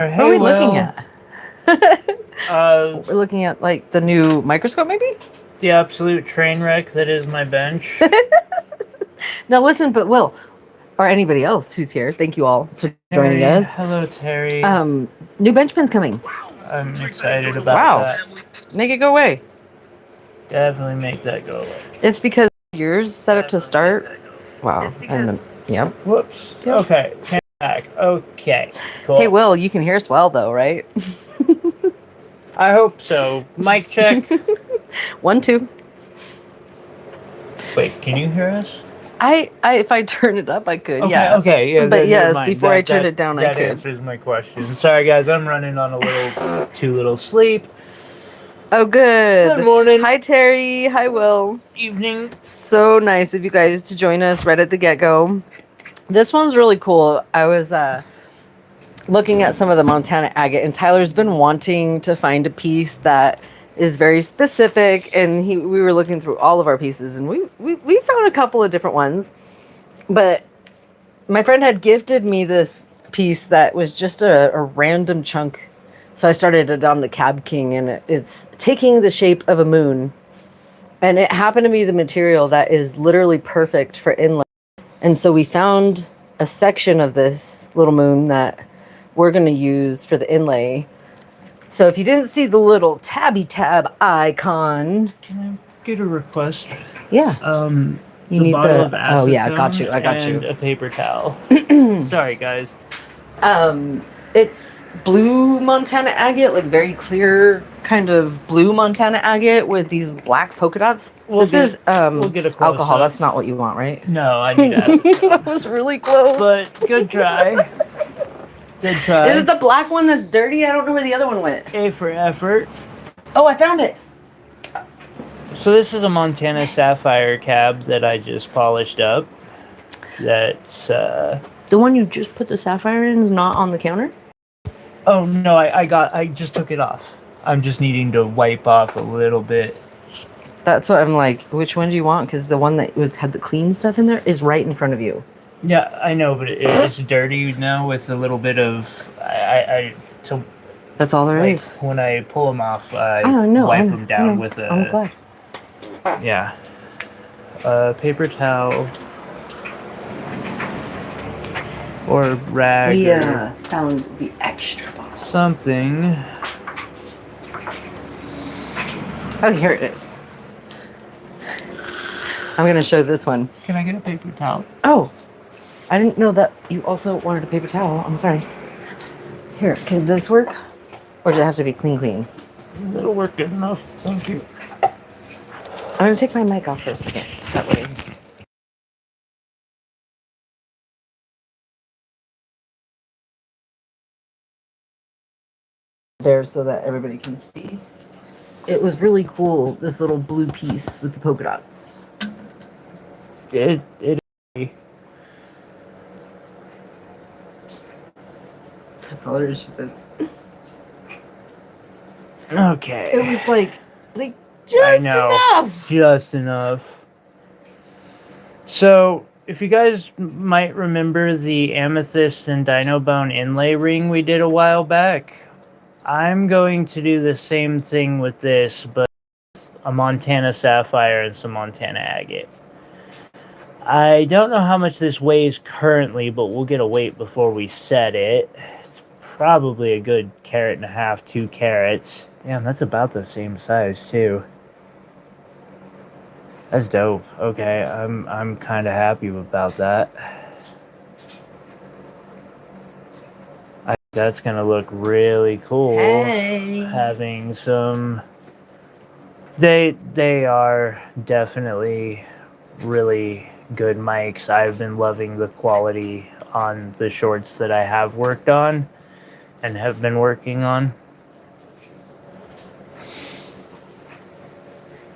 What Hey, are we Will. looking at? We're looking at like the new microscope, maybe? The absolute train wreck that is my bench. Now listen, but Will, or anybody else who's here, thank you all for joining Terry, us. hello, Terry. New bench pen's coming. I'm excited about Wow. that. Make it go away. Definitely make that go away. It's because yours set up to start. Wow. And then, yep. Whoops. Yep. Okay, camera back. Okay, cool. Hey, Will, you can hear us well though, right? I hope so. Mic check. 1, 2. Wait, can you hear us? If I turn it up, I could. Okay, Yeah. okay, yeah. But yes, never mind. before I turned it down, I that could. answers my question. Sorry, guys. I'm running on a little too little sleep. Oh, good. Good morning. Hi, Terry. Hi, Will. Evening. So nice of you guys to join us right at the get-go. This one's really cool. I was looking at some of the Montana Agate, and Tyler's been wanting to find a piece that is very specific, and we were looking through all of our pieces, and we found a couple of different ones. But my friend had gifted me this piece that was just a random chunk. So I started it on the Cab King, and it's taking the shape of a moon. And it happened to be the material that is literally perfect for inlay. And so we found a section of this little moon that we're going to use for the inlay. So if you didn't see the little tabby tab icon. Can I get a request? Yeah. You need bottle of acetone. Oh yeah, I got you. And a paper towel. Sorry, guys. It's blue Montana agate, like very clear kind of blue Montana agate with these black polka dots. We'll get alcohol. That's not what you want, right? No, I need acetone. That was really close. But good try. Good try. Is it the black one that's dirty? I don't know where the other one went. A for effort. Oh, I found it. So this is a Montana Sapphire cab that I just polished up. That's the one you just put the sapphire in is not on the counter? Oh no, I just took it off. I'm just needing to wipe off a little bit. That's what I'm like. Which one do you want? Because the one that had the clean stuff in there is right in front of you. Yeah, I know, but it's dirty now with a little bit of so. That's all there is. When I pull them off, I wipe them down with a. I'm glad. Yeah. Paper towel. Or rag. We found the extra bottle. Something. Oh, here it is. I'm going to show this one. Can I get a paper towel? Oh, I didn't know that you also wanted a paper towel. I'm sorry. Here, can this work? Or does it have to be clean? It'll work good enough. Thank you. I'm going to take my mic off for a second. That way. There so that everybody can see. It was really cool, this little blue piece with the polka dots. It That's all there is, she says. Okay. It was like just enough. Just enough. So, if you guys might remember the amethyst and dino bone inlay ring we did a while back, I'm going to do the same thing with this, but a Montana sapphire and some Montana agate. I don't know how much this weighs currently, but we'll get a weight before we set it. It's probably a good 1.5 carats, 2 carats. Damn, that's about the same size too. That's dope. Okay, I'm kind of happy about that. I think that's gonna look really cool. Hey. Having some. They are definitely really good mics. I've been loving the quality on the shorts that I have worked on and have been working on.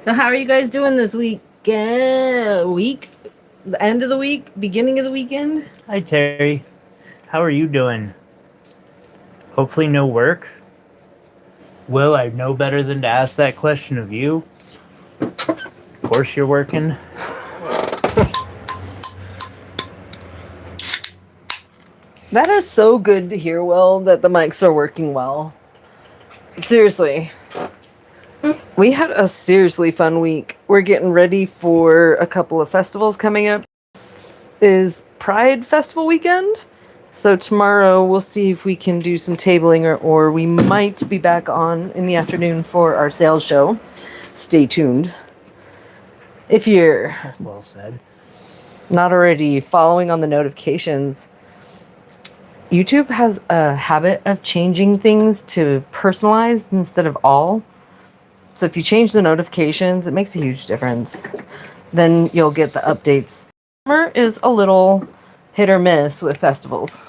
So how are you guys doing this week? The end of the week? Beginning of the weekend? Hi, Terry. How are you doing? Hopefully no work. Will, I know better than to ask that question of you. Of course you're working. That is so good to hear, Will, that the mics are working well. Seriously. We had a seriously fun week. We're getting ready for a couple of festivals coming up. This is Pride Festival weekend. So tomorrow we'll see if we can do some tabling or we might be back on in the afternoon for our sales show. Stay tuned. If you're Well said. not already following on the notifications, YouTube has a habit of changing things to personalized instead of all. So if you change the notifications, it makes a huge difference. Then you'll get the updates. Summer is a little hit or miss with festivals.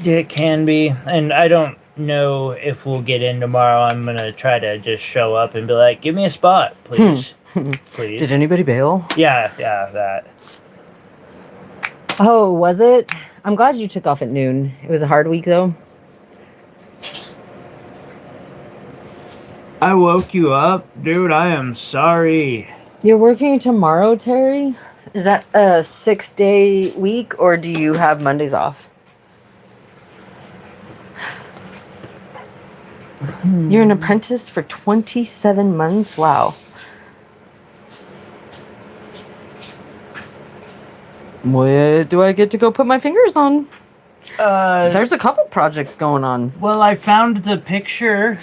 It can be, and I don't know if we'll get in tomorrow. I'm gonna try to just show up and be like, "Give me a spot, please, please." Did anybody bail? Yeah, that. Oh, was it? I'm glad you took off at noon. It was a hard week, though. I woke you up, dude. I am sorry. You're working tomorrow, Terry? Is that a 6-day week, or do you have Mondays off? You're an apprentice for 27 months? Wow. What do I get to go put my fingers on? There's a couple projects going on. Well, I found the picture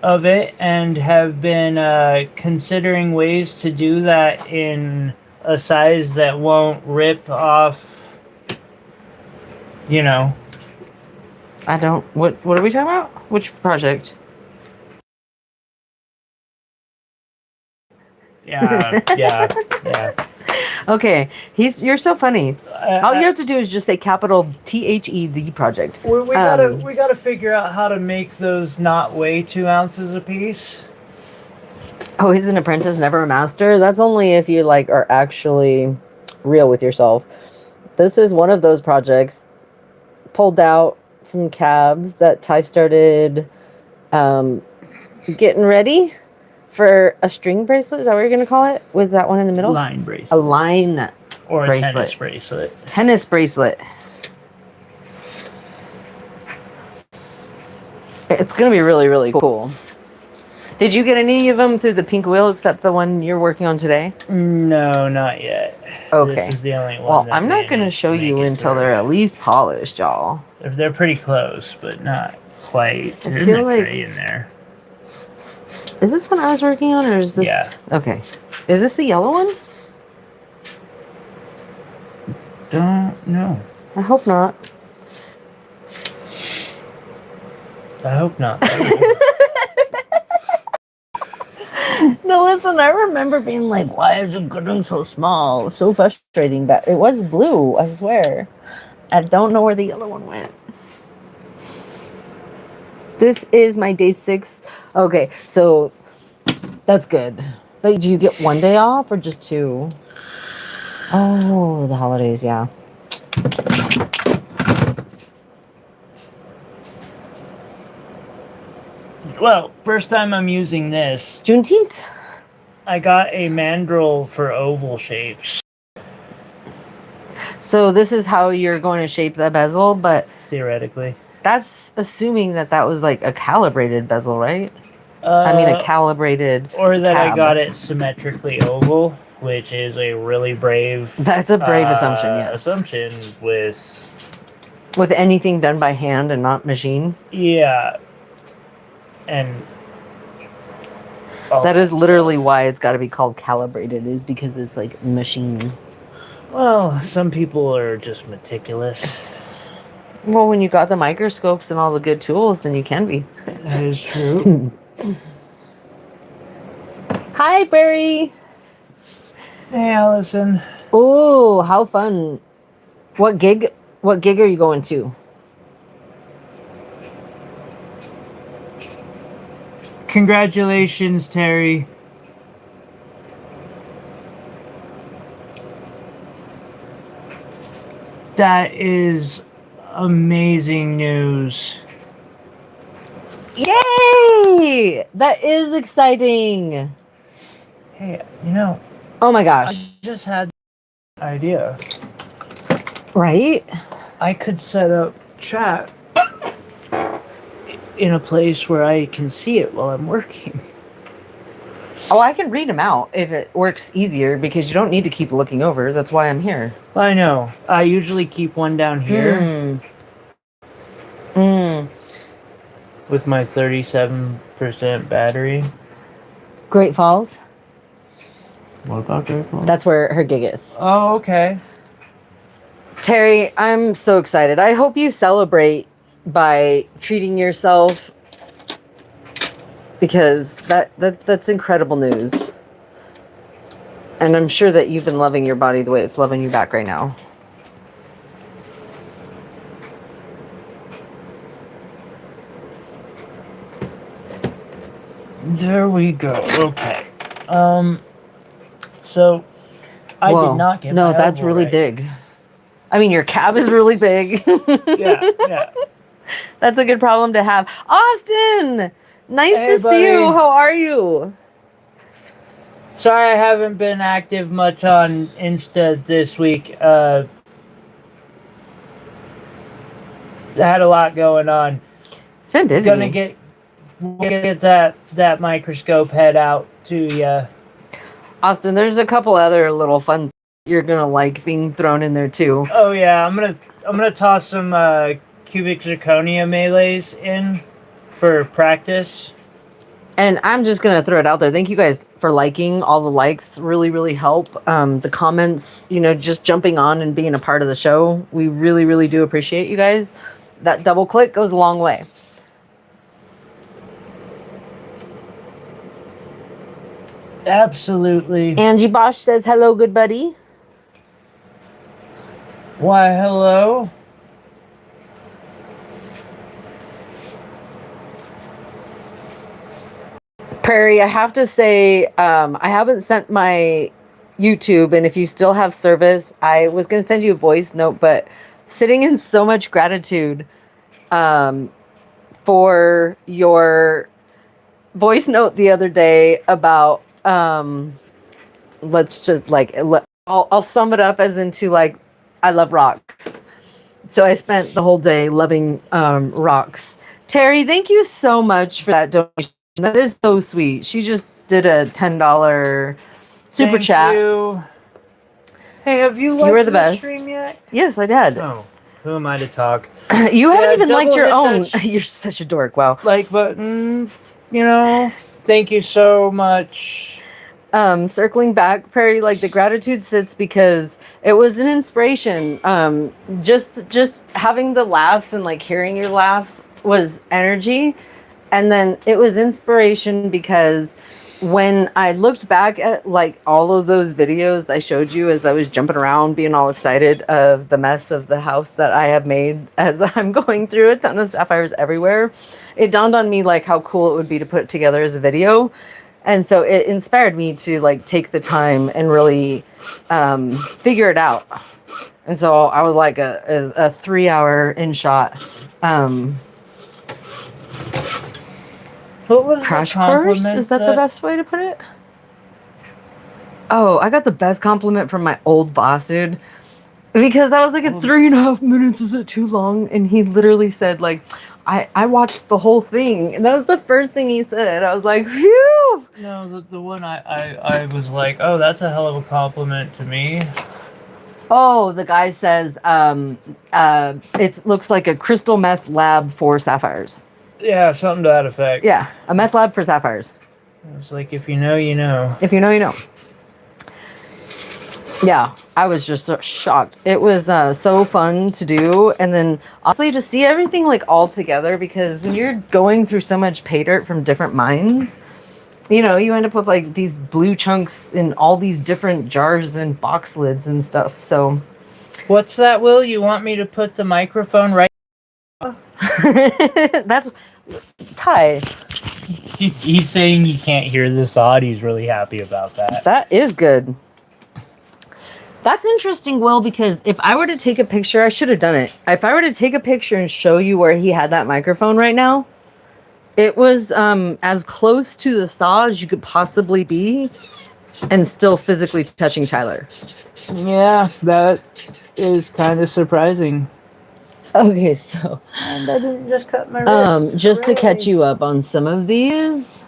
of it and have been considering ways to do that in a size that won't rip off, you know. I don't... What are we talking about? Which project? Yeah. Okay, you're so funny. All you have to do is just say capital THE, the project. We gotta figure out how to make those not weigh 2 ounces a piece. Oh, he's an apprentice, never a master? That's only if you are actually real with yourself. This is one of those projects. Pulled out some cabs that Ty started getting ready for a string bracelet. Is that what you're going to call it? With that one in the middle? Line bracelet. A line or bracelet. A tennis bracelet. Tennis bracelet. It's going to be really, really cool. Did you get any of them through the pink wheel except the one you're working on today? No, not yet. Okay. This is the only one. Well, I'm not going to show you until they're at least polished, y'all. They're pretty close, but not quite. There's feel a tray in there. Is this one I was working on, or is this? Yeah. Okay. Is this the yellow one? Don't know. I hope not. I hope not. No, listen, I remember being like, why is it getting so small? So frustrating, but it was blue, I swear. I don't know where the yellow one went. This is my day 6. Okay, so that's good. But do you get one day off or just 2? Oh, the holidays, yeah. Well, first time I'm using this. Juneteenth? I got a mandrel for oval shapes. So this is how you're going to shape the bezel, but Theoretically. that's assuming that was like a calibrated bezel, right? I mean, a calibrated Or that tab. I got it symmetrically oval, which is a really brave... That's a brave assumption, yes. Assumption with anything done by hand and not machine. Yeah. And... That is literally why it's got to be called calibrated, is because it's like machine. Well, some people are just meticulous. Well, when you got the microscopes and all the good tools, then you can be. That is true. Hi, Barry. Hey, Allison. Oh, how fun. What gig are you going to? Congratulations, Terry. That is amazing news. Yay! That is exciting. Hey, you know, Oh my gosh. I just had an idea. Right? I could set up chat in a place where I can see it while I'm working. Oh, I can read them out if it works easier because you don't need to keep looking over. That's why I'm here. I know. I usually keep one down here with my 37% battery. Great Falls. What about Great Falls? That's where her gig is. Oh, okay. Terry, I'm so excited. I hope you celebrate by treating yourself because that's incredible news. And I'm sure that you've been loving your body the way it's loving you back right now. There we go. Okay. So I did not get no, my that's elbow really right. big. I mean, your cab is really big. Yeah. That's a good problem to have. Austin, nice Hey, to see you. buddy. How are you? Sorry I haven't been active much on Insta this week. I had a lot going on. It's been busy. Gonna get that microscope head out to ya. Austin, there's a couple other little fun you're gonna like being thrown in there too. Oh yeah, I'm gonna toss some cubic zirconia melees in for practice. And I'm just gonna throw it out there. Thank you guys for liking. All the likes really, really help. The comments, just jumping on and being a part of the show. We really, really do appreciate you guys. That double click goes a long way. Absolutely. Angie Bosch says hello, good buddy. Why, hello. Prairie, I have to say, I haven't sent my YouTube, and if you still have service, I was going to send you a voice note, but sitting in so much gratitude for your voice note the other day about, let's just I'll sum it up as into like, I love rocks. So I spent the whole day loving rocks. Terry, thank you so much for that donation. That is so sweet. She just did a $10 super chat. You. Hey, have you You were the this best. stream yet? Yes, I did. Oh, who am I to talk? You haven't even liked your double own. hit that You're such a dork. Wow. like button, Thank you so much. Circling back, Prairie, like the gratitude sits because it was an inspiration. Just having the laughs and like hearing your laughs was energy. And then it was inspiration because when I looked back at like all of those videos I showed you as I was jumping around, being all excited of the mess of the house that I have made as I'm going through a ton of sapphires everywhere, it dawned on me like how cool it would be to put it together as a video. And so it inspired me to like take the time and really figure it out. And so I was like a 3-hour in shot. What was Crash the course? compliment Is that the best way to put it? Oh, I got the best compliment from my old boss, dude. Because I was like, at 3.5 minutes, is it too long? And he literally said, like, I watched the whole thing. And that was the first thing he said. I was like, phew! No, the one I was like, oh, that's a hell of a compliment to me. Oh, the guy says, it looks like a crystal meth lab for sapphires. Yeah, something to that effect. Yeah, a meth lab for sapphires. It's like, if you know, you know. If you know, you know. Yeah, I was just so shocked. It was so fun to do. And then honestly to see everything like all together, because when you're going through so much pay dirt from different mines, you end up with like these blue chunks in all these different jars and box lids and stuff. So What's that, Will? You want me to put the microphone right? that's Ty. He's saying you can't hear this odd. He's really happy about that. That is good. That's interesting, Will, because if I were to take a picture, I should have done it. If I were to take a picture and show you where he had that microphone right now, it was as close to the saw as you could possibly be and still physically touching Tyler. Yeah, that is kind of surprising. Okay, so And I didn't just cut my wrist. just to catch Hooray. you up on some of these.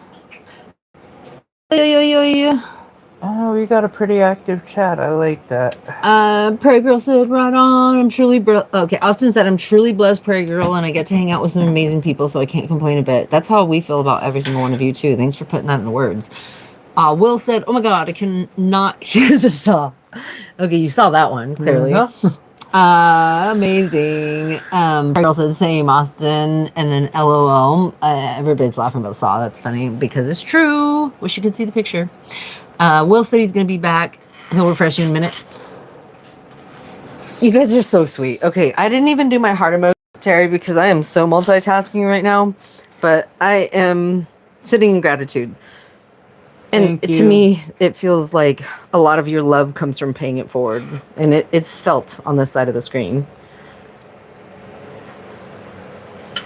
Oh, we got a pretty active chat. I like that. Prairie Girl said, right on. I'm truly okay. Austin said, I'm truly blessed, Prairie Girl, and I get to hang out with some amazing people, so I can't complain a bit. That's how we feel about every single one of you too. Thanks for putting that in words. Will said, oh my god, I cannot hear the saw. Okay, you saw that one clearly. Amazing. Prairie Girl said, same, Austin, and then LOL. Everybody's laughing about the saw. That's funny because it's true. Wish you could see the picture. Will said he's gonna be back. He'll refresh you in a minute. You guys are so sweet. Okay, I didn't even do my heart emoji, Terry, because I am so multitasking right now. But I am sitting in gratitude. And to me, it feels like a lot of your love comes from paying it forward. And it's felt on this side of the screen.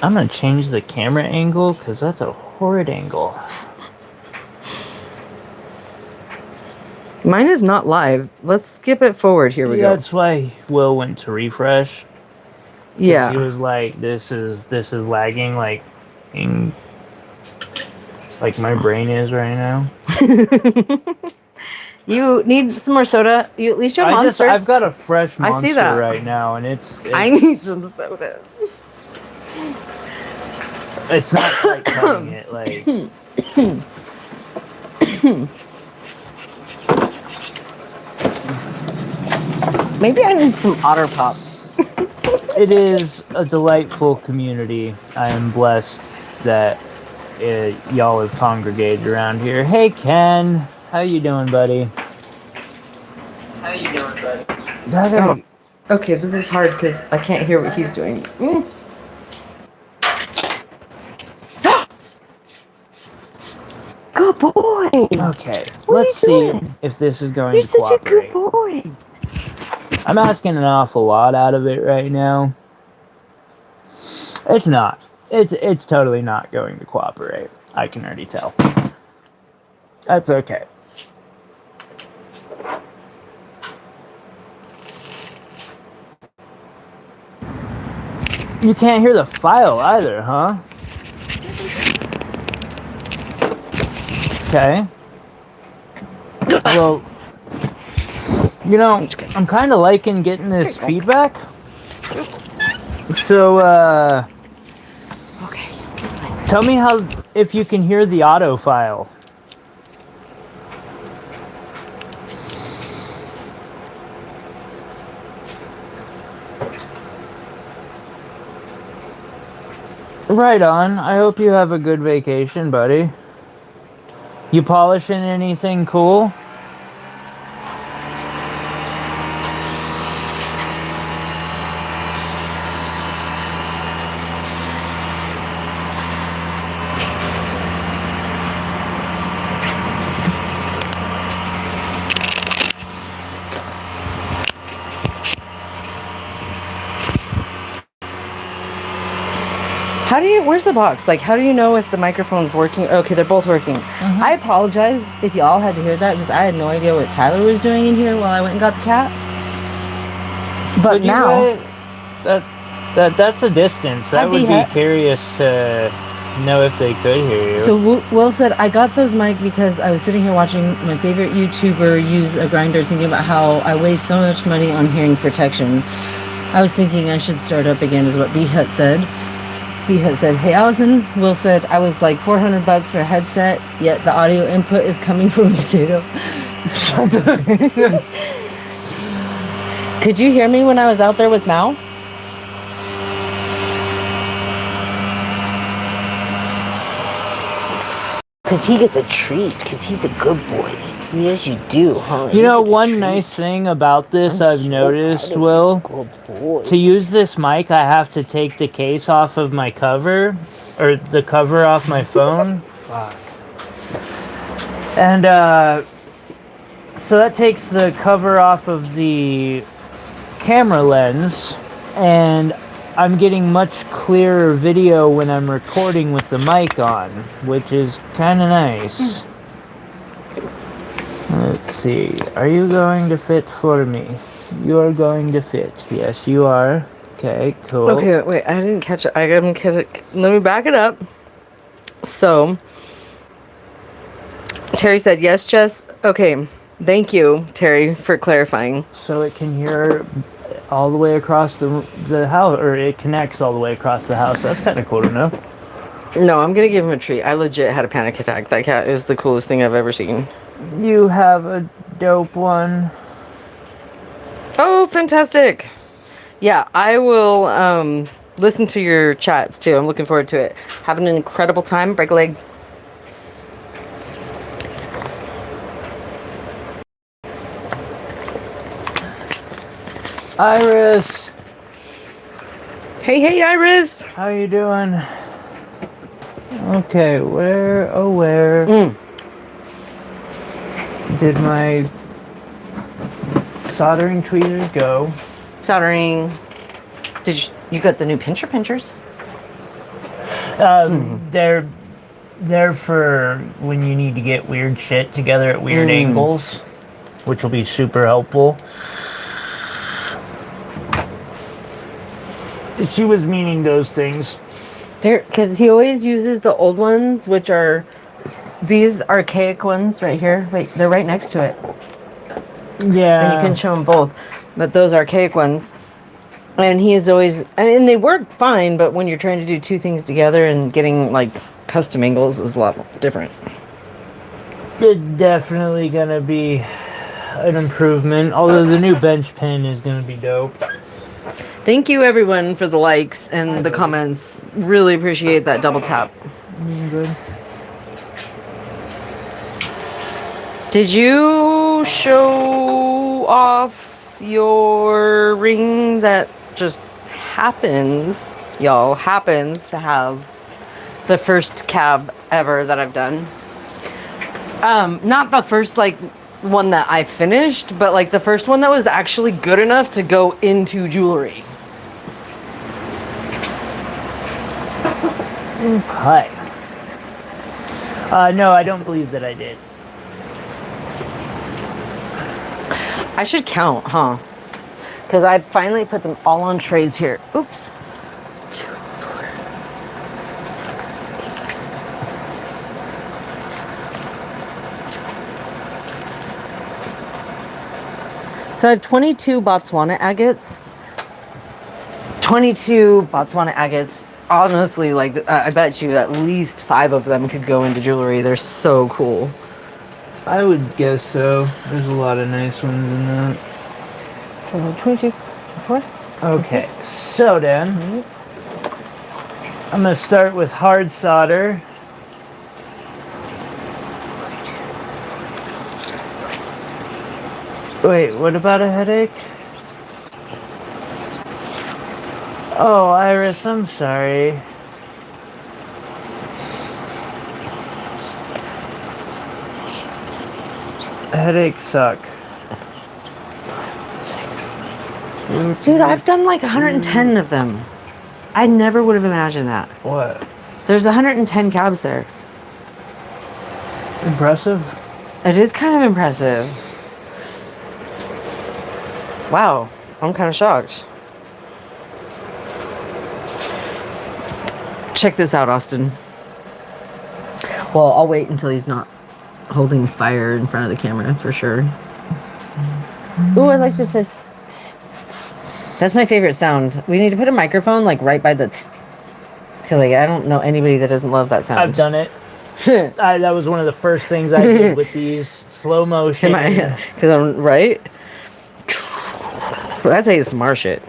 I'm going to change the camera angle because that's a horrid angle. Mine is not live. Let's skip it forward. Here we go. That's why Will went to refresh. Yeah. He was like, this is lagging like my brain is right now. You need some more soda. You at least you have Monsters. I've got a fresh Monster I see that right now, and it's I need some soda. It's not quite cutting it like. Maybe I need some Otter Pops. It is a delightful community. I am blessed that y'all have congregated around here. Hey Ken, how you doing, buddy? Oh, okay, this is hard because I can't hear what he's doing. Good boy. Okay, let's see if this is going to cooperate. You're such a good boy. I'm asking an awful lot out of it right now. It's not. It's totally not going to cooperate. I can already tell. That's okay. You can't hear the file either, huh? Okay. Well, you know, I'm kind of liking getting this feedback. So, Okay. tell me if you can hear the auto file. Right on. I hope you have a good vacation, buddy. You polishing anything cool? Where's the box? Like, how do you know if the microphone's working? Okay, they're both working. I apologize if y'all had to hear that because I had no idea what Tyler was doing in here while I went and got the cat. But now... That's a distance. I would be curious to know if they could hear you. So Will said, I got those mic because I was sitting here watching my favorite YouTuber use a grinder thinking about how I waste so much money on hearing protection. I was thinking I should start up again is what B-Hut said. B-Hut said, hey Allison. Will said, I was like $400 for a headset, yet the audio input is coming from a potato. Could you hear me when I was out there with Mao? Because he gets a treat, because he's a good boy. Yes, you do, huh? You know, one nice thing about this I've noticed, Will, to use this mic, I have to take the case off of my cover, or the cover off my phone. Fuck. And, so that takes the cover off of the camera lens, and I'm getting much clearer video when I'm recording with the mic on, which is kind of nice. Let's see. Are you going to fit for me? You are going to fit. Yes, you are. Okay, cool. Okay, wait, I didn't catch it. I didn't catch it. Let me back it up. So, Terry said, yes, Jess. Okay, thank you, Terry, for clarifying. So it can hear all the way across the house, or it connects all the way across the house. That's kind of cool to know. No, I'm gonna give him a treat. I legit had a panic attack. That cat is the coolest thing I've ever seen. You have a dope one. Oh, fantastic. Yeah, I will listen to your chats too. I'm looking forward to it. Having an incredible time. Break a leg. Iris, Hey, Iris. how you doing? Okay, where did my soldering tweezers go? Soldering. You got the new pinchers? They're for when you need to get weird shit together at weird angles, which will be super helpful. She was meaning those things. Because he always uses the old ones, which are these archaic ones right here. Wait, they're right next to it. Yeah. And you can show them both. But those archaic ones. And he is always, I mean, they work fine, but when you're trying to do two things together and getting like custom angles is a lot different. It's definitely gonna be an improvement, although the new bench pen is gonna be dope. Thank you everyone for the likes and the comments. Really appreciate that double tap. Good. Did you show off your ring that just happens to have the first cab ever that I've done? Not the first one that I finished, but like the first one that was actually good enough to go into jewelry. Okay. No, I don't believe that I did. I should count, huh? Because I finally put them all on trays here. Oops. 2, 4, 6, 8. So I have 22 Botswana agates. 22 Botswana agates. Honestly, I bet you at least 5 of them could go into jewelry. They're so cool. I would guess so. There's a lot of nice ones in that. So 22, 4. Okay, so then I'm gonna start with hard solder. Wait, what about a headache? Oh, Iris, I'm sorry. Headaches suck. Dude, I've done like 110 of them. I never would have imagined that. What? There's 110 cabs there. Impressive? It is kind of impressive. Wow, I'm kind of shocked. Check this out, Austin. Well, I'll wait until he's not holding fire in front of the camera for sure. Ooh, I like this. That's my favorite sound. We need to put a microphone like right by the. I don't know anybody that doesn't love that sound. I've done it. That was one of the first things I did with these slow motion. Because I'm right. That's ASMR shit.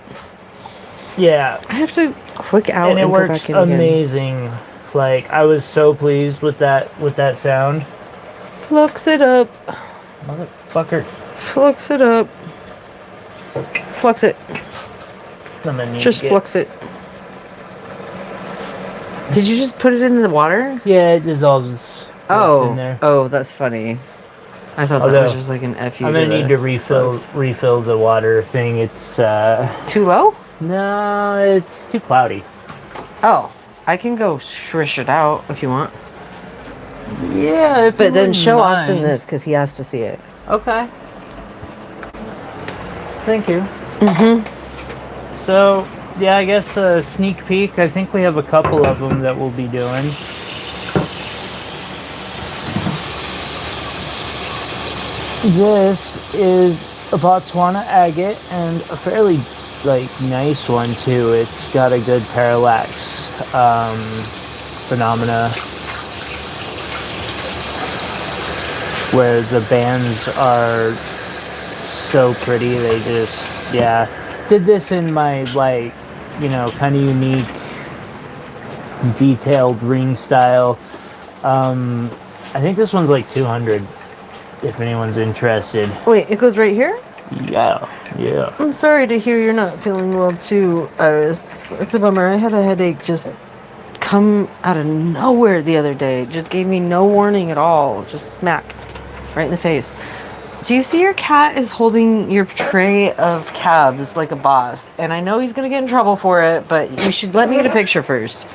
Yeah. I have to click out and it go works back in again. amazing. Like I was so pleased with that sound. Flux it up. Motherfucker. Flux it up. Flux it. I'm gonna need Just flux it. Did you just put it in the water? Yeah, it dissolves. In there. Oh, that's funny. I thought that was just like an FU. I'm gonna need to refill the water thing. It's too low? No, it's too cloudy. Oh, I can go swish it out if you want. Yeah, but then show Austin this because he has to see it. Okay. Thank you. Mhm. So yeah, I guess a sneak peek. I think we have a couple of them that we'll be doing. This is a Botswana agate, and a fairly nice one too. It's got a good parallax phenomena where the bands are so pretty. They just, yeah, did this in my kind of unique detailed ring style. I think this one's like 200 if anyone's interested. Wait, it goes right here? Yeah. I'm sorry to hear you're not feeling well too, Iris. It's a bummer. I had a headache just come out of nowhere the other day. It just gave me no warning at all. Just smack right in the face. Do you see your cat is holding your tray of cabs like a boss? And I know he's gonna get in trouble for it, but you should let me get a picture first.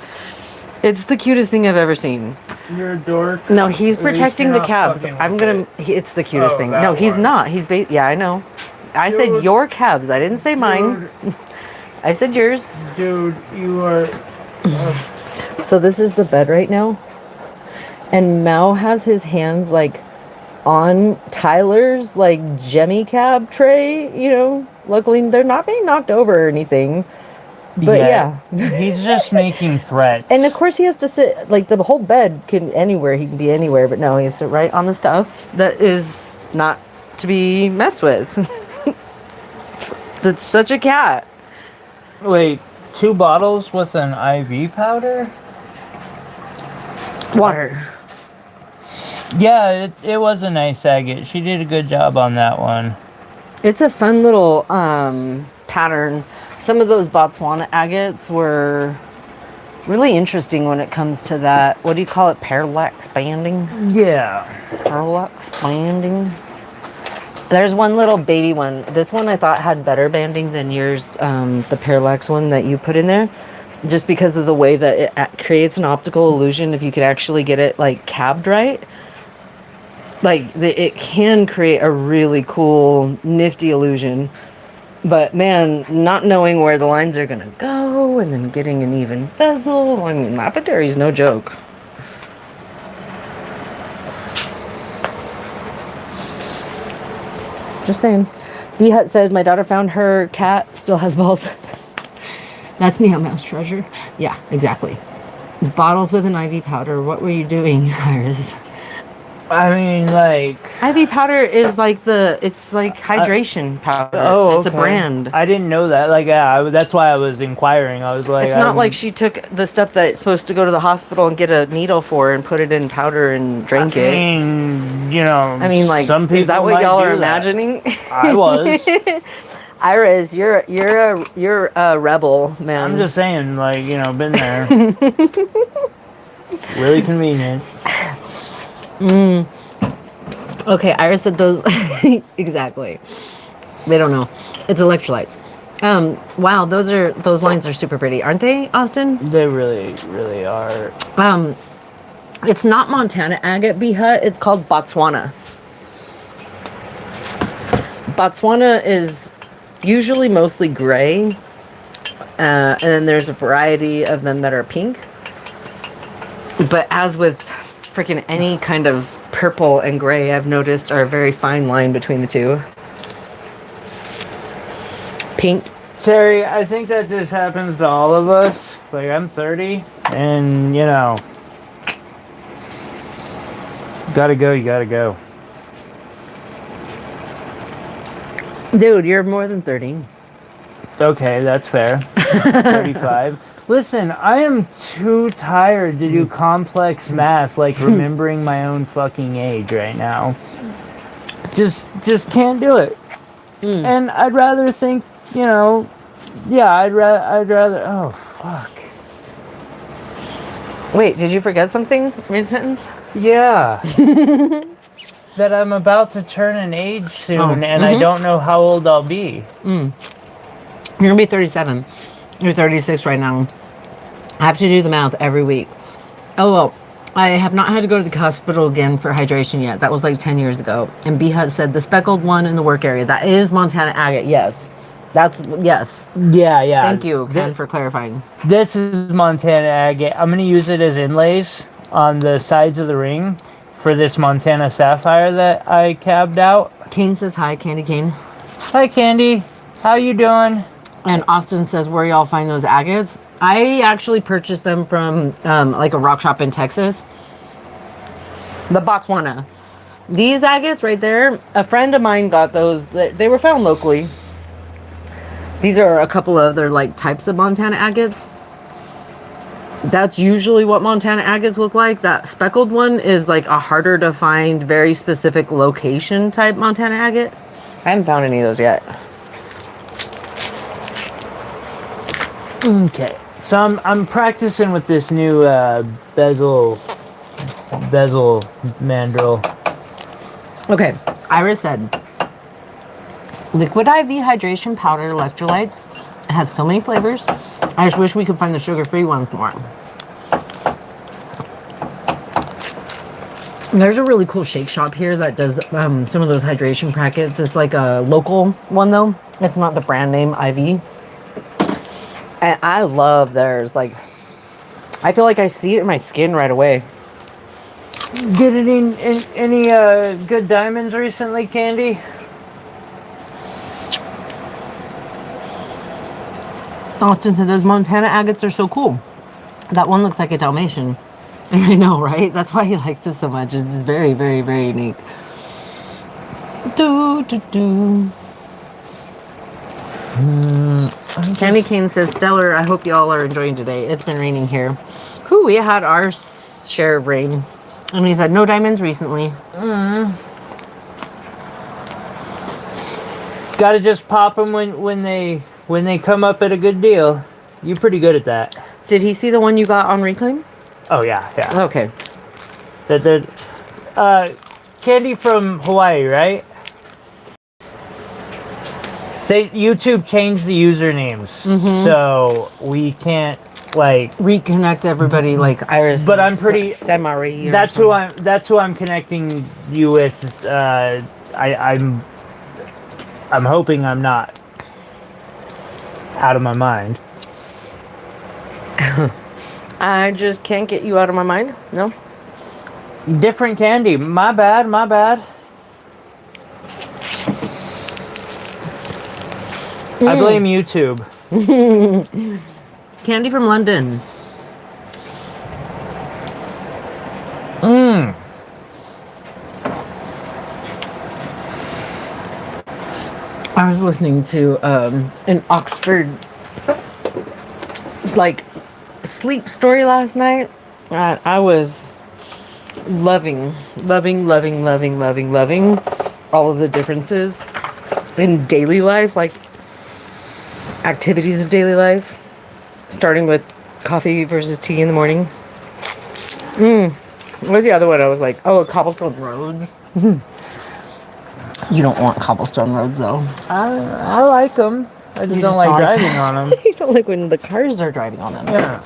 It's the cutest thing I've ever seen. You're a dork. No, he's protecting the cabs. It's the cutest thing. No, he's not. Yeah, I know. I said your cabs. I didn't say mine. I said yours. Dude, you are... So this is the bed right now. And Mao has his hands on Tyler's Jemmy cab tray, Luckily they're not being knocked over or anything. But yeah. He's just making threats. And of course he has to sit, the whole bed he can be anywhere, but no, he has to sit right on the stuff that is not to be messed with. That's such a cat. Wait, 2 bottles with an IV powder? Water. Yeah, it was a nice agate. She did a good job on that one. It's a fun little pattern. Some of those Botswana agates were really interesting when it comes to that. What do you call it? Parallax banding? Yeah. Parallax banding. There's one little baby one. This one I thought had better banding than yours, the parallax one that you put in there. Just because of the way that it creates an optical illusion if you could actually get it cabbed right. It can create a really cool, nifty illusion. But man, not knowing where the lines are gonna go and then getting an even bezel, I mean, lapidary's no joke. Just saying. B Hut said, my daughter found her cat still has balls. That's me, Mouse Treasure. Yeah, exactly. Bottles with an IV powder. What were you doing, Iris? I mean, IV powder is it's hydration powder. Oh, it's a brand. I didn't know that. That's why I was inquiring. I was like, it's not like she took the stuff that's supposed to go to the hospital and get a needle for and put it in powder and drink it. I mean, some people is that what y'all are imagining? I was. Iris, you're a rebel, man. I'm just saying, been there. Really convenient. Okay, Iris said those exactly. They don't know. It's electrolytes. Wow, those lines are super pretty, aren't they, Austin? They really, really are. It's not Montana Agate B Hut. It's called Botswana. Botswana is usually mostly gray, and then there's a variety of them that are pink. But as with freaking any kind of purple and gray, I've noticed are a very fine line between the two. Pink. Terry, I think that this happens to all of us. I'm 30, and gotta go, you gotta go. Dude, you're more than 30. Okay, that's fair. 35. Listen, I am too tired to do complex math, remembering my own fucking age right now. Just can't do it. And I'd rather think, I'd rather, oh, fuck. Wait, did you forget something mid-sentence? Yeah. That I'm about to turn an age soon, and I don't know how old I'll be. You're gonna be 37. You're 36 right now. I have to do the math every week. Oh, well, I have not had to go to the hospital again for hydration yet. That was 10 years ago. And B Hut said the speckled one in the work area. That is Montana Agate, yes. That's yes. Yeah. Thank you, Ken, for clarifying. This is Montana Agate. I'm going to use it as inlays on the sides of the ring for this Montana sapphire that I cabbed out. Kane says hi, Candy Cane. Hi, Candy. How you doing? And Austin says, where y'all find those agates? I actually purchased them from like a rock shop in Texas. The Botswana. These agates right there, a friend of mine got those. They were found locally. These are a couple of other like types of Montana agates. That's usually what Montana agates look like. That speckled one is like a harder to find, very specific location type Montana agate. I haven't found any of those yet. Okay, so I'm practicing with this new bezel mandrel. Okay, Iris said, liquid IV hydration powder electrolytes. It has so many flavors. I just wish we could find the sugar-free ones more. There's a really cool shake shop here that does some of those hydration packets. It's like a local one though. It's not the brand name IV. And I love theirs. Like, I feel like I see it in my skin right away. Get it in any good diamonds recently, Candy? Austin said those Montana agates are so cool. That one looks like a Dalmatian. I know, right? That's why he likes this so much. It's very, very, very unique. Candy Cane says, Stellar, I hope y'all are enjoying today. It's been raining here. Whew, we had our share of rain. And we said no diamonds recently. Gotta just pop them when they come up at a good deal. You're pretty good at that. Did he see the one you got on Reclaim? Oh yeah. Okay. The Candy from Hawaii, right? YouTube changed the usernames, so we can't like reconnect everybody like Iris. But I'm pretty Semari. That's who I'm connecting you with. I'm hoping I'm not out of my mind. I just can't get you out of my mind. No. Different Candy. My bad. I blame YouTube. Candy from London. I was listening to an Oxford like sleep story last night. I was loving all of the differences in daily life, like activities of daily life, starting with coffee versus tea in the morning. What was the other one? I was like, oh, cobblestone roads. You don't want cobblestone roads though. I like them. I just don't like driving on them. You don't like when the cars are driving on them. Yeah.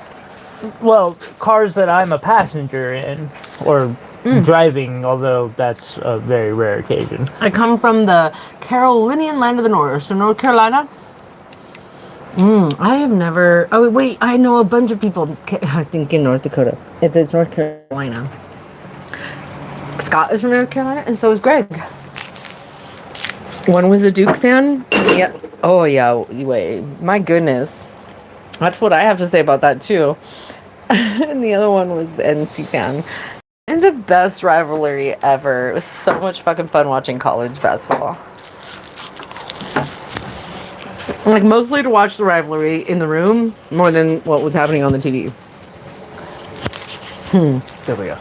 Well, cars that I'm a passenger in or driving, although that's a very rare occasion. I come from the Carolinian land of the North, so North Carolina. I have never. Oh wait, I know a bunch of people. I think in North Dakota. If it's North Carolina, Scott is from North Carolina, and so is Greg. One was a Duke fan. Yeah. Oh yeah. Wait. My goodness. That's what I have to say about that too. And the other one was the NC fan. And the best rivalry ever. It was so much fucking fun watching college basketball. Like, mostly to watch the rivalry in the room more than what was happening on the TV. There we go.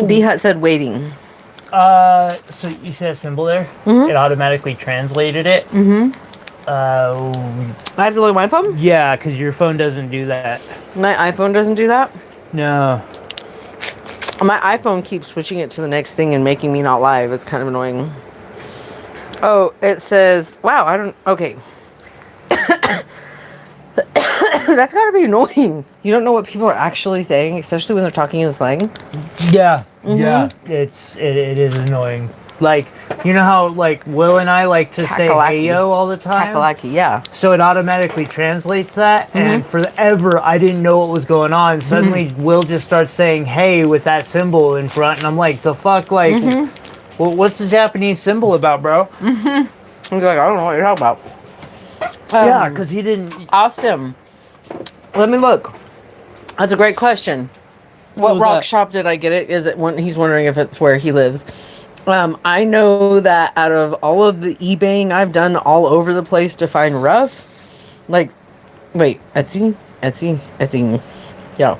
B-Hut said waiting. So you see a symbol there? It automatically translated it. I have to look at my phone? Yeah, because your phone doesn't do that. My iPhone doesn't do that? No. My iPhone keeps switching it to the next thing and making me not live. It's kind of annoying. Oh, it says, wow, I don't, okay. That's gotta be annoying. You don't know what people are actually saying, especially when they're talking in slang. Yeah, yeah, it is annoying. Like, you know how like Will and I like to say Kakalaki. "heyo" all the time. Kakalaki, yeah. So it automatically translates that, and forever I didn't know what was going on. Suddenly, Will just starts saying "hey" with that symbol in front, and I'm like, "The fuck, like, well, what's the Japanese symbol about, bro?" He's like, I don't know what you're talking about. Yeah, because he didn't. Austin, let me look. That's a great question. What was rock that? shop did I get it? Is it one? He's wondering if it's where he lives. I know that out of all of the eBaying I've done all over the place to find rough, like, wait, Etsy. Yeah.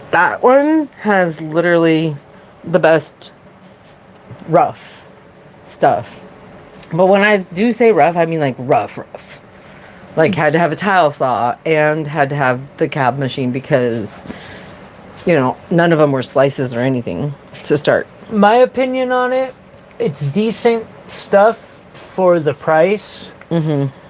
That one has literally the best rough stuff. But when I do say rough, I mean like rough. Like had to have a tile saw and had to have the cab machine because, you know, none of them were slices or anything to start. My opinion on it, it's decent stuff for the price.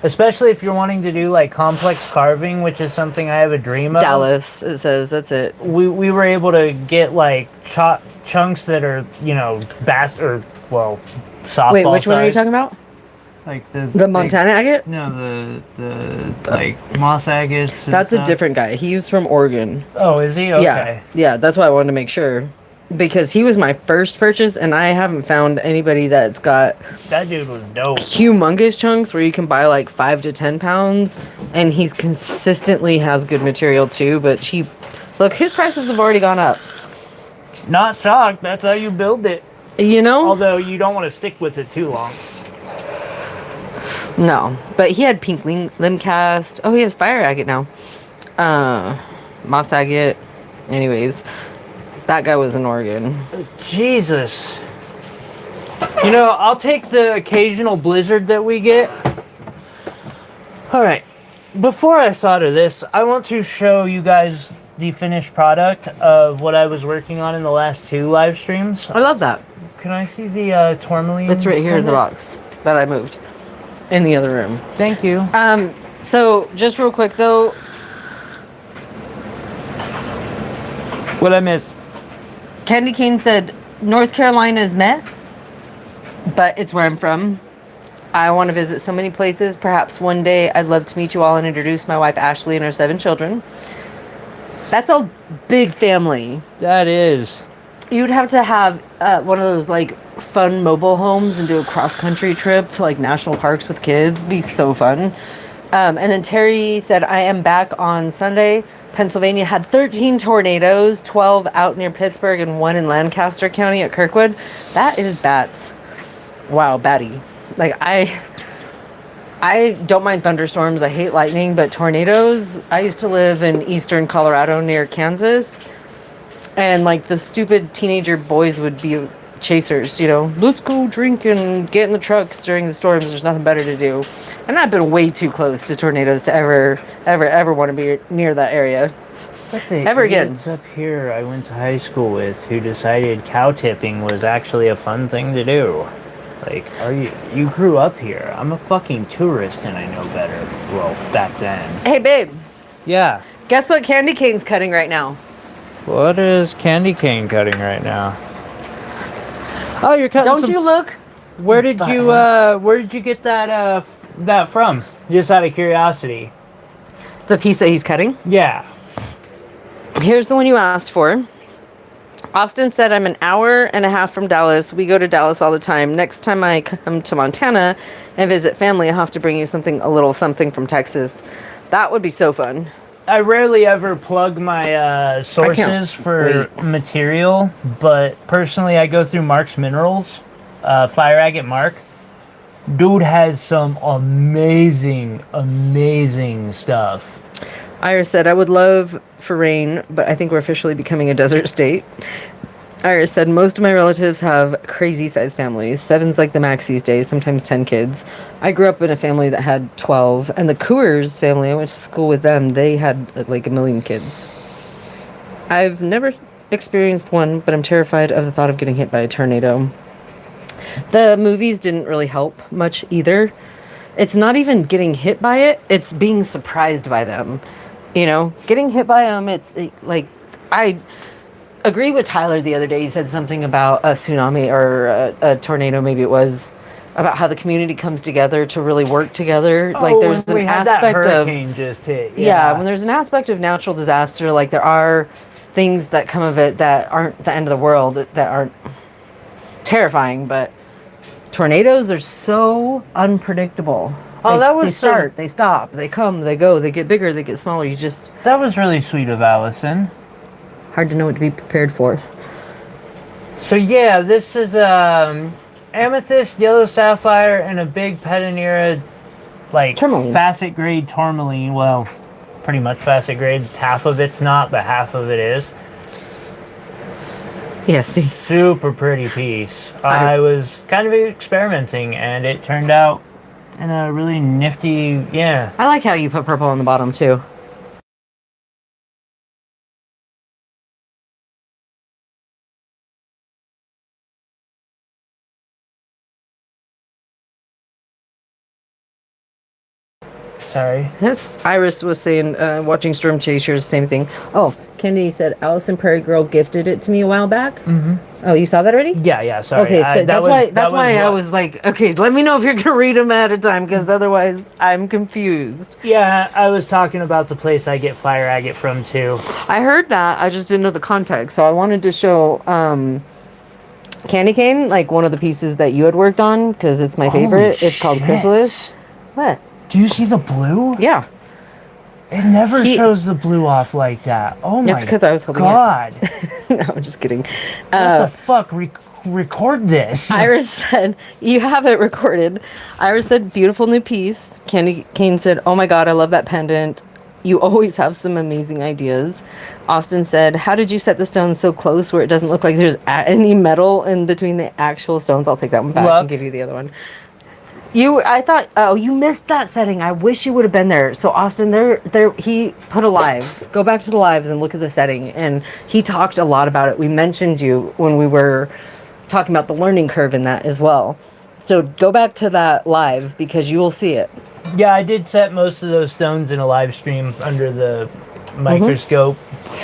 Especially if you're wanting to do like complex carving, which is something I have a dream of. Dallas, it says, that's it. We were able to get like chunks that are, you know, softball. Wait, which one are you size. talking about? Like The big- Montana Agate? No, the like moss agates. and That's a stuff. different guy. He's from Oregon. Oh, is he? Okay. Yeah, that's why I wanted to make sure. Because he was my first purchase, and I haven't found anybody that's got That dude was dope. humongous chunks where you can buy like 5 to 10 pounds, and he's consistently has good material too, but cheap. Look, his prices have already gone up. Not shocked. That's how you build it. You know? Although you don't want to stick with it too long. No, but he had pink limb cast. Oh, he has fire agate now. Moss agate. Anyways, that guy was in Oregon. Jesus. You know, I'll take the occasional blizzard that we get. Alright. Before I solder this, I want to show you guys the finished product of what I was working on in the last 2 live streams. I love that. Can I see the tourmaline? It's right here in the pendant? box that I moved in the other room. Thank you. So just real quick though, What I missed? Candy Cane said North Carolina is meh, but it's where I'm from. I want to visit so many places. Perhaps one day I'd love to meet you all and introduce my wife Ashley and her 7 children. That's a big family. That is. You'd have to have one of those like fun mobile homes and do a cross country trip to like national parks with kids. It'd be so fun. And then Terry said, I am back on Sunday. Pennsylvania had 13 tornadoes, 12 out near Pittsburgh and 1 in Lancaster County at Kirkwood. That is bats. Wow, batty. Like I don't mind thunderstorms. I hate lightning, but tornadoes. I used to live in eastern Colorado near Kansas. And like the stupid teenager boys would be chasers, you know, let's go drink and get in the trucks during the storms. There's nothing better to do. And I've been way too close to tornadoes to ever want to be near that area. It's like the Ever again. idiots up here I went to high school with who decided cow tipping was actually a fun thing to do. Like, you grew up here. I'm a fucking tourist and I know better. Well, back then. Hey, babe, Yeah. guess what Candy Cane's cutting right now? What is Candy Cane cutting right now? Oh, you're cutting Don't you look? Where did you get that from? Just out of curiosity. The piece that he's cutting? Yeah. Here's the one you asked for. Austin said, I'm an hour and a half from Dallas. We go to Dallas all the time. Next time I come to Montana and visit family, I'll have to bring you a little something from Texas. That would be so fun. I rarely ever plug my sources for material, but personally I go through Mark's Minerals, Fire Agate Mark. Dude has some amazing stuff. Iris said, I would love for rain, but I think we're officially becoming a desert state. Iris said, most of my relatives have crazy sized families. 7's like the max these days, sometimes 10 kids. I grew up in a family that had 12, and the Coors family, I went to school with them, they had like 1 million kids. I've never experienced one, but I'm terrified of the thought of getting hit by a tornado. The movies didn't really help much either. It's not even getting hit by it, it's being surprised by them. You know, getting hit by them, it's like, agree with Tyler the other day. He said something about a tsunami or a tornado, maybe it was, about how the community comes together to really work together. Like there's when we an had that aspect of hurricane just hit. yeah, when there's an aspect of natural disaster, like there are things that come of it that aren't the end of the world, that aren't terrifying, but tornadoes are so unpredictable. Oh, that was they start, they stop, they come, they go, they get bigger, they get smaller. You just that was really sweet of Allison. hard to know what to be prepared for. So yeah, this is amethyst, yellow sapphire, and a big Pedinera, like Tourmaline. facet grade tourmaline. Well, pretty much facet grade. Half of it's not, but half of it is. Yes. Super pretty piece. I was kind of experimenting, and it turned out in a really nifty, yeah. I like how you put purple on the bottom too. Sorry. Yes, Iris was saying, watching Storm Chasers, same thing. Oh, Kennedy said, Allison Prairie Girl gifted it to me a while back. Mm-hmm. Oh, you saw that already? Yeah, sorry. Okay, so that's why I was like, okay, let me know if you're going to read them at a time, because otherwise I'm confused. Yeah, I was talking about the place I get fire agate from, too. I heard that, I just didn't know the context, so I wanted to show Candy Cane, like one of the pieces that you had worked on, because it's my favorite. It's called Chrysalis. What? Do you see the blue? Yeah. It never shows the blue off like that. Oh my god. It's because I was holding God. No, I'm just kidding. What the fuck? Record this. Iris said, you have it recorded. Iris said, beautiful new piece. Candy Cane said, oh my god, I love that pendant. You always have some amazing ideas. Austin said, how did you set the stones so close where it doesn't look like there's any metal in between the actual stones? I'll take that one back and give you the other one. I thought, oh, you missed that setting. I wish you would have been there. So Austin, he put a live. Go back to the lives and look at the setting. And he talked a lot about it. We mentioned you when we were talking about the learning curve in that as well. So go back to that live because you will see it. Yeah, I did set most of those stones in a live stream under the microscope.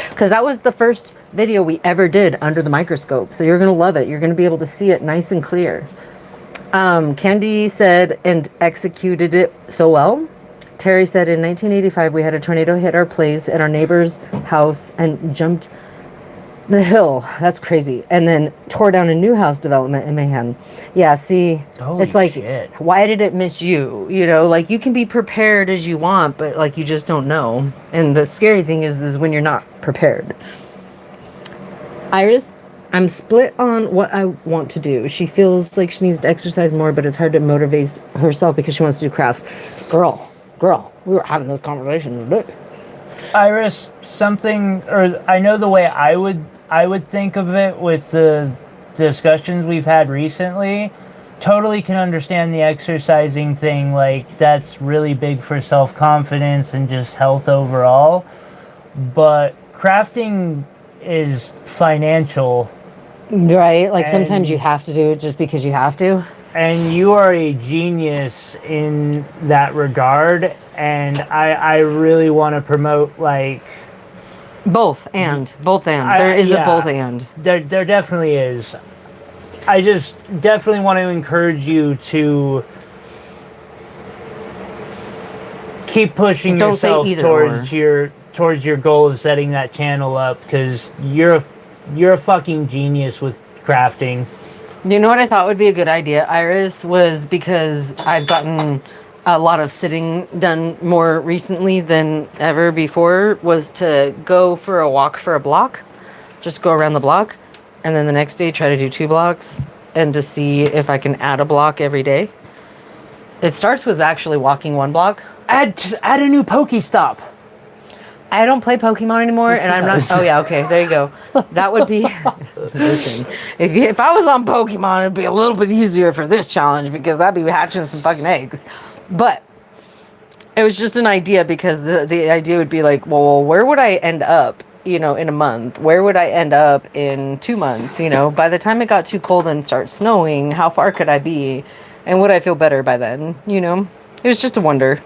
Because that was the first video we ever did under the microscope. So you're going to love it. You're going to be able to see it nice and clear. Candy said, and executed it so well. Terry said, in 1985, we had a tornado hit our place at our neighbor's house and jumped the hill. That's crazy. And then tore down a new house development in Mayhem. Yeah, see, Holy it's like, shit. Why did it miss you? You know, like you can be prepared as you want, but like you just don't know. And the scary thing is when you're not prepared. Iris, I'm split on what I want to do. She feels like she needs to exercise more, but it's hard to motivate herself because she wants to do crafts. Girl, we were having this conversation today. Iris, I know the way I would think of it with the discussions we've had recently. Totally can understand the exercising thing. Like that's really big for self-confidence and just health overall. But crafting is financial. Right, like sometimes you have to do it just because you have to. And you are a genius in that regard, and I really want to promote like both and. There is a both and. There definitely is. I just definitely want to encourage you to keep pushing yourself towards your goal of setting that channel up, because you're a fucking genius with crafting. You know what I thought would be a good idea, Iris, was because I've gotten a lot of sitting done more recently than ever before, was to go for a walk for a block. Just go around the block, and then the next day try to do 2 blocks, and to see if I can add a block every day. It starts with actually walking 1 block. Add a new Pokestop. I don't play Pokemon anymore, and I'm not. Oh yeah, okay, there you go. That would be. Listen, if I was on Pokemon, it'd be a little bit easier for this challenge because I'd be hatching some fucking eggs. But it was just an idea, because the idea would be like, well, where would I end up? You know, in a month. Where would I end up in 2 months? You know, by the time it got too cold and start snowing, how far could I be, and would I feel better by then? You know, it was just a wonder.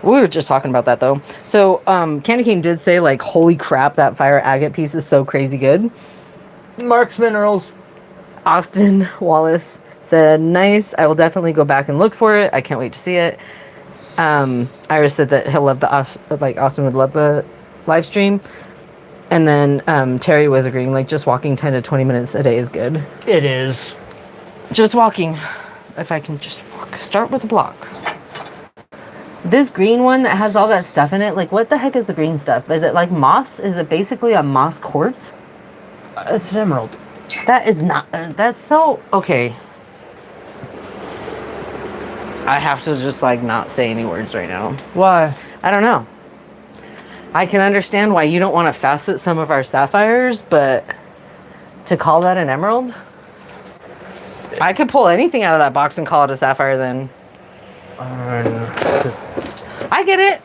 We were just talking about that though. So Candy King did say like, holy crap, that fire agate piece is so crazy good. Mark's Minerals. Austin Wallace said, nice. I will definitely go back and look for it. I can't wait to see it. Iris said that he'll love Austin would love the live stream. And then Terry was agreeing, like, just walking 10 to 20 minutes a day is good. It is. Just walking. If I can just walk. Start with the block. This green one that has all that stuff in it, like, what the heck is the green stuff? Is it like moss? Is it basically a moss quartz? It's an emerald. That is not, that's so, okay. I have to just, like, not say any words right now. Why? I don't know. I can understand why you don't want to facet some of our sapphires, but to call that an emerald? I could pull anything out of that box and call it a sapphire then. I get it.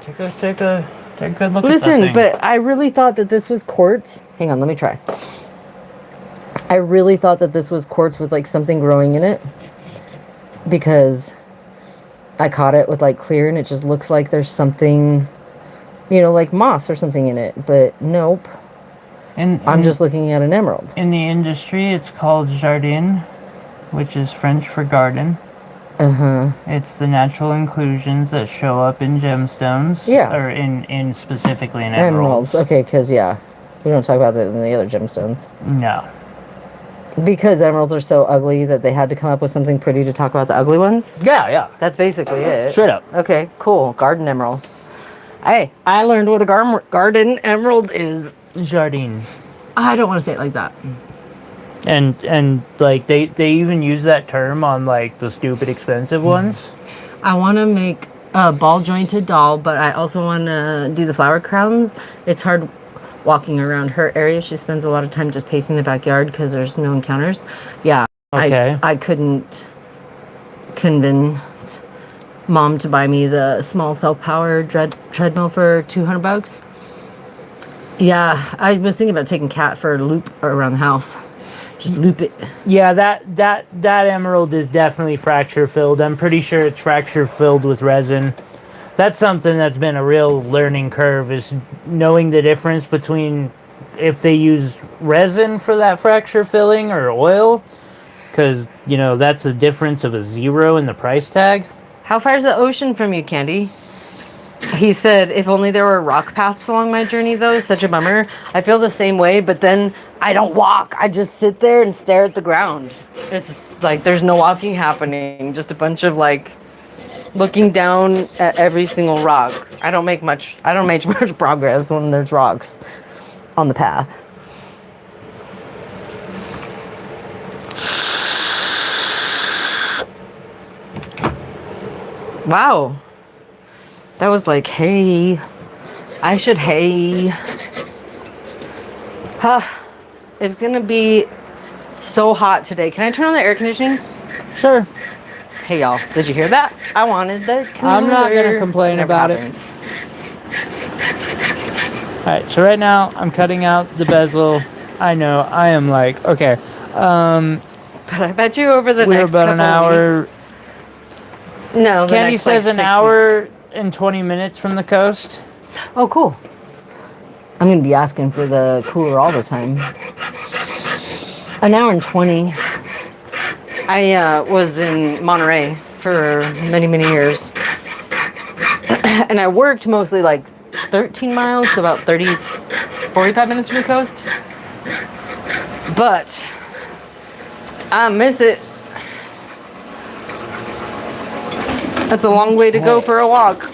Take a good look at that Listen, thing. but I really thought that this was quartz. Hang on, let me try. I really thought that this was quartz with like something growing in it, because I caught it with like clear and it just looks like there's something, you know, like moss or something in it, but nope. I'm just looking at an emerald. In the industry, it's called jardin, which is French for garden. Uh-huh. It's the natural inclusions that show up in gemstones. Yeah. Or in specifically in emeralds. Okay, because, yeah, we don't talk about that in the other gemstones. No. Because emeralds are so ugly that they had to come up with something pretty to talk about the ugly ones? Yeah. That's basically it. Straight up. Okay, cool. Garden emerald. Hey, I learned what a garden emerald is. Jardin. I don't want to say it like that. And like they even use that term on like the stupid expensive ones. I want to make a ball jointed doll, but I also want to do the flower crowns. It's hard walking around her area. She spends a lot of time just pacing the backyard because there's no encounters. Yeah. Okay. I couldn't convince Mom to buy me the small self-powered treadmill for $200. Yeah, I was thinking about taking Cat for a loop around the house. Just loop it. Yeah, that emerald is definitely fracture filled. I'm pretty sure it's fracture filled with resin. That's something that's been a real learning curve, is knowing the difference between if they use resin for that fracture filling or oil, because, you know, that's the difference of a zero in the price tag. How far is the ocean from you, Candy? He said, if only there were rock paths along my journey, though. Such a bummer. I feel the same way, but then I don't walk. I just sit there and stare at the ground. It's like there's no walking happening. Just a bunch of, like, looking down at every single rock. I don't make much progress when there's rocks on the path. Wow. That was like, hey. I should, hey. It's gonna be so hot today. Can I turn on the air conditioning? Sure. Hey, y'all. Did you hear that? I wanted the cooler. I'm not going to complain about it. Alright, so right now I'm cutting out the bezel. I know, I am like, okay. But I bet you over the we're next about an couple of hour. weeks- No, the Candy next, says like, an 6 hour weeks. and 20 minutes from the coast. Oh, cool. I'm going to be asking for the cooler all the time. An hour and 20. I was in Monterey for many, many years. And I worked mostly like 13 miles, so about 45 minutes from the coast. But I miss it. That's a long way to go for a walk.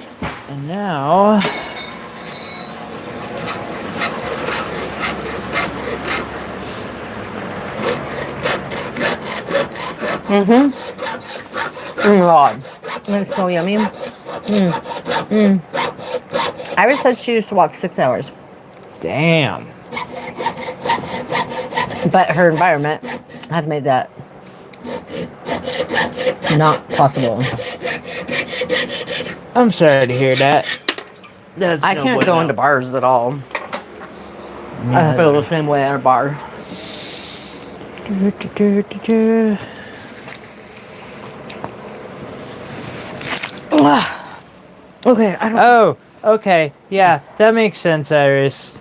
And now... Oh God, it's so yummy. Iris said she used to walk 6 hours, Damn. but her environment has made that not possible. I'm sorry to hear that. That's I can't go into bars at all. I feel the same way at a bar. Okay, I don't. Oh, okay. Yeah, that makes sense, Iris.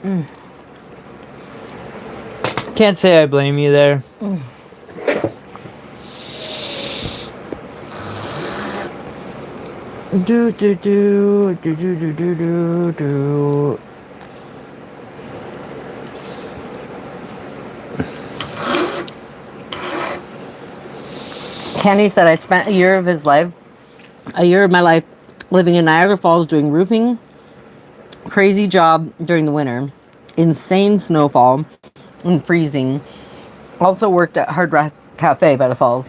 Can't say I blame you there. Do do do do do do do do do. Candy said I spent a year of my life living in Niagara Falls doing roofing. Crazy job during the winter. Insane snowfall and freezing. Also worked at Hard Rock Cafe by the falls.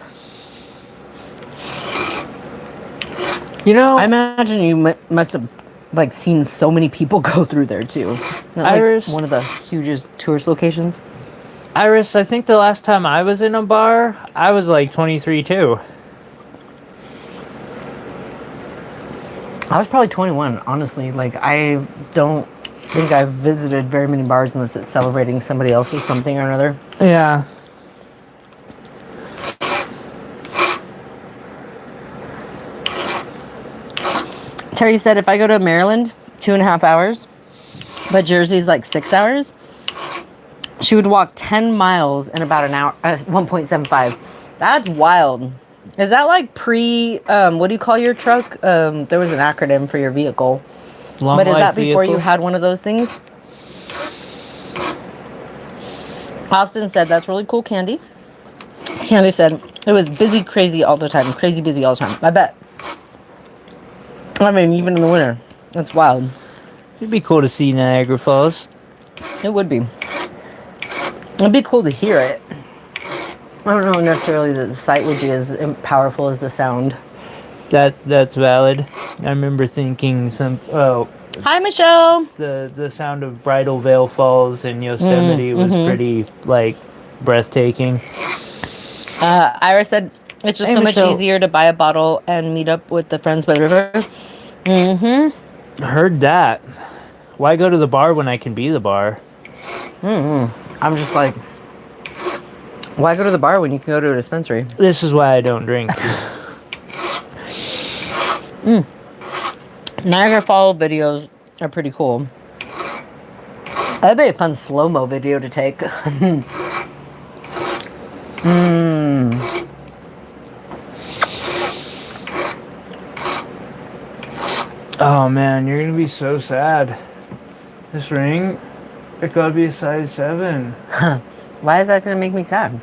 You know, I imagine you must have like seen so many people go through there too. Isn't that, Iris, like one of the hugest tourist locations. Iris, I think the last time I was in a bar, I was like 23 too. I was probably 21, honestly. Like, I don't think I've visited very many bars unless it's celebrating somebody else's something or another. Yeah. Terry said if I go to Maryland, 2.5 hours, but Jersey's like 6 hours, she would walk 10 miles in about an hour, 1.75. That's wild. Is that like what do you call your truck? There was an acronym for your vehicle. Long But is life that before vehicle? you had one of those things? Austin said, that's really cool, Candy. Candy said, it was busy, crazy all the time. Crazy busy all the time. I bet. I mean, even in the winter. That's wild. It'd be cool to see Niagara Falls. It would be. It'd be cool to hear it. I don't know necessarily that the sight would be as powerful as the sound. That's valid. I remember thinking Hi, Michelle. the sound of Bridal Veil Falls in Yosemite was pretty like breathtaking. Ira said it's just Hey, so Michelle. much easier to buy a bottle and meet up with the friends by the river. Mm-hmm. Heard that. Why go to the bar when I can be the bar? I'm just like, why go to the bar when you can go to a dispensary? This is why I don't drink. Niagara Falls videos are pretty cool. That'd be a fun slow-mo video to take. Oh man, you're gonna be so sad. This ring, it gotta be a size 7. Why is that gonna make me sad?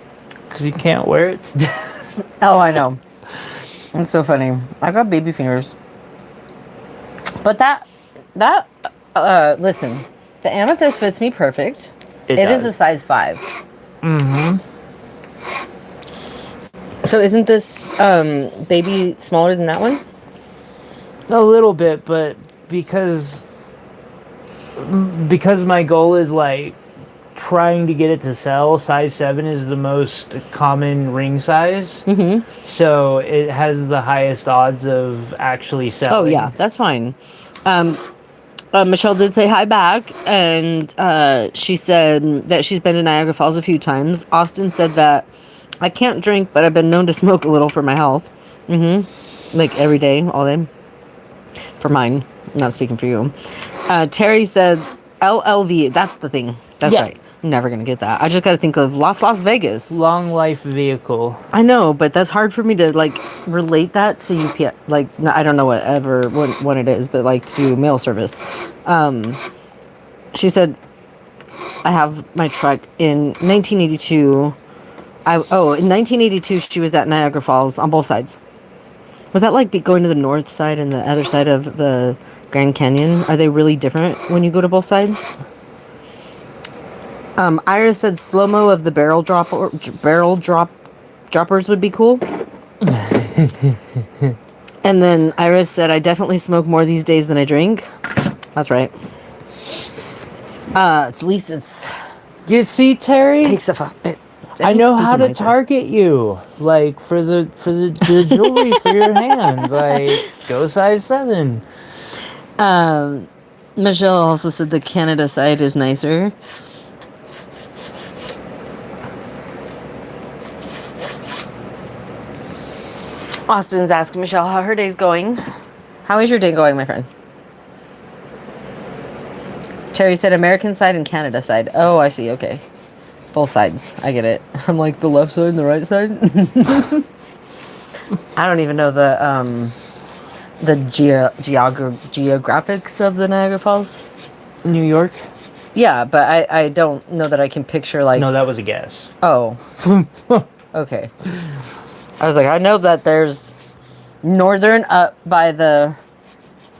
Cause you can't wear it. Oh, I know. It's so funny. I got baby fingers. But listen, the amethyst fits me perfect. It is a size 5. Mm-hmm. So isn't this baby smaller than that one? A little bit, but because my goal is like trying to get it to sell, size 7 is the most common ring size. Mm-hmm. So it has the highest odds of actually selling. Oh yeah, that's fine. Michelle did say hi back, and she said that she's been to Niagara Falls a few times. Austin said that I can't drink, but I've been known to smoke a little for my health. Like every day, all day. For mine, I'm not speaking for you. Terry said LLV. That's the thing. That's right. I'm never gonna get that. I just gotta think of Las Vegas. Long life vehicle. I know, but that's hard for me to like relate that to UPS. Like, I don't know what it is, but like to mail service. She said, I have my truck in 1982. In 1982, she was at Niagara Falls on both sides. Was that like going to the north side and the other side of the Grand Canyon? Are they really different when you go to both sides? Iris said slow-mo of the barrel droppers would be cool. And then Iris said, I definitely smoke more these days than I drink. That's right. At least it's... You see, Terry? Takes a fuck. I know how to target you. Like, for the jewelry for your hands. Like, go size 7. Michelle also said the Canada side is nicer. Austin's asking Michelle how her day's going. How is your day going, my friend? Terry said American side and Canada side. Oh, I see. Okay. Both sides. I get it. I'm like the left side and the right side. I don't even know the geographics of the Niagara Falls. New York? Yeah, but I don't know that I can picture like. No, that was a guess. Oh. Okay. I was like, I know that there's northern up by the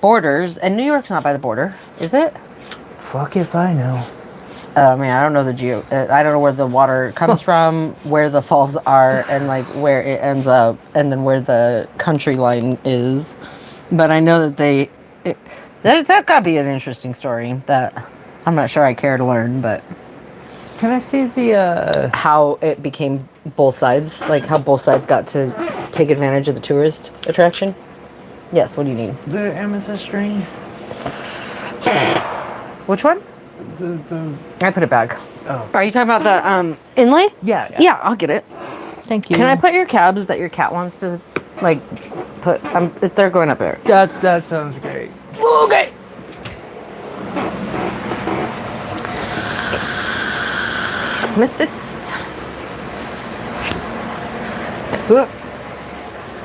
borders, and New York's not by the border, is it? Fuck if I know. I mean, I don't know I don't know where the water comes from, where the falls are, and like where it ends up, and then where the country line is. But I know that that gotta be an interesting story that I'm not sure I care to learn, but. Can I see the, how it became both sides? Like how both sides got to take advantage of the tourist attraction? Yes, what do you need? The amethyst string? Which one? I put it back. Oh. Are you talking about the inlay? Yeah. Yeah, I'll get it. Thank you. Can I put your cabs that your cat wants to, like, put... they're going up there. That sounds great. Okay. Amethyst.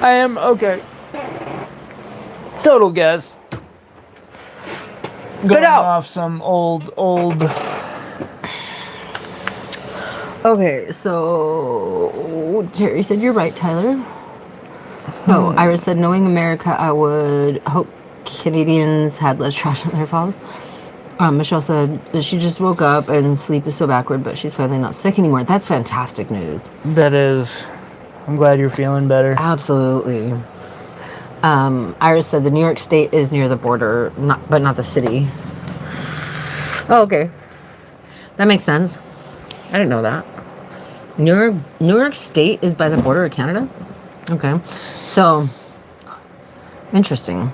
I am okay. Total guess. Going out. off some old. Okay, so Terry said you're right, Tyler. Oh, Iris said knowing America, I would hope Canadians had less trash in their falls. Michelle said that she just woke up and sleep is so backward, but she's finally not sick anymore. That's fantastic news. That is. I'm glad you're feeling better. Absolutely. Iris said the New York State is near the border, but not the city. Oh, okay. That makes sense. I didn't know that. New York State is by the border of Canada? Okay. So, interesting.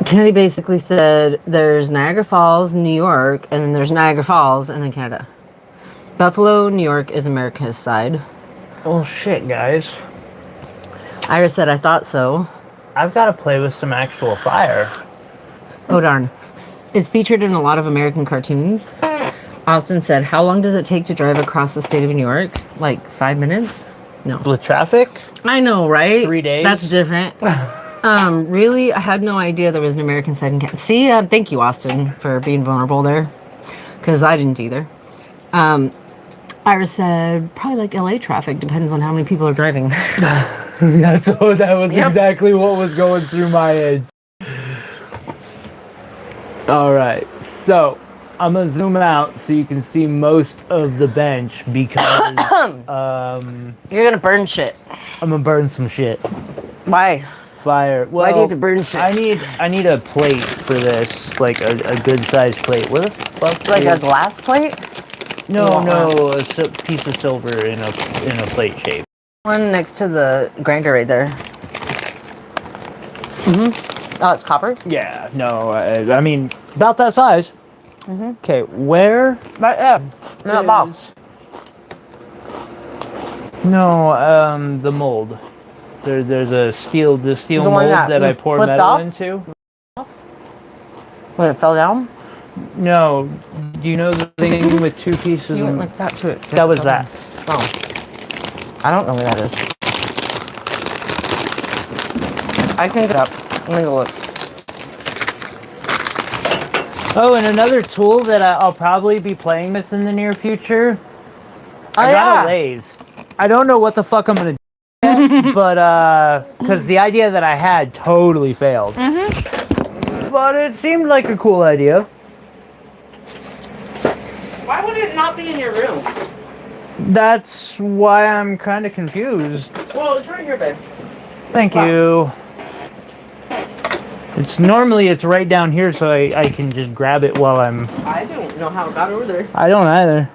Kennedy basically said there's Niagara Falls, New York, and then there's Niagara Falls, and then Canada. Buffalo, New York is America's side. Oh, shit, guys. Iris said, I thought so. I've got to play with some actual fire. Oh, darn. It's featured in a lot of American cartoons. Austin said, how long does it take to drive across the state of New York? Like 5 minutes? No. With traffic? I know, right? 3 days? That's different. Really, I had no idea there was an American side in Canada. See, thank you, Austin, for being vulnerable there. Because I didn't either. Iris said, probably like LA traffic, depends on how many people are driving. That was exactly what was going through my head. All right, so I'm gonna zoom out so you can see most of the bench because You're gonna burn shit. I'm gonna burn some shit. Why? Fire. Well, Why do you have to burn shit? I need a plate for this, like a good sized plate. What the fuck? Like a glass plate? No, a piece of silver in a plate shape. One next to the grinder right there. Oh, it's copper? Yeah, no, I mean about that size. Okay, where? Right there. In that box. No, the mold. There's a steel mold that I pour metal off? into. When it fell down? No, do you know the thing with two pieces? You went like that to it. That was that. Oh. I don't know where that is. I can get up. Let me go look. Oh, and another tool that I'll probably be playing with in the near future. I got a lathe. I don't know what the fuck I'm gonna do, but because the idea that I had totally failed. But it seemed like a cool idea. Why would it not be in your room? That's why I'm kind of confused. Well, it's right here, babe. Thank you. It's right down here, so I can just grab it while I'm... I don't know how it got over there. I don't either.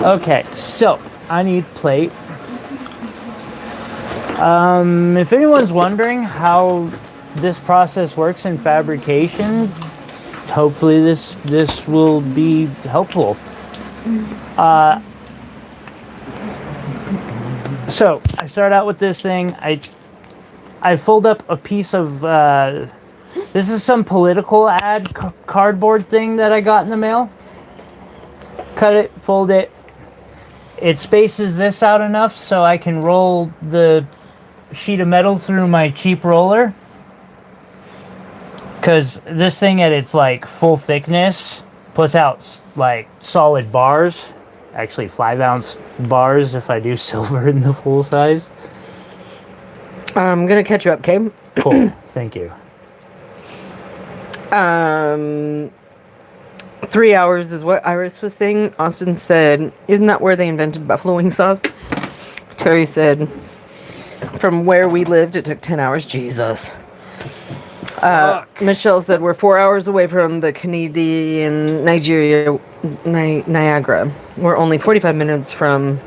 Okay, so I need plate. If anyone's wondering how this process works in fabrication, hopefully this will be helpful. So I start out with this thing. I I fold up a piece of. This is some political ad cardboard thing that I got in the mail. Cut it, fold it. It spaces this out enough so I can roll the sheet of metal through my cheap roller. Because this thing at its like full thickness puts out like solid bars. Actually 5-ounce bars if I do silver in the full size. I'm gonna catch you up, okay? Cool, thank you. 3 hours is what Iris was saying. Austin said, isn't that where they invented buffalo wing sauce? Terry said, from where we lived, it took 10 hours. Jesus. Michelle said, we're 4 hours away from the Canadian Nigeria Niagara. We're only 45 minutes from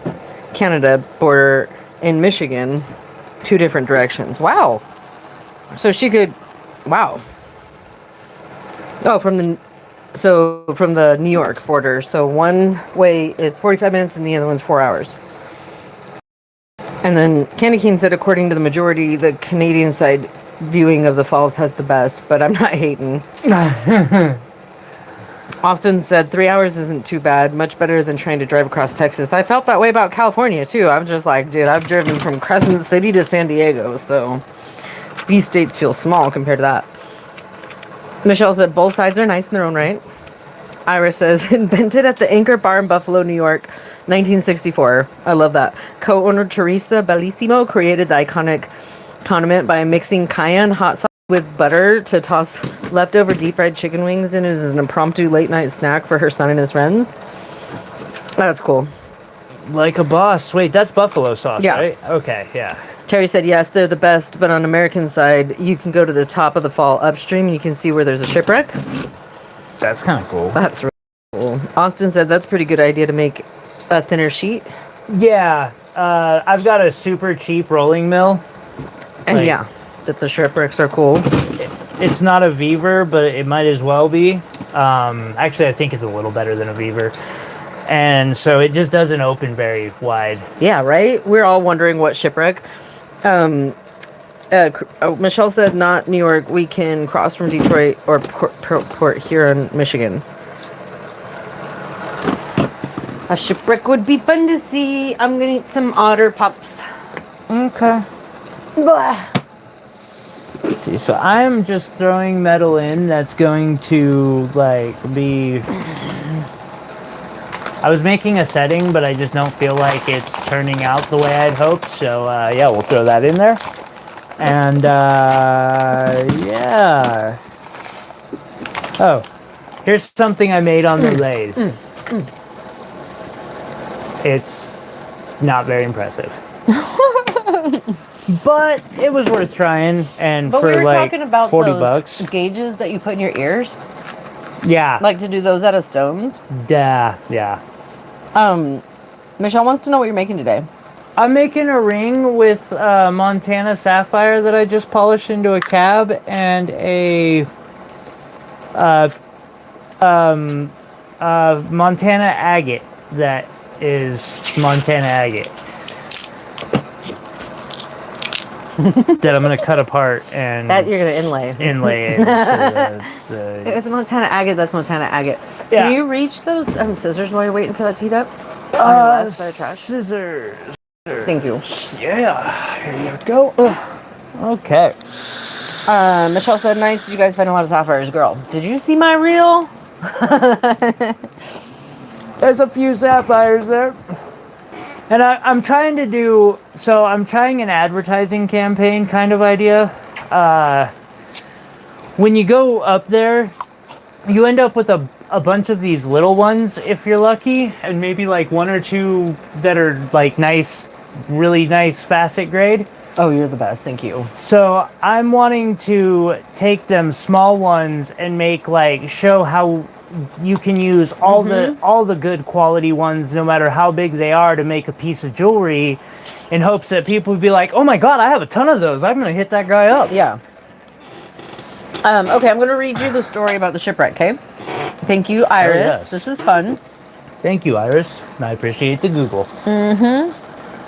Canada border in Michigan. 2 different directions. Wow. So she could, wow. Oh, from the New York border. So one way is 45 minutes and the other one's 4 hours. And then Candy Cane said, according to the majority, the Canadian side viewing of the falls has the best, but I'm not hating. Austin said 3 hours isn't too bad, much better than trying to drive across Texas. I felt that way about California too. I'm just like, dude, I've driven from Crescent City to San Diego, so these states feel small compared to that. Michelle said both sides are nice in their own right. Iris says, invented at the Anchor Bar in Buffalo, New York, 1964. I love that. Co-owner Teresa Bellissimo created the iconic condiment by mixing cayenne hot sauce with butter to toss leftover deep fried chicken wings in as an impromptu late night snack for her son and his friends. That's cool. Like a boss. Wait, that's buffalo sauce, Yeah. right? Okay, yeah. Terry said, yes, they're the best, but on American side, you can go to the top of the fall upstream and you can see where there's a shipwreck. That's kind of cool. That's really cool. Austin said that's a pretty good idea to make a thinner sheet. Yeah, I've got a super cheap rolling mill. And like, yeah, that the shipwrecks are cool. It's not a Beaver, but it might as well be. Actually, I think it's a little better than a Beaver. And so it just doesn't open very wide. Yeah, right? We're all wondering what shipwreck. Michelle said, not New York. We can cross from Detroit or Port Huron, Michigan. A shipwreck would be fun to see. I'm going to eat some otter pops. Okay. Blah. Let's see, so I'm just throwing metal in that's going to, like, be... I was making a setting, but I just don't feel like it's turning out the way I'd hoped. So, yeah, we'll throw that in there. And, yeah. Oh, here's something I made on the lathe. It's not very impressive. But it was worth trying, and But for we were like talking about 40 those bucks. gauges that you put in your ears. Yeah. Like to do those out of stones. Yeah. Michelle wants to know what you're making today. I'm making a ring with Montana sapphire that I just polished into a cab, and a Montana Agate that is Montana Agate. That I'm going to cut apart and That you're going to inlay. inlay it into the It's Montana Agate. That's Montana Agate. Yeah. Can you reach those scissors while you're waiting for that to heat up? On your left side of trash? scissors. Thank you. Yeah, here you go. Okay. Michelle said, nice. Did you guys find a lot of sapphires? Girl, did you see my reel? There's a few sapphires there. And I'm trying to do, so I'm trying an advertising campaign kind of idea. When you go up there, you end up with a bunch of these little ones if you're lucky, and maybe like 1 or 2 that are like nice, really nice facet grade. Oh, you're the best. Thank you. So I'm wanting to take them small ones and make like, show how you can use all the good quality ones, no matter how big they are, to make a piece of jewelry, in hopes that people would be like, oh my god, I have a ton of those, I'm gonna hit that guy up. Yeah. Okay, I'm going to read you the story about the shipwreck, okay? Thank you, Iris. yes. This is fun. Thank you, Iris. I appreciate the Google.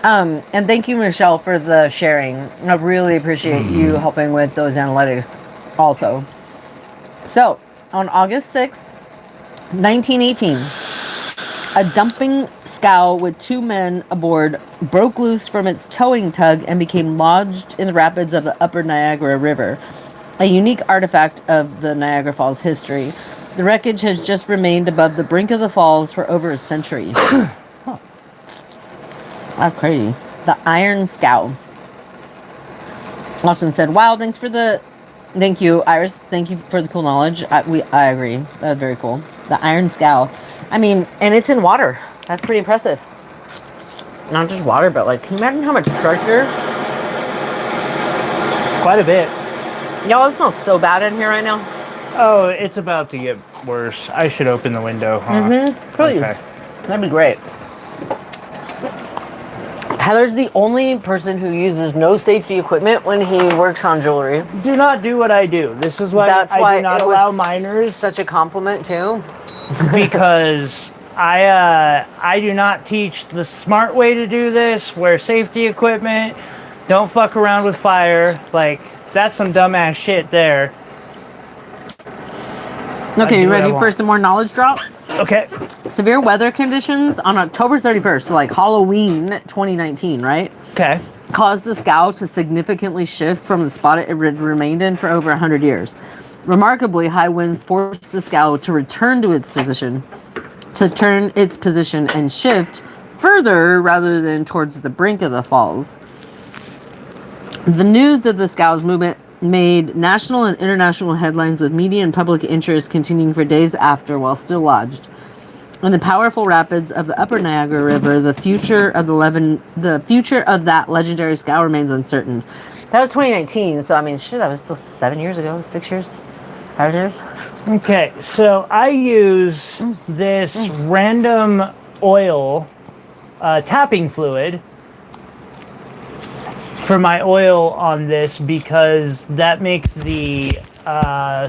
And thank you, Michelle, for the sharing. I really appreciate you helping with those analytics also. So, on August 6th, 1918, a dumping scow with 2 men aboard broke loose from its towing tug and became lodged in the rapids of the upper Niagara River, a unique artifact of the Niagara Falls history. The wreckage has just remained above the brink of the falls for over a century. That's crazy. The Iron Scow. Austin said, wow, thank you, Iris. Thank you for the cool knowledge. I agree. That's very cool. The Iron Scow. I mean, and it's in water. That's pretty impressive. Not just water, but like, can you imagine how much pressure? Quite a bit. Y'all, it smells so bad in here right now. Oh, it's about to get worse. I should open the window, huh? Mm-hmm. Please. Okay. That'd be great. Tyler's the only person who uses no safety equipment when he works on jewelry. Do not do what I do. This is why That's I why do not it allow was minors. Such a compliment too. Because I do not teach the smart way to do this. Wear safety equipment. Don't fuck around with fire. Like, that's some dumbass shit there. Okay, you ready for some more knowledge drop? Okay. Severe weather conditions on October 31st, so like Halloween 2019, right? Okay. Caused the scow to significantly shift from the spot it had remained in for over 100 years. Remarkably, high winds forced the scow to return to its position, and shift further rather than towards the brink of the falls. The news of the scow's movement made national and international headlines, with media and public interest continuing for days after while still lodged. In the powerful rapids of the upper Niagara River, the future of that legendary scow remains uncertain. That was 2019, so I mean, shit, that was still 7 years ago, 6 years, 5 years. Okay, so I use this random oil tapping fluid for my oil on this because that makes the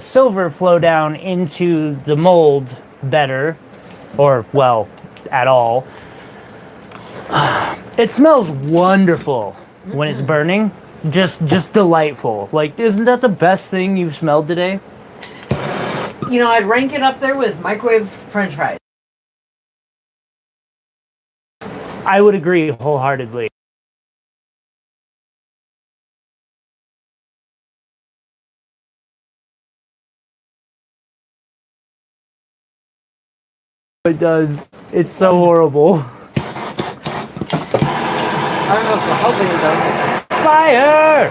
silver flow down into the mold better, or well, at all. It smells wonderful when it's burning. Just delightful. Like, isn't that the best thing you've smelled today? You know, I'd rank it up there with microwave French fries. I would agree wholeheartedly. It does. It's so horrible. I don't know if we're helping it though. Fire!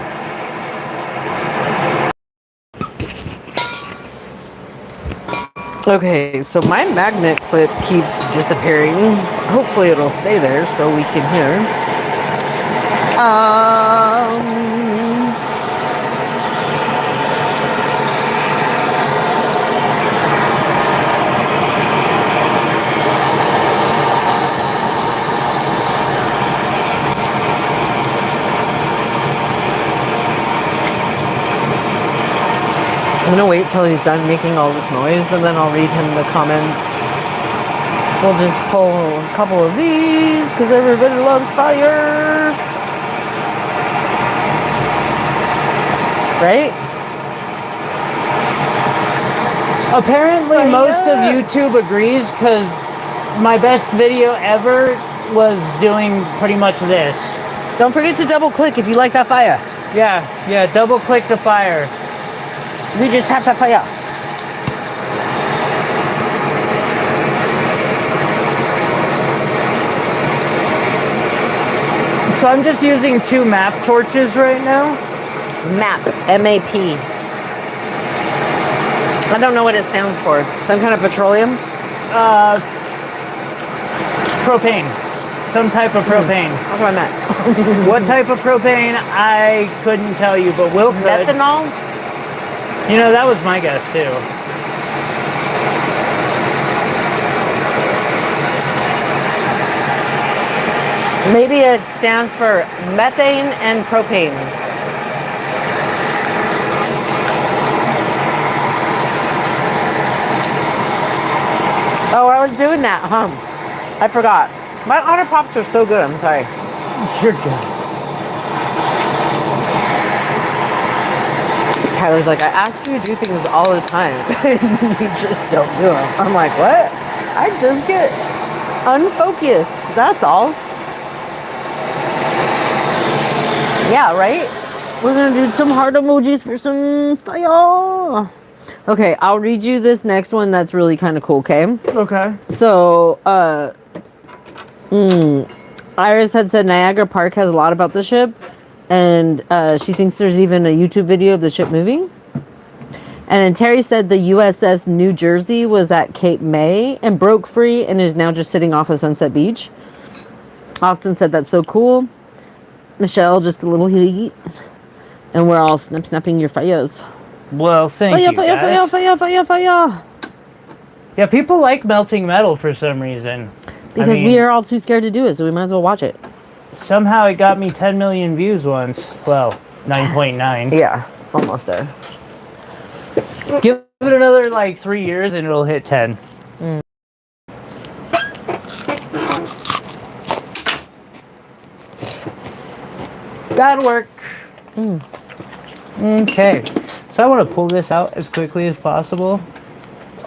Okay, so my magnet clip keeps disappearing. Hopefully it'll stay there so we can hear. I'm gonna wait till he's done making all this noise and then I'll read him the comments. We'll just pull a couple of these because everybody loves fire. Right? Apparently most of YouTube agrees because my best video ever was doing pretty much this. Don't forget to double click if you like that fire. Yeah, double click the fire. We just tap that fire. So I'm just using 2 map torches right now. MAP, M-A-P. I don't know what it stands for. Some kind of petroleum? Propane. Some type of propane. That's what I meant. What type of propane, I couldn't tell you, but Will could. Methanol? You know, that was my guess too. Maybe it stands for methane and propane. Oh, I was doing that, I forgot. My Otter Pops are so good, I'm sorry. You're good. Tyler's like, I ask you to do things all the time, and you just don't do them. I'm like, what? I just get unfocused. That's all. Yeah, right? We're gonna do some heart emojis for some fire. Okay, I'll read you this next one that's really kind of cool, okay? Okay. So, Iris had said Niagara Park has a lot about the ship, and she thinks there's even a YouTube video of the ship moving. And then Terry said the USS New Jersey was at Cape May and broke free and is now just sitting off of Sunset Beach. Austin said that's so cool. Michelle, just a little heat. And we're all snapping your fires. Well, thank you, guys. Fire. Yeah, people like melting metal for some reason. Because we are all too scared to do it, so we might as well watch it. Somehow it got me 10 million views once. Well, 9.9. Yeah, almost there. Give it another, like, 3 years and it'll hit 10. That'll work. Okay. So I want to pull this out as quickly as possible.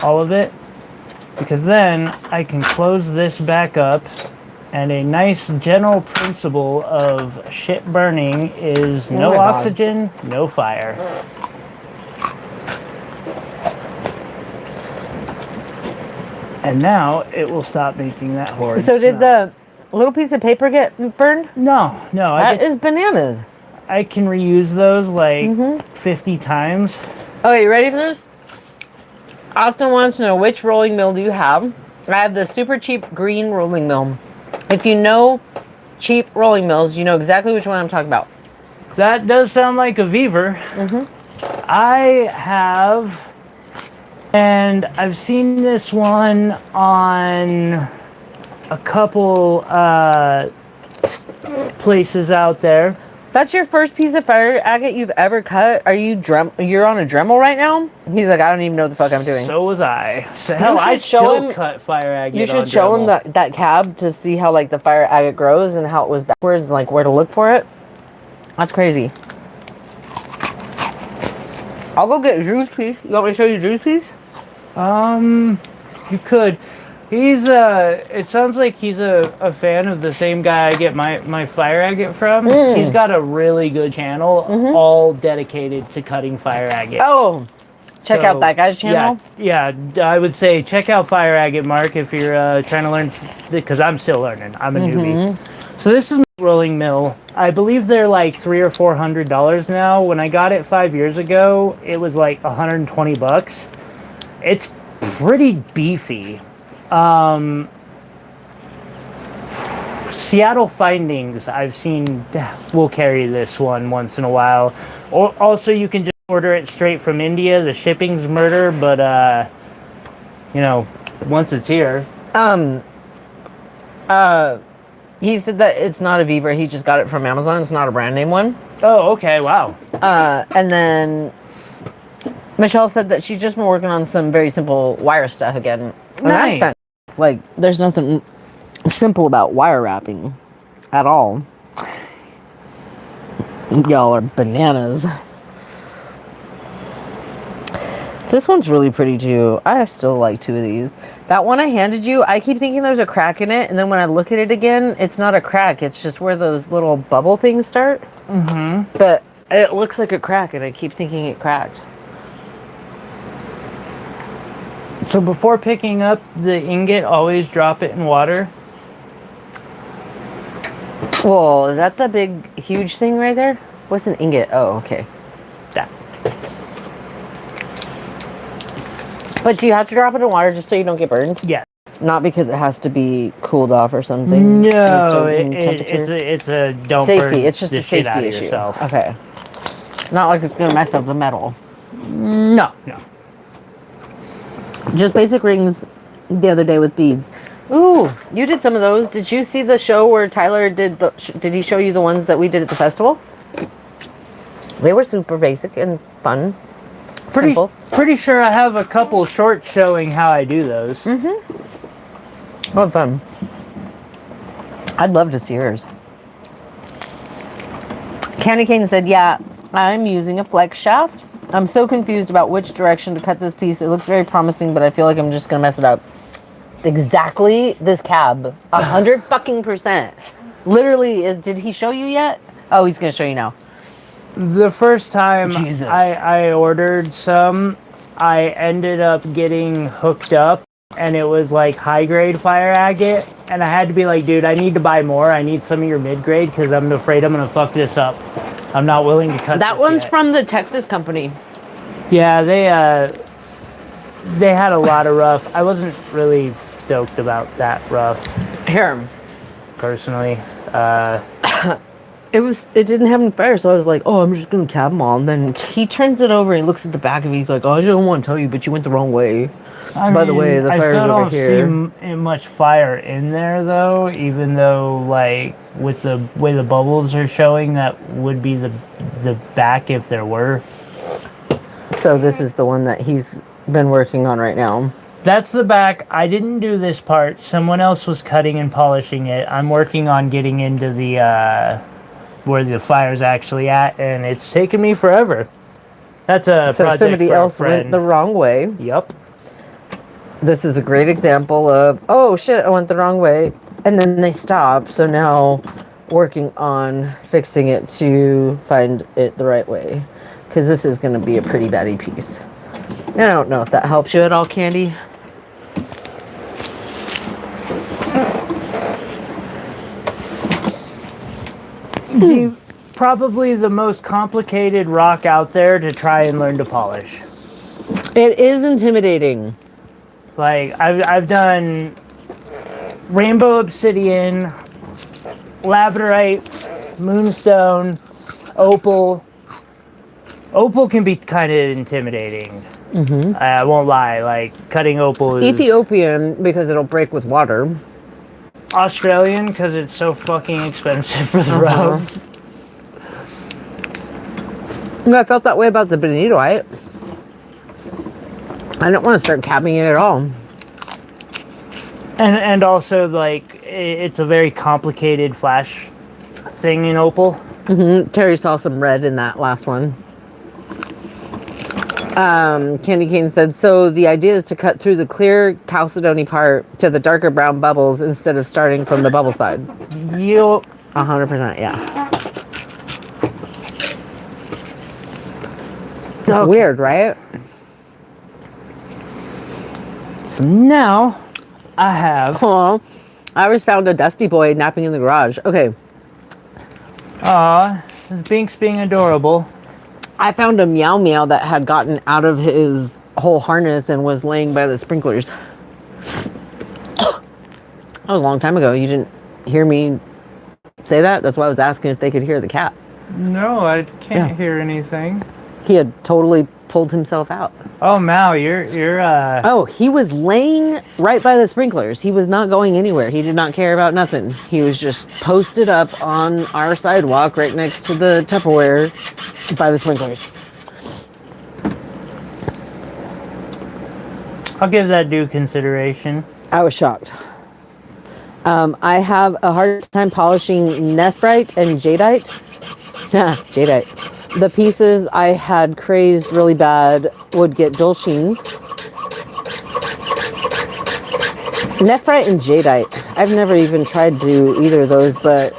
All of it. Because then I can close this back up. And a nice general principle of shit burning is no oxygen, no fire. And now it will stop making that horrid So did smell. the little piece of paper get burned? No. That is bananas. I can reuse those like 50 times. Okay, you ready for this? Austin wants to know, which rolling mill do you have? I have the super cheap green rolling mill. If you know cheap rolling mills, you know exactly which one I'm talking about. That does sound like a Beaver. I have, and I've seen this one on a couple places out there. That's your first piece of fire agate you've ever cut? Are you you're on a Dremel right now? He's like, I don't even know what the fuck I'm doing. So was I. So hell, I still cut fire agate. You should show him that cab to see how like the fire agate grows and how it was backwards and like where to look for it. That's crazy. I'll go get Drew's piece. You want me to show you Drew's piece? You could. He's it sounds like he's a fan of the same guy I get my fire agate from. He's got a really good channel all dedicated to cutting fire agate. Oh, check out that guy's channel. Yeah, I would say check out fire agate, Mark, if you're trying to learn, because I'm still learning. I'm a newbie. So this is my rolling mill. I believe they're like $300 or $400 now. When I got it 5 years ago, it was like $120. It's pretty beefy. Seattle Findings, I've seen, will carry this one once in a while. Or also, you can just order it straight from India. The shipping's murder, but you know, once it's here. He said that it's not a Beaver. He just got it from Amazon. It's not a brand name one. Oh, okay, wow. And then Michelle said that she's just been working on some very simple wire stuff again. And Nice. that's like, there's nothing simple about wire wrapping at all. Y'all are bananas. This one's really pretty too. I still like two of these. That one I handed you, I keep thinking there's a crack in it, and then when I look at it again, it's not a crack. It's just where those little bubble things start. But it looks like a crack, and I keep thinking it cracked. So before picking up the ingot, always drop it in water. Whoa, is that the big, huge thing right there? What's an ingot? Oh, okay. That. But do you have to drop it in water just so you don't get burned? Yeah. Not because it has to be cooled off or something? No, it's a don't safety. burn It's just the a shit out safety of issue. yourself. Okay. Not like it's going to mess up the metal. No. Just basic rings the other day with beads. Ooh, you did some of those. Did you see the show where Tyler did did he show you the ones that we did at the festival? They were super basic and fun. Simple. Pretty sure I have a couple shorts showing how I do those. What fun. I'd love to see yours. Candy Cane said, yeah, I'm using a flex shaft. I'm so confused about which direction to cut this piece. It looks very promising, but I feel like I'm just going to mess it up. Exactly this cab. 100 fucking %. Literally, did he show you yet? Oh, he's going to show you now. The first time Jesus. I ordered some, I ended up getting hooked up, and it was like high-grade fire agate, and I had to be like, dude, I need to buy more. I need some of your mid-grade because I'm afraid I'm going to fuck this up. I'm not willing to cut that this one's yet. from the Texas company. Yeah, they had a lot of rough. I wasn't really stoked about that rough. Here. Personally. It didn't have any fire, so I was like, oh, I'm just gonna cab them all. And then he turns it over and he looks at the back of it. He's like, oh, I don't want to tell you, but you went the wrong way. By the way, the fire's over here. I still don't see much fire in there, though, even though, like, with the way the bubbles are showing, that would be the back if there were. So this is the one that he's been working on right now. That's the back. I didn't do this part. Someone else was cutting and polishing it. I'm working on getting into the where the fire's actually at, and it's taken me forever. That's a so project somebody for a else friend. went the wrong way. Yep. This is a great example of, oh shit, I went the wrong way, and then they stop. So now working on fixing it to find it the right way, because this is going to be a pretty batty piece. And I don't know if that helps you at all, Candy. Probably the most complicated rock out there to try and learn to polish. It is intimidating. Like, I've done rainbow obsidian, labradorite, moonstone, opal. Opal can be kind of intimidating. Mm-hmm. I won't lie, like, cutting opal is... Ethiopian, because it'll break with water. Australian, because it's so fucking expensive for the rough. I felt that way about the benitoite. I don't want to start capping it at all. And also, like, it's a very complicated flash thing in opal. Mm-hmm. Terry saw some red in that last one. Candy Cane said, so the idea is to cut through the clear chalcedony part to the darker brown bubbles instead of starting from the bubble side. Yup. 100%, yeah. Okay. Weird, right? So now I have... Oh, I just found a dusty boy napping in the garage. Okay. Aw, Bink's being adorable. I found a meow meow that had gotten out of his whole harness and was laying by the sprinklers. That was a long time ago. You didn't hear me say that? That's why I was asking if they could hear the cat. No, I can't hear anything. He had totally pulled himself out. Oh, Mal, you're Oh, he was laying right by the sprinklers. He was not going anywhere. He did not care about nothing. He was just posted up on our sidewalk right next to the Tupperware by the sprinklers. I'll give that due consideration. I was shocked. I have a hard time polishing nephrite and jadeite. Jadeite. The pieces I had crazed really bad would get dull sheens. Nephrite and jadeite. I've never even tried to do either of those, but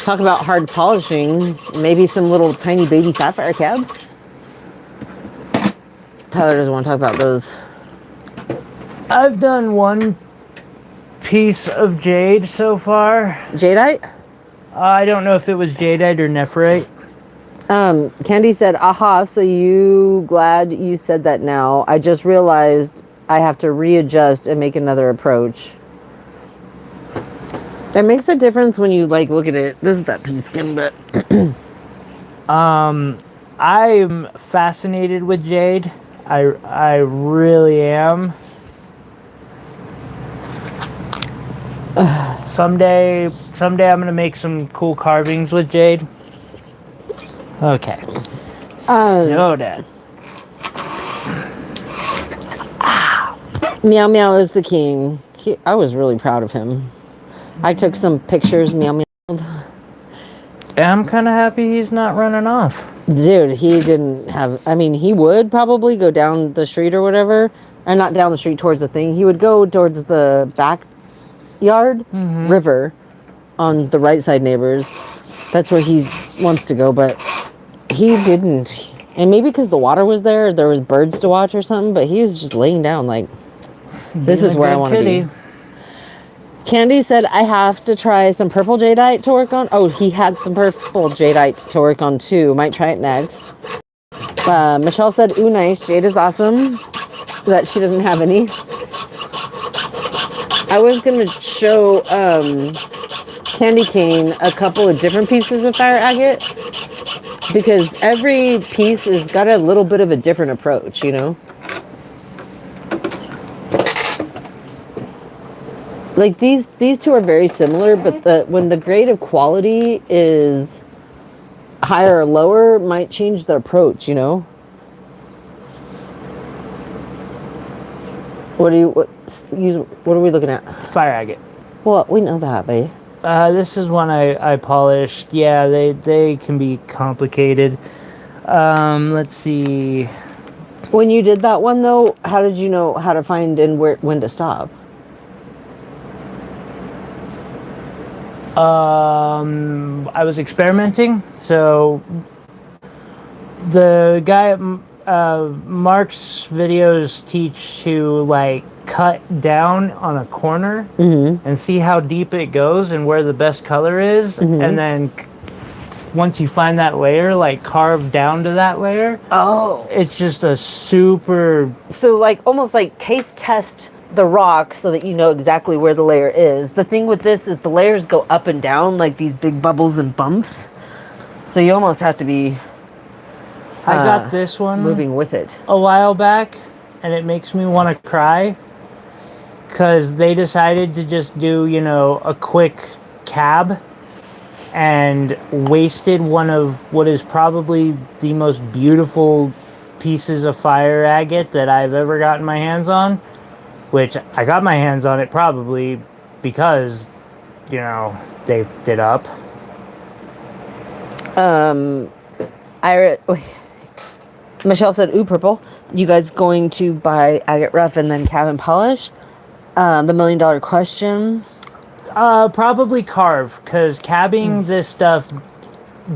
talk about hard polishing. Maybe some little tiny baby sapphire cabs. Tyler doesn't want to talk about those. I've done one piece of jade so far. Jadeite? I don't know if it was jadeite or nephrite. Candy said, aha, so you glad you said that now. I just realized I have to readjust and make another approach. It makes a difference when you like look at it. This is that piece skin, but I'm fascinated with jade. I really am. Someday I'm gonna make some cool carvings with jade. Okay. So then. Meow Meow is the king. I was really proud of him. I took some pictures, Meow Meow. I'm kind of happy he's not running off. Dude, he didn't have. I mean, he would probably go down the street or whatever, or not down the street towards the thing. He would go towards the backyard river on the right side, neighbors. That's where he wants to go, but he didn't. And maybe because the water was there was birds to watch or something. But he was just laying down like, this is where I want to be. Candy said, I have to try some purple jadeite to work on. Oh, he had some purple jadeite to work on too. Might try it next. Michelle said, ooh, nice. Jade is awesome. That she doesn't have any. I was going to show Candy Cane a couple of different pieces of fire agate. Because every piece has got a little bit of a different approach, you know? Like these two are very similar, but when the grade of quality is higher or lower, might change the approach, you know. What are we looking at? Fire agate. Well, we know that, babe. This is one I polished. Yeah, they can be complicated. Let's see. When you did that one though, how did you know how to find and when to stop? I was experimenting, so the guy Mark's videos teach to like cut down on a corner and see how deep it goes and where the best color is, and then once you find that layer, like carve down to that layer. Oh, it's just a super. So like almost like taste test the rock so that you know exactly where the layer is. The thing with this is the layers go up and down like these big bubbles and bumps. So you almost have to be I got this one moving with it a while back, and it makes me want to cry because they decided to just do, you know, a quick cab and wasted one of what is probably the most beautiful pieces of fire agate that I've ever gotten my hands on. Which I got my hands on it probably because, you know, they did up. Michelle said, ooh, purple. You guys going to buy agate rough and then cab and polish? The $1 million question. Probably carve, because cabbing this stuff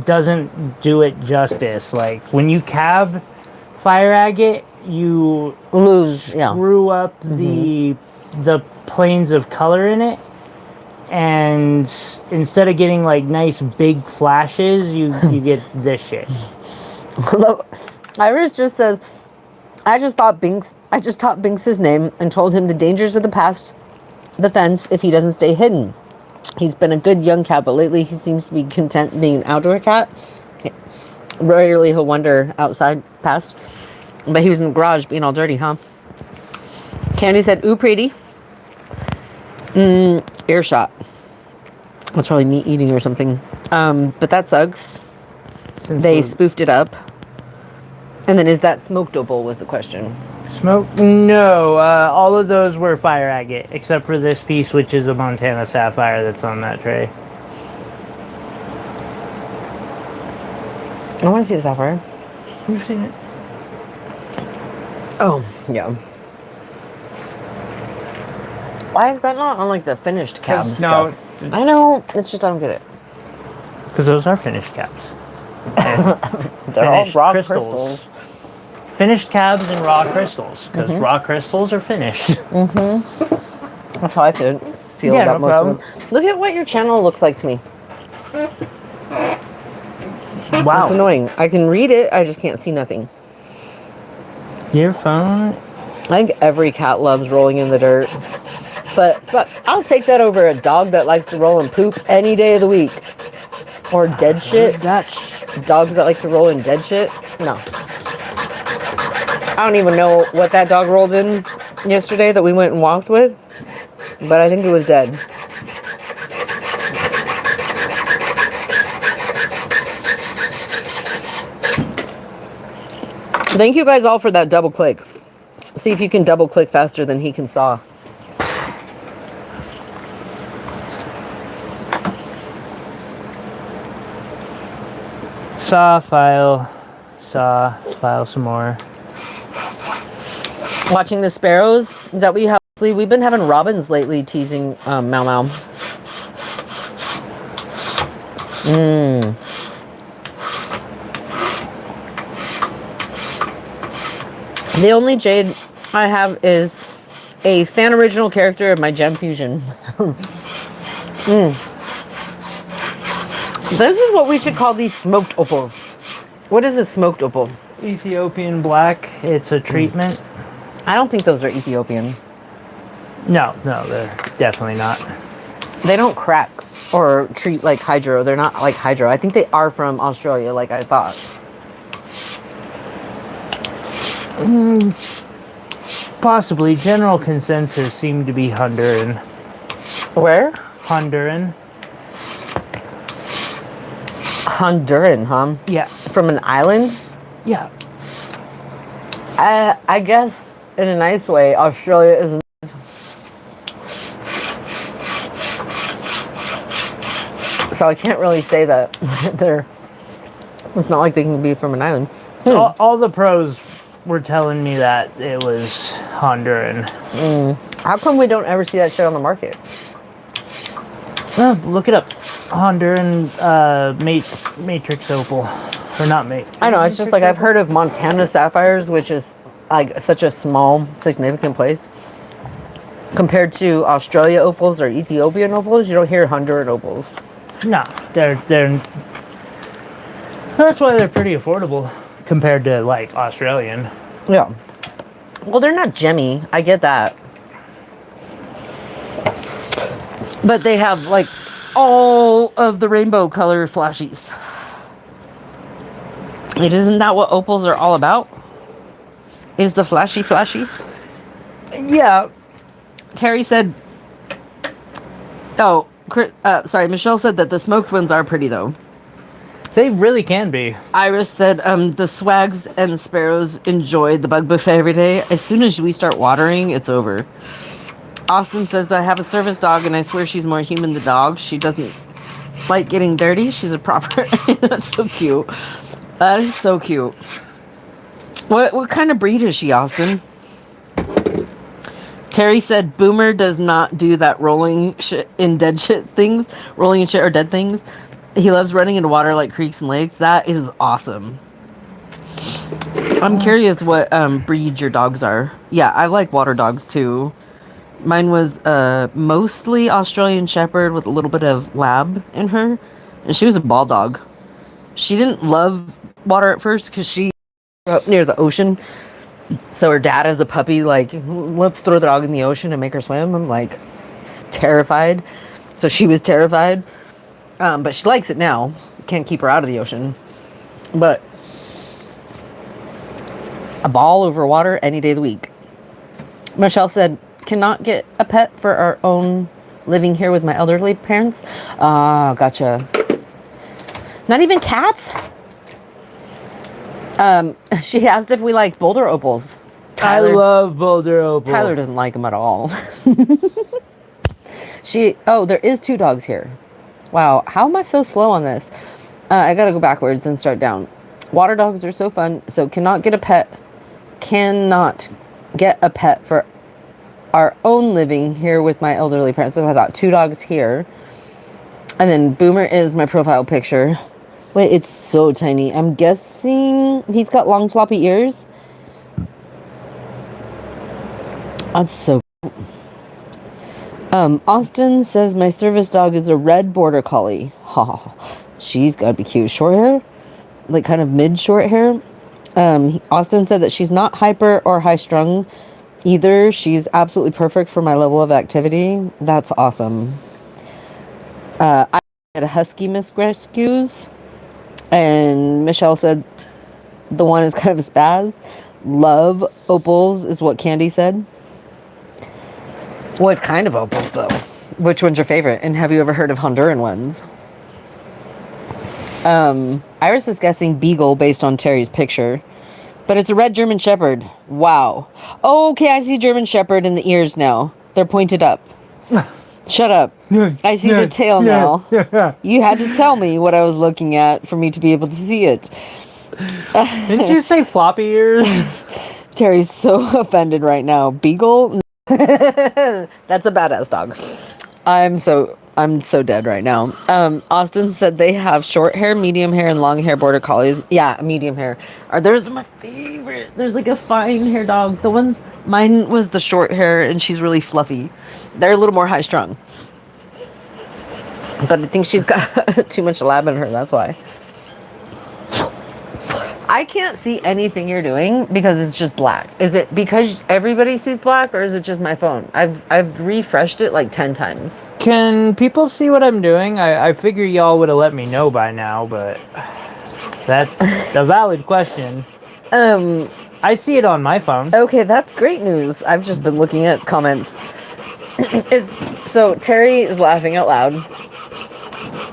doesn't do it justice. Like, when you cab fire agate, you screw up the planes of color in it, and instead of getting like nice big flashes, you get this shit. Iris just says, I just taught Binks his name and told him the dangers of the fence if he doesn't stay hidden. He's been a good young cat, but lately he seems to be content being an outdoor cat. Rarely he'll wander outside past. But he was in the garage being all dirty, huh? Candy said, ooh, pretty. Earshot. That's probably me eating or something. But that sucks. They spoofed it up. And then is that smoked opal was the question. Smoke? No. All of those were fire agate, except for this piece, which is a Montana sapphire that's on that tray. I want to see the sapphire. You've seen it? Oh, yeah. Why is that not on like the finished cab stuff? No, I know. It's just I don't get it. Because those are finished cabs. They're all raw crystals. Finished cabs and raw crystals. Because raw crystals are finished. That's how I feel about most of them. Look at what your channel looks like to me. Wow. It's annoying. I can read it. I just can't see nothing. Your phone? I think every cat loves rolling in the dirt. But I'll take that over a dog that likes to roll in poop any day of the week. Or dead shit. Dogs that like to roll in dead shit. No. I don't even know what that dog rolled in yesterday that we went and walked with. But I think it was dead. Thank you guys all for that double click. See if you can double click faster than he can saw. Saw, file some more. Watching the sparrows that we have. We've been having robins lately teasing Mau Mau. The only jade I have is a fan original character of my Gem Fusion. This is what we should call these smoked opals. What is a smoked opal? Ethiopian black. It's a treatment. I don't think those are Ethiopian. No, they're definitely not. They don't crack or treat like hydro. They're not like hydro. I think they are from Australia, like I thought. Possibly. General consensus seemed to be Honduran. Where? Honduran. Honduran, huh? Yeah. From an island? Yeah. I guess in a nice way, Australia is. So I can't really say that they're. It's not like they can be from an island. All the pros were telling me that it was Honduran. How come we don't ever see that shit on the market? Well, look it up. Honduran matrix opal. Or not mate. I know, it's just like I've heard of Montana sapphires, which is like such a small, significant place. Compared to Australia opals or Ethiopian opals, you don't hear Honduran opals. No, they're that's why they're pretty affordable compared to like Australian. Yeah. Well, they're not gemmy. I get that. But they have like all of the rainbow color flashies. Isn't that what opals are all about? Is the flashies? Yeah. Terry said, oh, sorry, Michelle said that the smoked ones are pretty though. They really can be. Iris said the swags and sparrows enjoy the bug buffet every day. As soon as we start watering, it's over. Austin says, I have a service dog and I swear she's more human than dog. She doesn't like getting dirty. She's a proper... That's so cute. That is so cute. What kind of breed is she, Austin? Terry said Boomer does not do that rolling shit in dead shit things. Rolling in shit or dead things. He loves running into water like creeks and lakes. That is awesome. I'm curious what breed your dogs are. Yeah, I like water dogs too. Mine was mostly Australian Shepherd with a little bit of lab in her. And she was a ball dog. She didn't love water at first because she grew up near the ocean. So her dad as a puppy, like, let's throw the dog in the ocean and make her swim. I'm like, terrified. So she was terrified. But she likes it now. Can't keep her out of the ocean. But a ball over water any day of the week. Michelle said, cannot get a pet for our own living here with my elderly parents. Ah, gotcha. Not even cats? She asked if we like boulder opals. Tyler, I love boulder opals. Tyler doesn't like them at all. There is 2 dogs here. Wow, how am I so slow on this? I gotta go backwards and start down. Water dogs are so fun. So cannot get a pet for our own living here with my elderly parents. So I thought 2 dogs here. And then Boomer is my profile picture. Wait, it's so tiny. I'm guessing he's got long floppy ears. That's so cool. Austin says my service dog is a red border collie. Ha, she's gotta be cute. Short hair? Like kind of mid-short hair. Austin said that she's not hyper or high-strung either. She's absolutely perfect for my level of activity. That's awesome. I had a husky Miss Rescues. And Michelle said the one is kind of a spaz. Love opals is what Candy said. What kind of opals though? Which one's your favorite? And have you ever heard of Honduran ones? Iris is guessing beagle based on Terry's picture. But it's a red German Shepherd. Wow. Oh, okay, I see German Shepherd in the ears now. They're pointed up. Shut up. I see the tail now. You had to tell me what I was looking at for me to be able to see it. Didn't you say floppy ears? Terry's so offended right now. Beagle? That's a badass dog. I'm so dead right now. Austin said they have short hair, medium hair, and long hair border collies. Yeah, medium hair. There's my favorite. There's like a fine hair dog. Mine was the short hair, and she's really fluffy. They're a little more high strung. But I think she's got too much lab in her. That's why. I can't see anything you're doing because it's just black. Is it because everybody sees black, or is it just my phone? I've refreshed it like 10 times. Can people see what I'm doing? I figure y'all would have let me know by now, but that's a valid question. I see it on my phone. Okay, that's great news. I've just been looking at comments. So Terry is laughing out loud.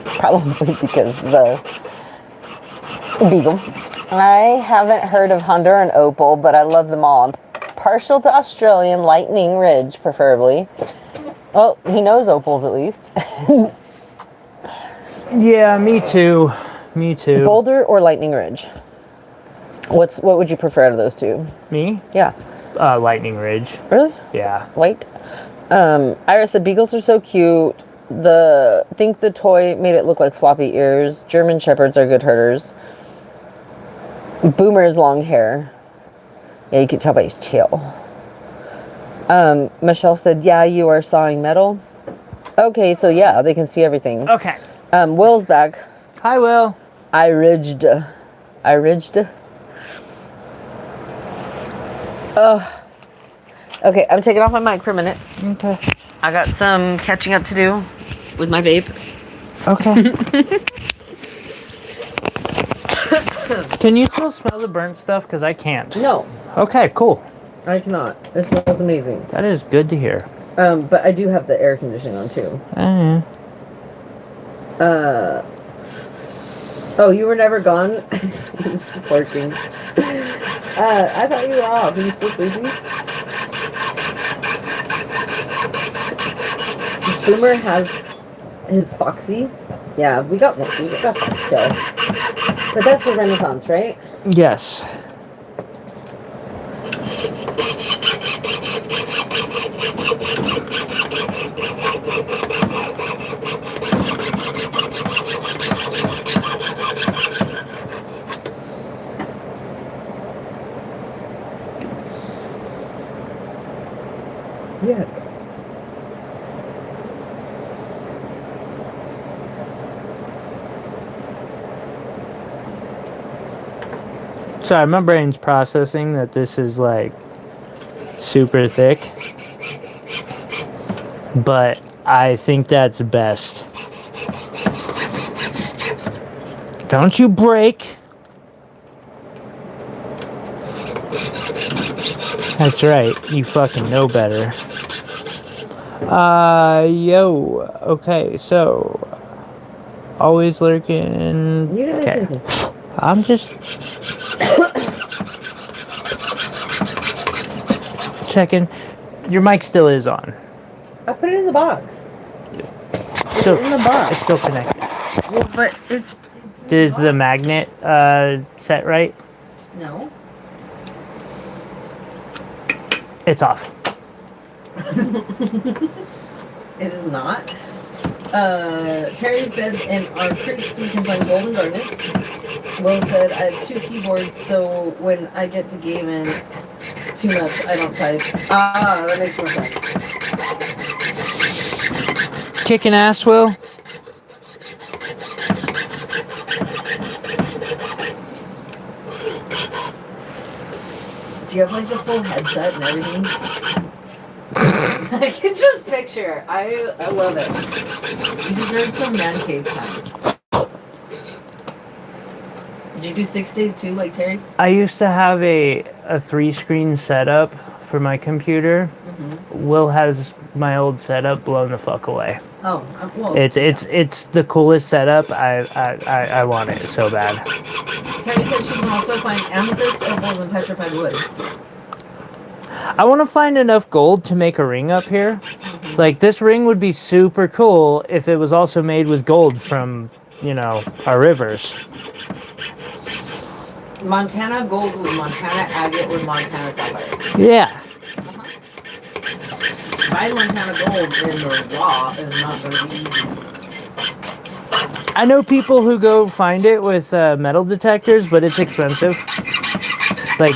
Probably because the beagle. I haven't heard of Hunter and Opal, but I love them all. I'm partial to Australian Lightning Ridge, preferably. Well, he knows Opals at least. Yeah, me too. Me too. Boulder or Lightning Ridge? What would you prefer out of those two? Me? Yeah. Lightning Ridge. Really? Yeah. White? Iris said beagles are so cute. Think the toy made it look like floppy ears. German shepherds are good herders. Boomer's long hair. Yeah, you can tell by his tail. Michelle said, yeah, you are sawing metal. Okay, so yeah, they can see everything. Okay. Will's back. Hi, Will. I ridged. Oh. Okay, I'm taking off my mic for a minute. Okay. I got some catching up to do with my vape. Okay. Can you still smell the burnt stuff? Because I can't. No, Okay, cool. I cannot. It smells amazing. That is good to hear. But I do have the air conditioning on too. Oh, you were never gone? Working. I thought you were off. Are you still sleeping? Boomer has his Foxy. Yeah, we got Foxtail. But that's for Renaissance, right? Yes. Yeah. Sorry, my brain's processing that this is like super thick. But I think that's best. Don't you break. That's right. You fucking know better. Yo. Okay, so always lurking. You didn't Okay. anything. I'm just checking. Your mic still is on. I put it in the box. Still, in the box. it's still connected. Well, but it's Is the magnet set right? no. It's off. It is not. Terry said in our creeks we can find golden garnets. Will said I have 2 keyboards, so when I get to gaming too much, I don't type. Ah, that makes more sense. Kicking ass, Will. Do you have like the full headset and everything? I can just picture. I love it. You deserve some man cave time. Did you do 6 days too, like Terry? I used to have a 3-screen setup for my computer. Mm-hmm. Will has my old setup blown the fuck away. Oh, well. It's the coolest setup. I want it so bad. Terry said she can also find amethyst, opals, and petrified wood. I want to find enough gold to make a ring up here. Mm-hmm. Like, this ring would be super cool if it was also made with gold from, you know, our rivers. Montana gold with Montana agate with Montana sapphire. Yeah. Buying Montana gold in the raw is not going to be easy. I know people who go find it with metal detectors, but it's expensive. Like,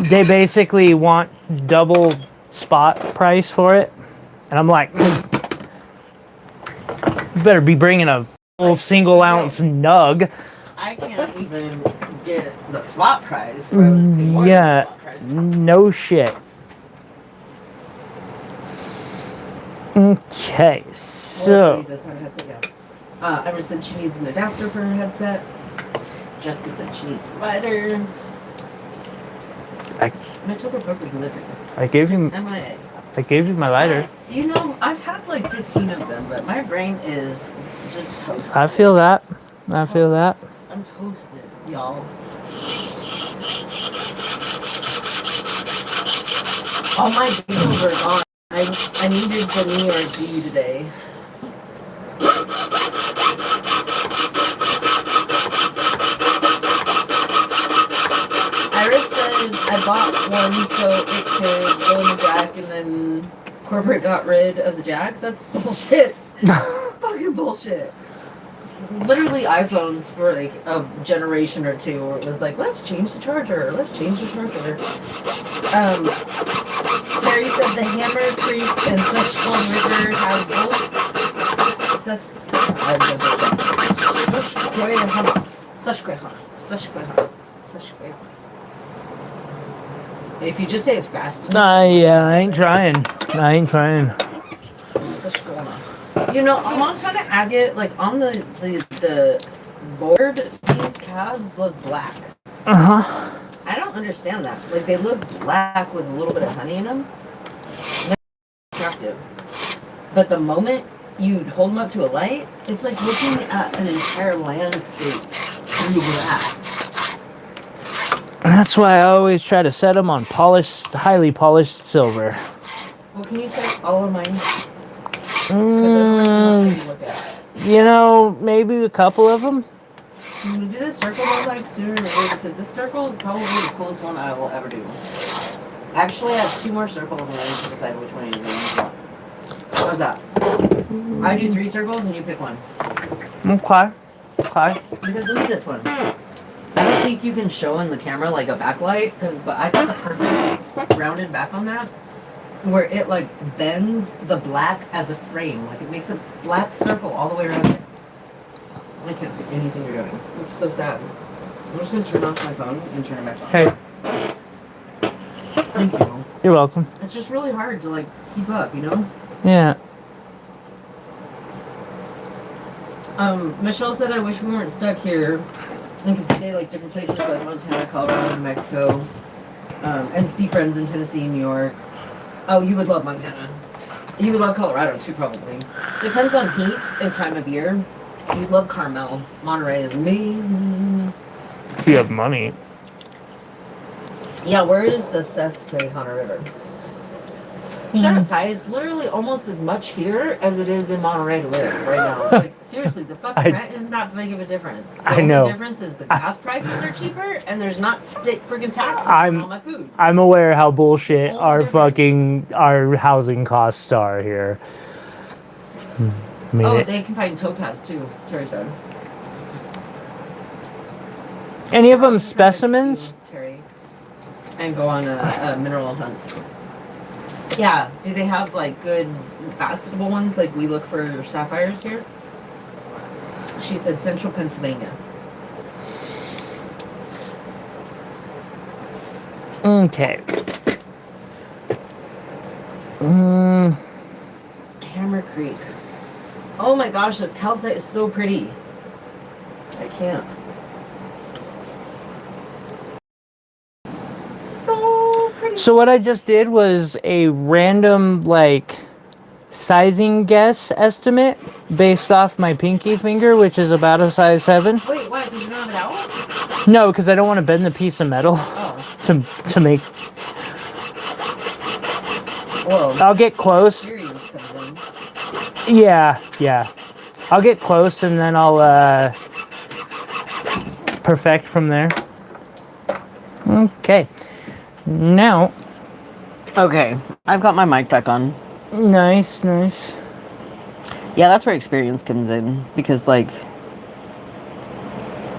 they basically want double spot price for it. And I'm like, you better be bringing a full single ounce nug. I can't even get the spot price for this thing. Yeah, no shit. Okay, so Emma said she needs an adapter for her headset. Jessica said she needs a lighter. I told her Brooke was missing. I gave you MIA. I gave you my lighter. You know, I've had like 15 of them, but my brain is just toasted. I feel that. I feel that. I'm toasted, y'all. All my deals are gone. I needed the New York D today. Iris said I bought one so it could go in the jack, and then corporate got rid of the jacks. That's bullshit. Fucking bullshit. It's literally iPhones for like a generation or two where it was like, let's change the charger. Let's change the charger. Terry said the Hammer Creek and Susquehanna River has Susquehanna. If you just say it fast enough. Yeah, I ain't trying. Susquehanna. You know, on Montana Agate, like on the board, these calves look black. Uh-huh. I don't understand that. Like, they look black with a little bit of honey in them. They're attractive. But the moment you hold them up to a light, it's like looking at an entire landscape through glass. That's why I always try to set them on polished, highly polished silver. Well, can you set all of mine? You know, maybe a couple of them. Can you do this circle one like sooner or later? Because this circle is probably the coolest one I will ever do. Actually, I have 2 more circles and I need to decide which one you do. How's that? I do 3 circles and you pick one. Okay. Because look at this one. I don't think you can show in the camera like a backlight, but I got the perfect rounded back on that, where it like bends the black as a frame. Like it makes a black circle all the way around it. I can't see anything you're doing. This is so sad. I'm just going to turn off my phone and turn it back on. Hey. Thank you. You're welcome. It's just really hard to like keep up, you know? Yeah. Michelle said I wish we weren't stuck here and could stay like different places like Montana, Colorado, New Mexico, and see friends in Tennessee and New York. Oh, you would love Montana. You would love Colorado too, probably. Depends on heat and time of year. You'd love Carmel. Monterey is amazing. If you have money. Yeah, where is the Susquehanna River? Shut up, Ty. It's literally almost as much here as it is in Monterey to live right now. Like, seriously, the fucking rent isn't that big of a difference. The only difference is the gas prices are cheaper and there's not friggin' taxes on all my food. I'm aware how bullshit our housing costs are here. They can find topaz too, Terry said. Any of them specimens? Terry. And go on a mineral hunt. Yeah, do they have like good facettable ones? Like we look for sapphires here? She said Central Pennsylvania. Okay. Hammer Creek. Oh my gosh, this calcite is so pretty. I can't. So pretty. So what I just did was a random, like, sizing guess estimate based off my pinky finger, which is about a size 7. Wait, why? Because you don't have it out? No, because I don't want to bend the piece of metal to make... Whoa. I'll get close. Yeah. I'll get close and then I'll perfect from there. Okay. Now, Okay, I've got my mic back on. nice. Yeah, that's where experience comes in, because like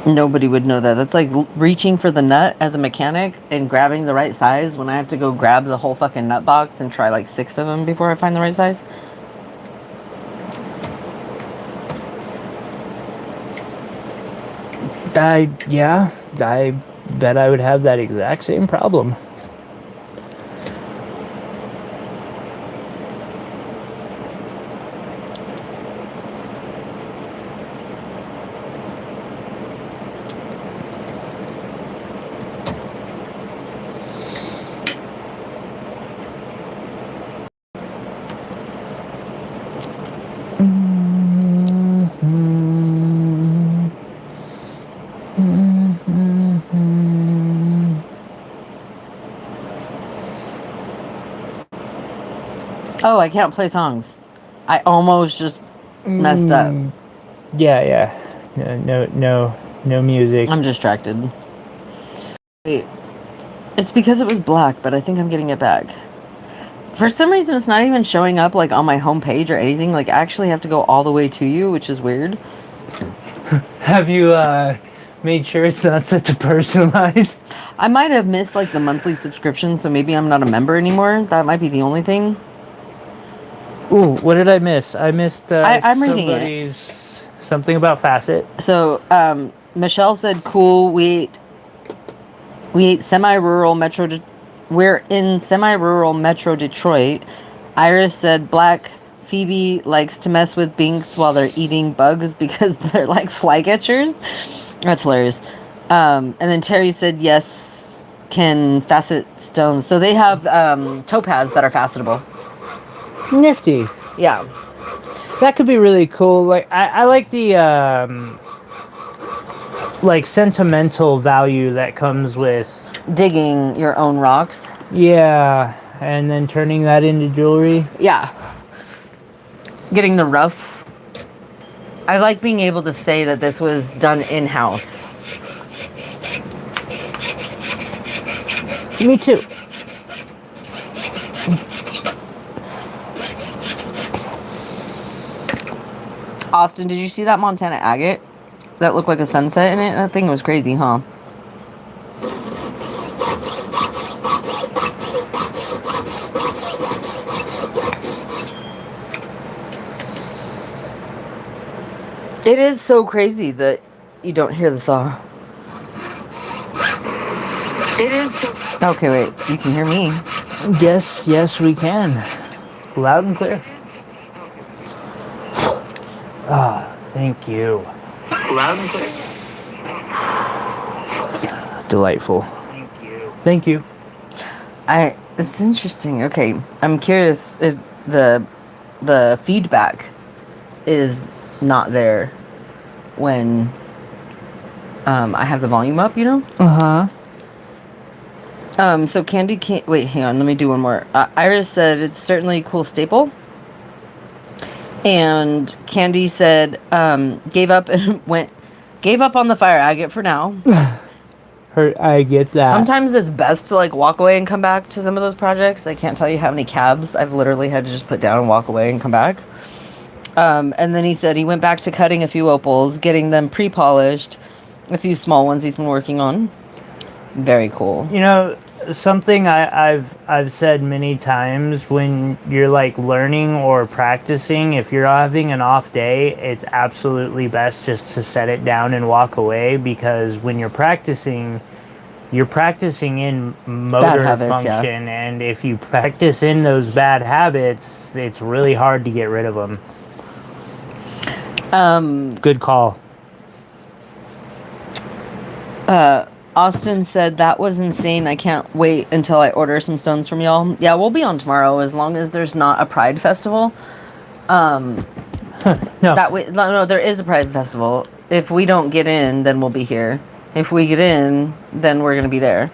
nobody would know that. That's like reaching for the nut as a mechanic and grabbing the right size when I have to go grab the whole fucking nut box and try like 6 of them before I find the right size. I bet I would have that exact same problem. Oh, I can't play songs. I almost just messed up. Yeah. No music. I'm distracted. Wait. It's because it was black, but I think I'm getting it back. For some reason, it's not even showing up like on my homepage or anything. Like, I actually have to go all the way to you, which is weird. Have you made sure it's not set to personalized? I might have missed like the monthly subscription, so maybe I'm not a member anymore. That might be the only thing. Ooh, what did I miss? I missed I'm reading somebody's something about facet. So, Michelle said, "Cool. We ate semi-rural metro. We're in semi-rural metro Detroit." Iris said, "Black Phoebe likes to mess with binks while they're eating bugs because they're like fly catchers." That's hilarious. And then Terry said, "Yes, can facet stones." So they have topaz that are facetable. Nifty. Yeah. That could be really cool. Like I like the like sentimental value that comes with Digging your own rocks. yeah, and then turning that into jewelry. Yeah. Getting the rough. I like being able to say that this was done in-house. Me too. Austin, did you see that Montana Agate? That looked like a sunset in it? That thing was crazy, huh? It is so crazy that you don't hear the saw. It is so... Okay, wait. You can hear me. Yes, we can. Loud and clear. Ah, thank you. Loud and clear. Delightful. Thank you. It's interesting. Okay, I'm curious if the feedback is not there when I have the volume up, you know? So Candy can't wait, hang on, let me do one more. Iris said it's certainly a cool staple. And Candy said gave up on the fire agate for now. I get that. Sometimes it's best to like walk away and come back to some of those projects. I can't tell you how many cabs I've literally had to just put down and walk away and come back. And then he said he went back to cutting a few opals, getting them pre-polished, a few small ones he's been working on. Very cool. You know, something I've said many times, when you're like learning or practicing, if you're having an off day, it's absolutely best just to set it down and walk away, because when you're practicing in motor habits, function, and if you practice in those bad habits, it's really hard to get rid of them. Good call. Austin said that was insane. I can't wait until I order some stones from y'all. Yeah, we'll be on tomorrow as long as there's not a Pride Festival. No. No, there is a Pride Festival. If we don't get in, then we'll be here. If we get in, then we're gonna be there.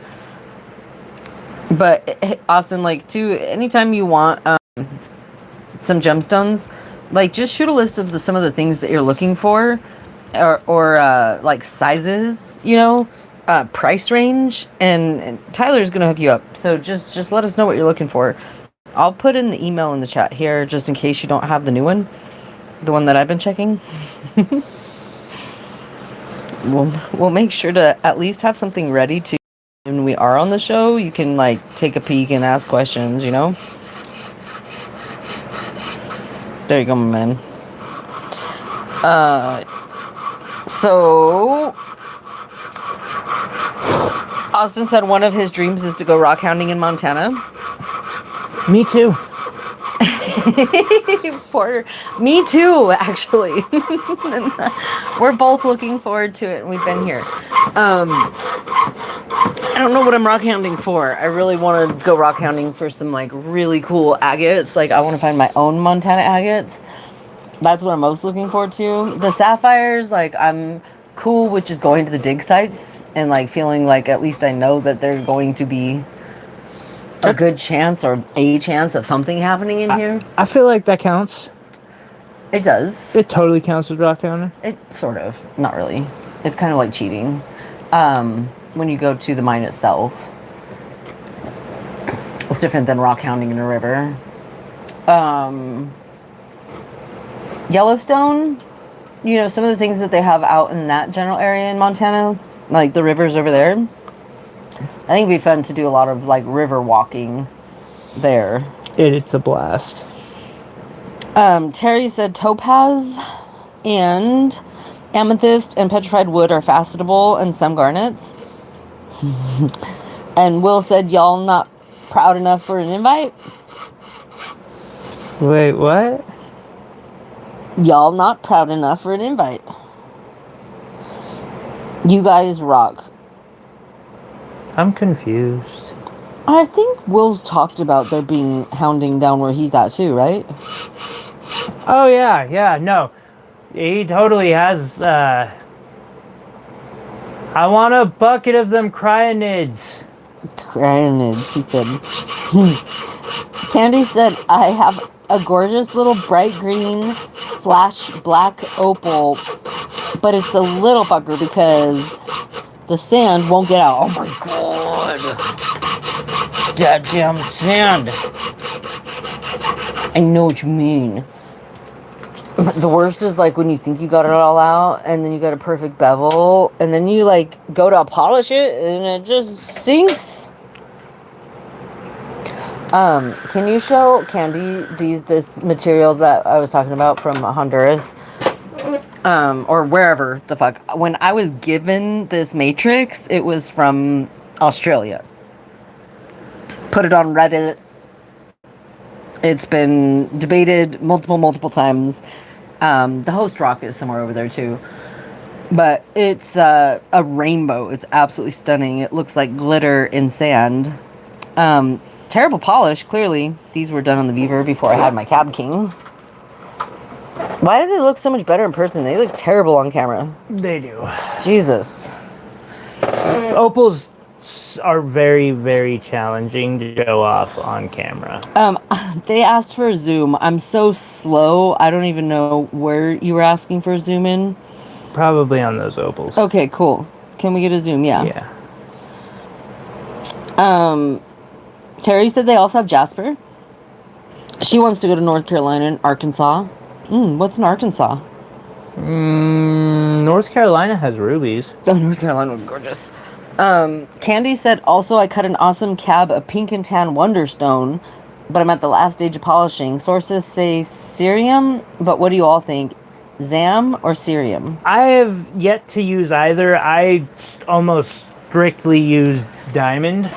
But Austin, like, anytime you want some gemstones, Like, just shoot a list of some of the things that you're looking for, or like sizes, price range, and Tyler's gonna hook you up. So just let us know what you're looking for. I'll put in the email in the chat here just in case you don't have the new one, the one that I've been checking. We'll make sure to at least have something ready to when we are on the show. You can like take a peek and ask questions. There you go, my man. So Austin said one of his dreams is to go rock hounding in Montana. Me too. Me too, actually. We're both looking forward to it, and we've been here. I don't know what I'm rock hounding for. I really want to go rock hounding for some like really cool agates. Like, I want to find my own Montana agates. That's what I'm most looking forward to. The sapphires, like, I'm cool with just going to the dig sites and like feeling like at least I know that they're going to be a good chance or a chance of something happening in here. I feel like that counts. It does. It totally counts as rock hounding. It sort of. Not really. It's kind of like cheating. When you go to the mine itself. It's different than rock hounding in a river. Yellowstone, some of the things that they have out in that general area in Montana, like the rivers over there. I think it'd be fun to do a lot of like river walking there. It's a blast. Terry said topaz and amethyst and petrified wood are facettable, and some garnets. And Will said y'all not proud enough for an invite. Wait, what? Y'all not proud enough for an invite. You guys rock. I'm confused. I think Will's talked about there being hounding down where he's at too, right? Oh, yeah, no. He totally has, I want a bucket of them cryonids. Cryonids, he said. Candy said, I have a gorgeous little bright green flash black opal, but it's a little fucker because the sand won't get out. Oh my god. That damn sand. I know what you mean. The worst is like when you think you got it all out and then you got a perfect bevel and then you like go to polish it and it just sinks. Can you show Candy this material that I was talking about from Honduras? Or wherever the fuck. When I was given this matrix, it was from Australia. Put it on Reddit. It's been debated multiple times. The host rock is somewhere over there too. But it's a rainbow. It's absolutely stunning. It looks like glitter in sand. Terrible polish, clearly. These were done on the Beaver before I had my Cab King. Why do they look so much better in person? They look terrible on camera. They do. Jesus. Opals are very, very challenging to show off on camera. They asked for a zoom. I'm so slow. I don't even know where you were asking for a zoom in. Probably on those opals. Okay, cool. Can we get a zoom? Yeah. Terry said they also have Jasper. She wants to go to North Carolina and Arkansas. What's in Arkansas? North Carolina has rubies. Oh, North Carolina would be gorgeous. Candy said, also, I cut an awesome cab of pink and tan Wonderstone, but I'm at the last stage of polishing. Sources say cerium, but what do you all think? Zam or cerium? I have yet to use either. I almost strictly use diamond.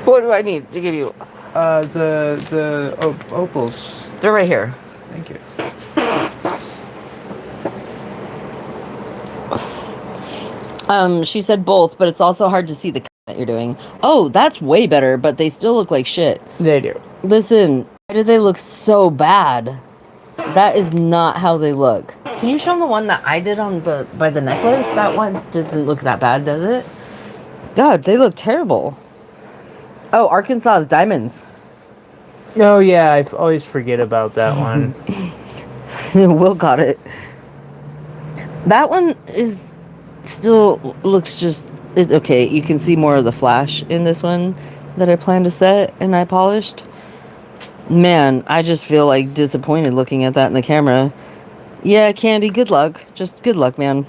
What do I need to give you? The opals. They're right here. Thank you. She said both, but it's also hard to see the that you're doing. Oh, that's way better, but they still look like shit. They do. Listen, why do they look so bad? That is not how they look. Can you show them the one that I did on by the necklace? That one doesn't look that bad, does it? God, they look terrible. Oh, Arkansas's diamonds. Oh yeah, I always forget about that one. Will got it. That one is still looks just is okay. You can see more of the flash in this one that I plan to set and I polished. Man, I just feel like disappointed looking at that in the camera. Yeah, Candy, good luck. Just good luck, man.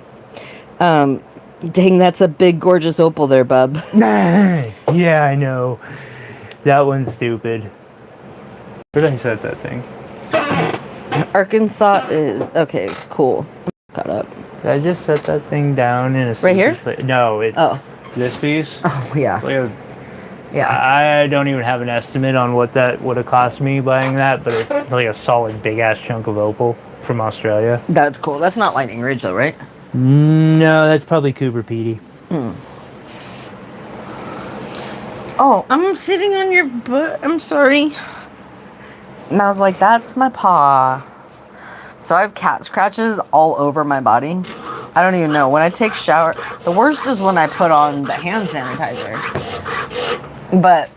Dang, that's a big, gorgeous opal there, bub. Yeah, I know. That one's stupid. Where did I set that thing? Arkansas is okay. Cool. Caught up. Did I just set that thing down in a Right here? No, Oh. This piece. Oh yeah. Like, Yeah. I don't even have an estimate on what that would have cost me buying that, but it's like a solid big ass chunk of opal from Australia. That's cool. That's not Lightning Ridge though, right? No, that's probably Cooper Petey. Oh, I'm sitting on your butt. I'm sorry. And I was like, that's my paw. So I have cat scratches all over my body. I don't even know. When I take shower, the worst is when I put on the hand sanitizer. But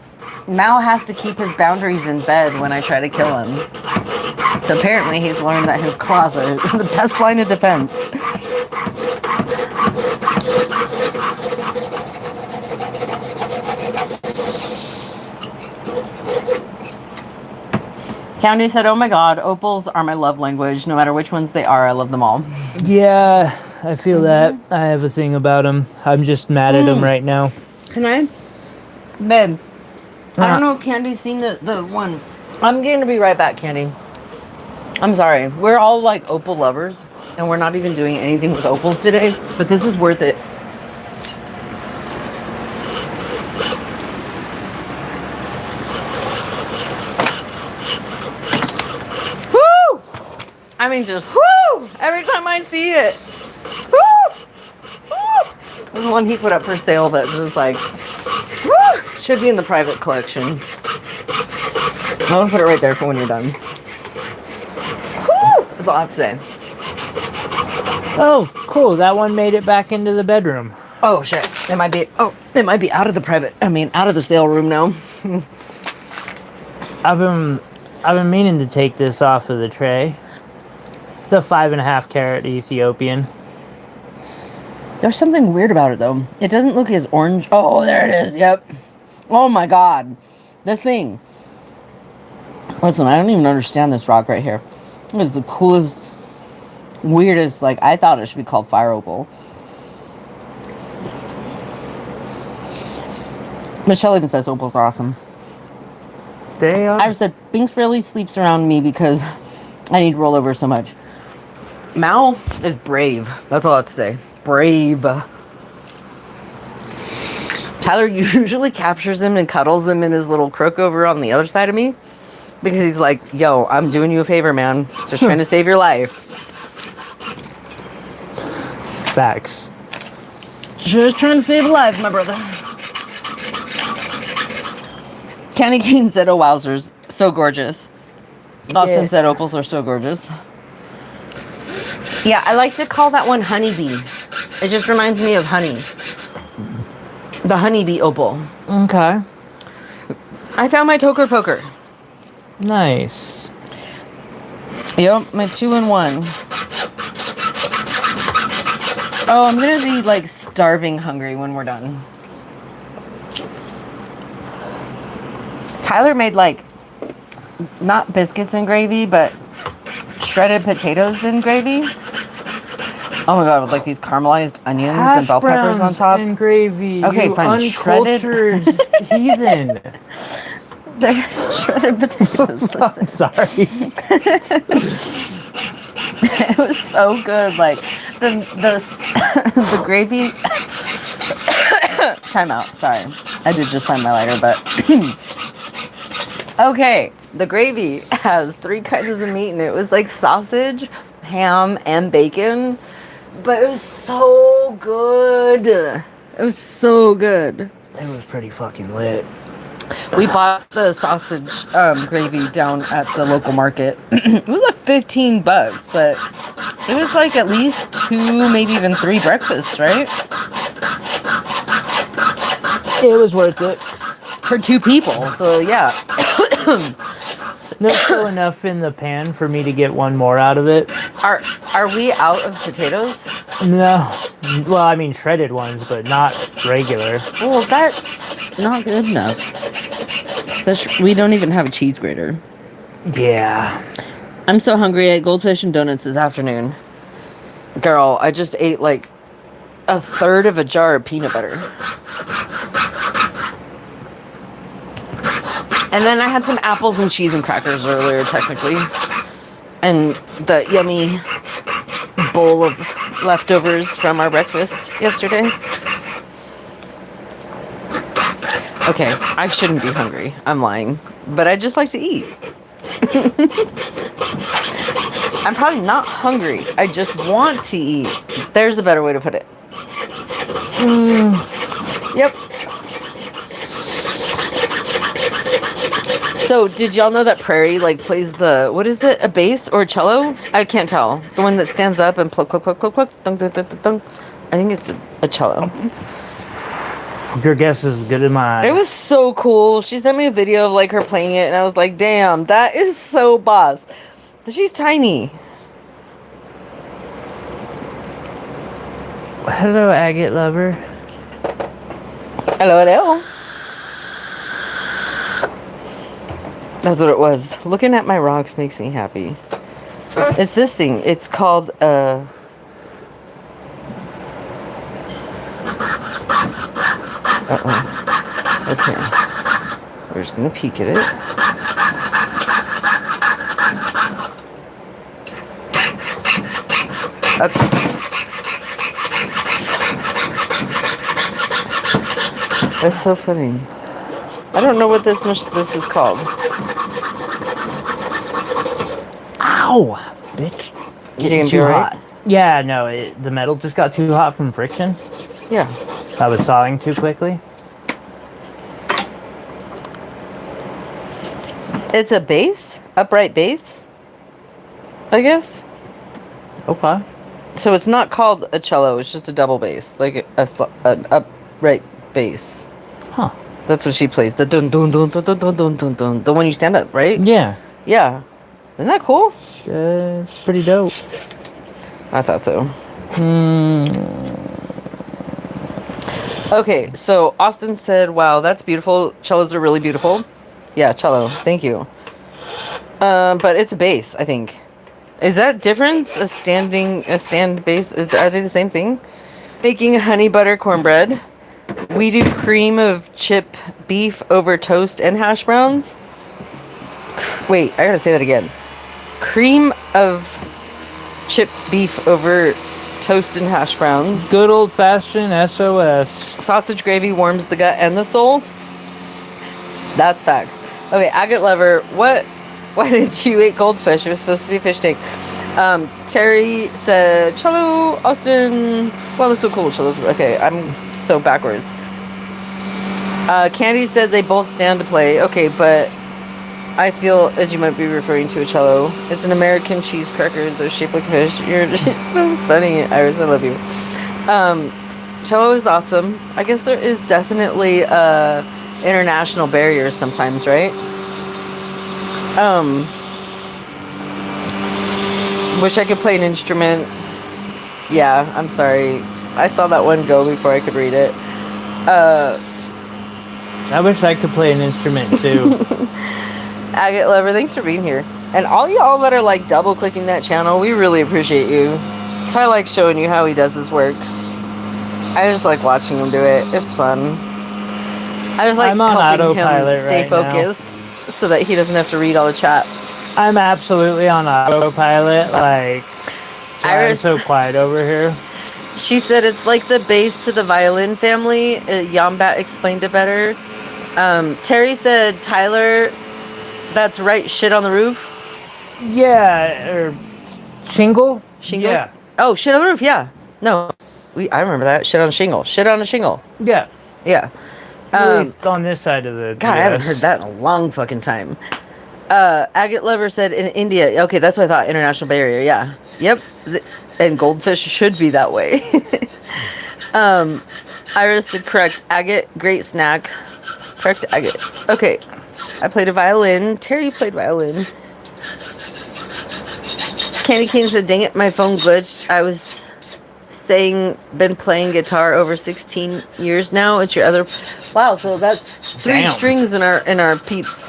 Mal has to keep his boundaries in bed when I try to kill him. So apparently he's learned that his claws are the best line of defense. Candy said, oh my god, opals are my love language. No matter which ones they are, I love them all. Yeah, I feel that. I have a thing about them. I'm just mad at them right now. Can I? Babe, I don't know if Candy's seen the one. I'm going to be right back, Candy. I'm sorry. We're all like opal lovers, and we're not even doing anything with opals today, but this is worth it. Woo! I mean, just whoo! Every time I see it. Woo! Woo! There's one he put up for sale that's just like, woo! Should be in the private collection. I'm gonna put it right there for when you're done. Woo! That's all I have to say. Oh, cool. That one made it back into the bedroom. Oh shit. It might be out of the sale room now. I've been meaning to take this off of the tray. The 5.5 carat Ethiopian. There's something weird about it though. It doesn't look as orange. Oh, there it is. Yep. Oh my god. This thing. Listen, I don't even understand this rock right here. It was the coolest, weirdest, like, I thought it should be called fire opal. Michelle even says opals are awesome. They are. I said, Binks really sleeps around me because I need rollover so much. Mal is brave. That's all I have to say. Brave. Tyler usually captures him and cuddles him in his little crook over on the other side of me. Because he's like, yo, I'm doing you a favor, man. Just trying to save your life. Facts. Just trying to save a life, my brother. Candy Cane said, oh, wowzers. So gorgeous. Austin said, opals are so gorgeous. Yeah, I like to call that one honeybee. It just reminds me of honey. The honeybee opal. Okay. I found my toker poker. Nice. Yep, my 2-in-1. Oh, I'm gonna be like starving hungry when we're done. Tyler made like, not biscuits and gravy, but shredded potatoes and gravy. Oh my god, with like these caramelized onions and bell peppers on top. And gravy. Okay, fine. Shredded heathen. They're shredded potatoes. I'm sorry. It was so good. Like the gravy. Time out. Sorry, I did just find my lighter, but okay. The gravy has 3 kinds of meat, and it was like sausage, ham, and bacon. But it was so good. It was so good. It was pretty fucking lit. We bought the sausage gravy down at the local market. It was like $15, but it was like at least 2, maybe even 3 breakfasts, right? It was worth it. For 2 people, so yeah. There's still enough in the pan for me to get one more out of it. Are we out of potatoes? No. Well, I mean shredded ones, but not regular. Well, that's not good enough. We don't even have a cheese grater. Yeah. I'm so hungry. I ate goldfish and donuts this afternoon. Girl, I just ate like a third of a jar of peanut butter. And then I had some apples and cheese and crackers earlier, technically. And the yummy bowl of leftovers from our breakfast yesterday. Okay, I shouldn't be hungry. I'm lying. But I just like to eat. I'm probably not hungry. I just want to eat. There's a better way to put it. Yep. So, did y'all know that Prairie like plays the, what is it, a bass or a cello? I can't tell. The one that stands up and pluck, pluck, pluck, pluck, pluck, dunk, dunk, dunk, dunk, dunk. I think it's a cello. Your guess is as good as mine. It was so cool. She sent me a video of like her playing it, and I was like, damn, that is so boss. She's tiny. Hello, Agate lover. Hello, hello. That's what it was. Looking at my rocks makes me happy. It's this thing. It's called uh-oh. Okay. We're just gonna peek at it. Okay. That's so funny. I don't know what this is called. Ow! Bitch. Getting too hot. Yeah, no, the metal just got too hot from friction. Yeah. I was sawing too quickly. It's a bass? Upright bass? I guess. Okay. So it's not called a cello, it's just a double bass. Like an upright bass. Huh. That's what she plays. The dun dun dun dun dun dun dun dun dun. The one you stand up, right? Yeah. Yeah. Isn't that cool? It's pretty dope. I thought so. Okay, so Austin said, wow, that's beautiful. Cellos are really beautiful. Yeah, cello. Thank you. But it's a bass, I think. Is that difference? A stand bass? Are they the same thing? Making honey butter cornbread. We do cream of chip beef over toast and hash browns. Wait, I gotta say that again. Cream of chip beef over toast and hash browns. Good old fashioned SOS. Sausage gravy warms the gut and the soul. That's facts. Okay, Agate lover, why did you eat goldfish? It was supposed to be fish tank. Terry said, cello, Austin. Well, that's so cool. Cello's okay. I'm so backwards. Candy said they both stand to play. Okay, but I feel as you might be referring to a cello. It's an American cheese cracker. They're shaped like fish. You're just so funny, Iris. I love you. Cello is awesome. I guess there is definitely international barriers sometimes, right? Wish I could play an instrument. Yeah, I'm sorry. I saw that one go before I could read it. I wish I could play an instrument too. Agate lover, thanks for being here. And all y'all that are like double clicking that channel, we really appreciate you. Ty likes showing you how he does his work. I just like watching him do it. It's fun. I just like helping him stay focused so that he doesn't have to read all the chat. I'm absolutely on autopilot. Like, so Iris, I'm so quiet over here. She said it's like the bass to the violin family. Yambat explained it better. Terry said, Tyler, that's right, shit on the roof. Yeah, or shingles? Yeah. Oh, shit on the roof, yeah. No, I remember that. Shit on a shingle. Shit on a shingle. Yeah. Yeah. At least on this side of the God, I haven't heard that in a long fucking time. Agate lover said in India. Okay, that's what I thought. International barrier. Yeah. Yep. And goldfish should be that way. Iris said correct. Agate, great snack. Correct, agate. Okay. I played a violin. Terry played violin. Candy Cane said, dang it, my phone glitched. I was been playing guitar over 16 years now. It's your other... Wow, so that's 3 strings in our peeps.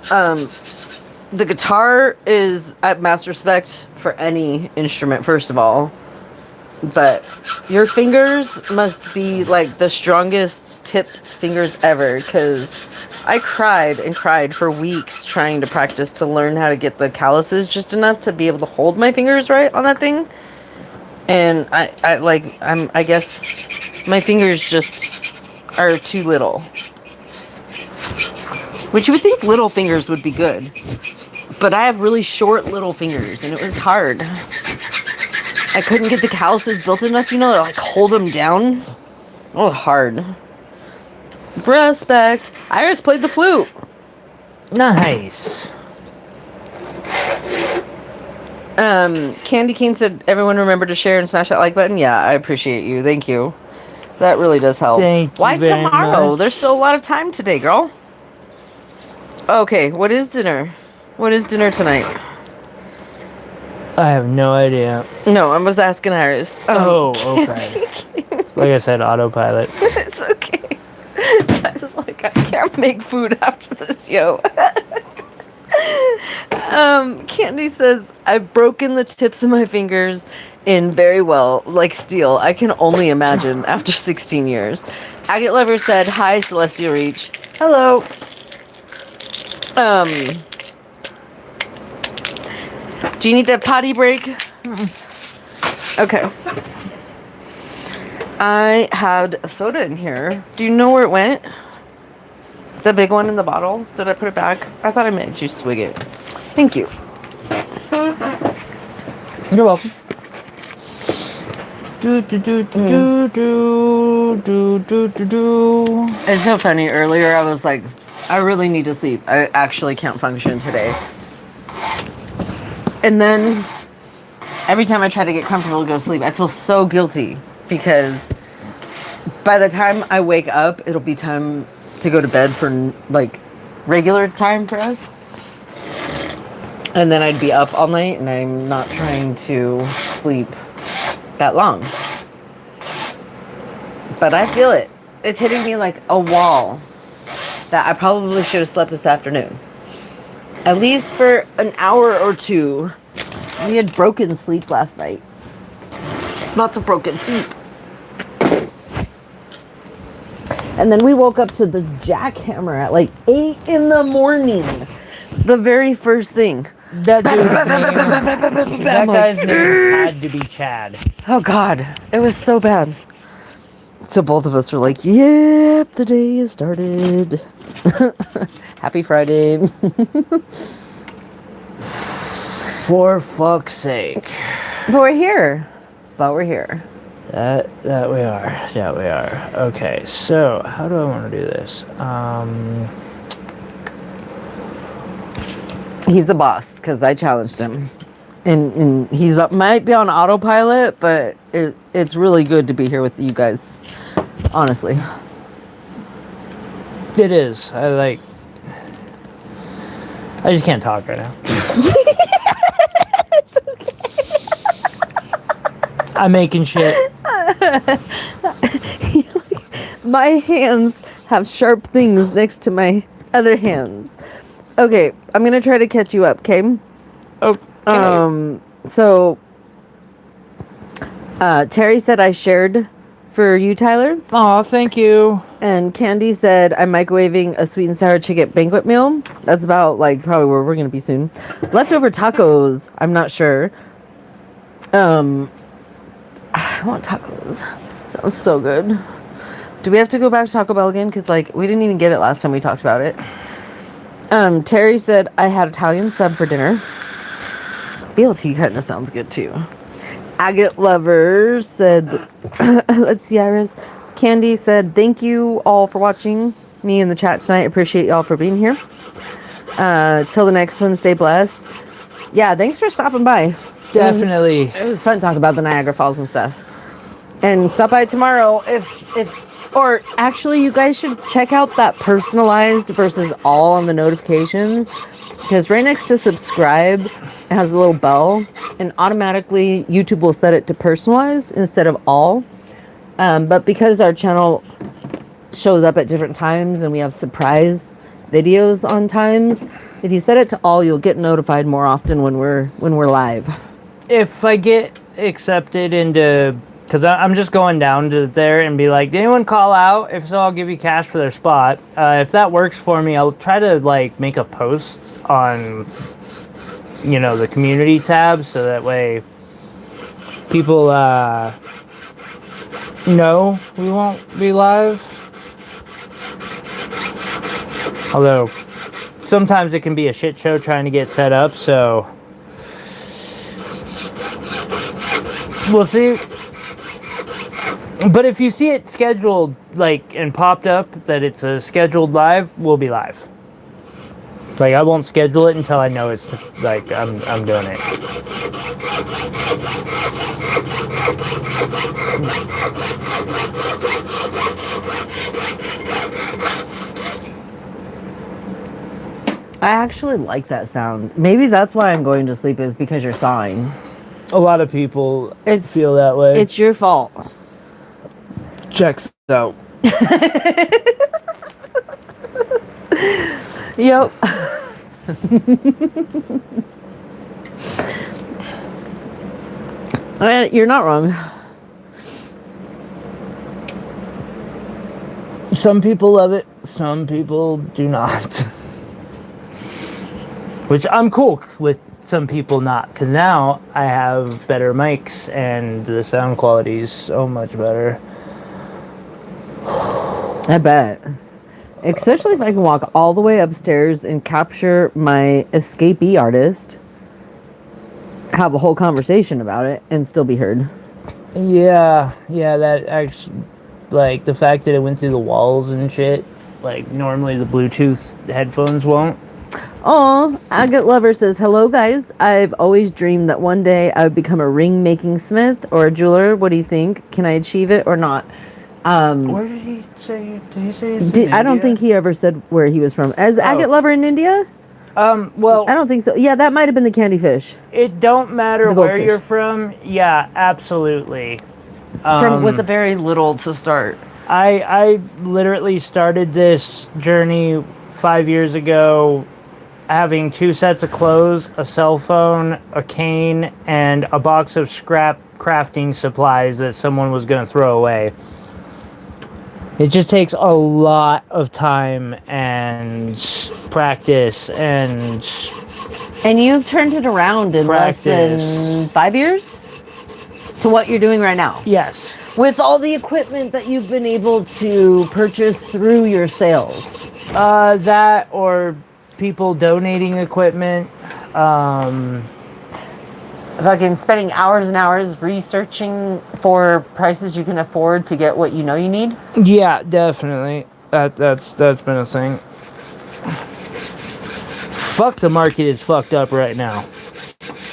The guitar is at master respect for any instrument, first of all. But your fingers must be like the strongest tipped fingers ever, because I cried and cried for weeks trying to practice to learn how to get the calluses just enough to be able to hold my fingers right on that thing. And I guess my fingers just are too little. Which you would think little fingers would be good. But I have really short little fingers, and it was hard. I couldn't get the calluses built enough, to like hold them down. Oh, hard. Respect. Iris played the flute. Nice. Candy Cane said, everyone remember to share and smash that like button. Yeah, I appreciate you. Thank you. That really does help. Thank you. Why very tomorrow? much. There's still a lot of time today, girl. Okay, what is dinner? What is dinner tonight? I have no idea. No, I was asking Iris. Okay. Like I said, autopilot. It's okay. I was like, I can't make food after this, yo. Candy says, I've broken the tips of my fingers in very well, like steel. I can only imagine after 16 years. Agate Lover said, hi, Celestial Reach. Hello. Do you need a potty break? Okay. I had a soda in here. Do you know where it went? The big one in the bottle? Did I put it back? I thought I made you swig it. Thank you. You're welcome. It's so funny. Earlier I was like, I really need to sleep. I actually can't function today. And then every time I try to get comfortable to go to sleep, I feel so guilty because by the time I wake up, it'll be time to go to bed for like regular time for us. And then I'd be up all night, and I'm not trying to sleep that long. But I feel it. It's hitting me like a wall that I probably should have slept this afternoon. At least for an hour or two. We had broken sleep last night. Lots of broken sleep. And then we woke up to the jackhammer at like 8 in the morning. The very first thing. That guy's name had to be Chad. Oh God, it was so bad. So both of us were like, yep, the day has started. Happy Friday. For fuck's sake. But we're here. That we are. That we are. Okay, so how do I want to do this? He's the boss because I challenged him, and he's might be on autopilot, but it's really good to be here with you guys. Honestly, It is. I just can't talk right now. it's okay. I'm making shit. My hands have sharp things next to my other hands. Okay, I'm gonna try to catch you up, okay? Okay. So Terry said I shared for you, Tyler. Aw, thank you. And Candy said I'm microwaving a sweet and sour chicken banquet meal. That's about like probably where we're gonna be soon. Leftover tacos, I'm not sure. I want tacos. Sounds so good. Do we have to go back to Taco Bell again? Because like we didn't even get it last time we talked about it. Terry said I had Italian sub for dinner. BLT kind of sounds good too. Agate Lover said, let's see, Iris. Candy said, thank you all for watching me in the chat tonight. Appreciate y'all for being here. Till the next one, stay blessed. Yeah, thanks for stopping by. Definitely. It was fun talking about the Niagara Falls and stuff. And stop by tomorrow if Or actually, you guys should check out that personalized versus all on the notifications, because right next to subscribe, it has a little bell, and automatically YouTube will set it to personalized instead of all. But because our channel shows up at different times and we have surprise videos on times, if you set it to all, you'll get notified more often when we're live. If I get accepted into, because I'm just going down to there and be like, did anyone call out? If so, I'll give you cash for their spot. If that works for me, I'll try to like make a post on, the community tab, so that way people know we won't be live. Although sometimes it can be a shit show trying to get set up, so we'll see. But if you see it scheduled, like, and popped up that it's a scheduled live, we'll be live. Like, I won't schedule it until I know it's, like, I'm doing it. I actually like that sound. Maybe that's why I'm going to sleep, is because you're sawing. A lot of people feel that way. It's your fault. Checks out. Yep. You're not wrong. Some people love it, some people do not. Which I'm cool with some people not, because now I have better mics and the sound quality is so much better. I bet. Especially if I can walk all the way upstairs and capture my escapee artist, have a whole conversation about it, and still be heard. Yeah, that actually, like, the fact that it went through the walls and shit, like, normally the Bluetooth headphones won't. Oh, Agate Lover says, hello guys. I've always dreamed that one day I would become a ring making smith or a jeweler. What do you think? Can I achieve it or not? Where did he say? Did he say it's in I don't India? think he ever said where he was from. Is Agate Lover in India? Well, I don't think so. Yeah, that might have been the candy fish. it don't matter The where goldfish. you're from. Yeah, absolutely. From with a very little to start. I literally started this journey 5 years ago, having 2 sets of clothes, a cell phone, a cane, and a box of scrap crafting supplies that someone was going to throw away. It just takes a lot of time and practice and you've turned it around in less than 5 years to what you're doing right now. yes. With all the equipment that you've been able to purchase through your sales. That or people donating equipment. Fucking spending hours and hours researching for prices you can afford to get what you know you need. Yeah, definitely. That's been a thing. Fuck, the market is fucked up right now.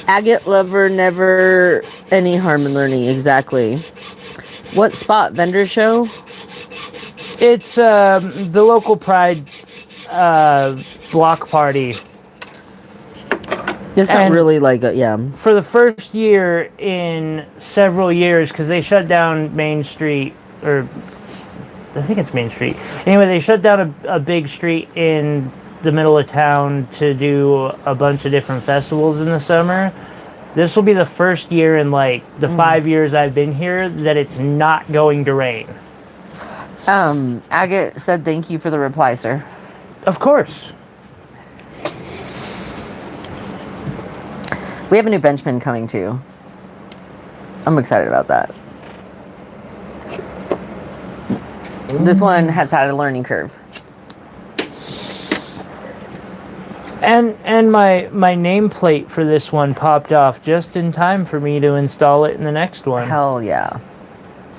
Agate Lover, never any harm in learning. Exactly. What spot? Vendor show? It's the local Pride block party. It's not And really like a, yeah. For the first year in several years, because they shut down Main Street, or I think it's Main Street. Anyway, they shut down a big street in the middle of town to do a bunch of different festivals in the summer. This will be the first year in like the 5 years I've been here that it's not going to rain. Agate said thank you for the reply, sir. Of course. We have a new benchman coming too. I'm excited about that. This one has had a learning curve. And my nameplate for this one popped off just in time for me to install it in the next one. Hell yeah.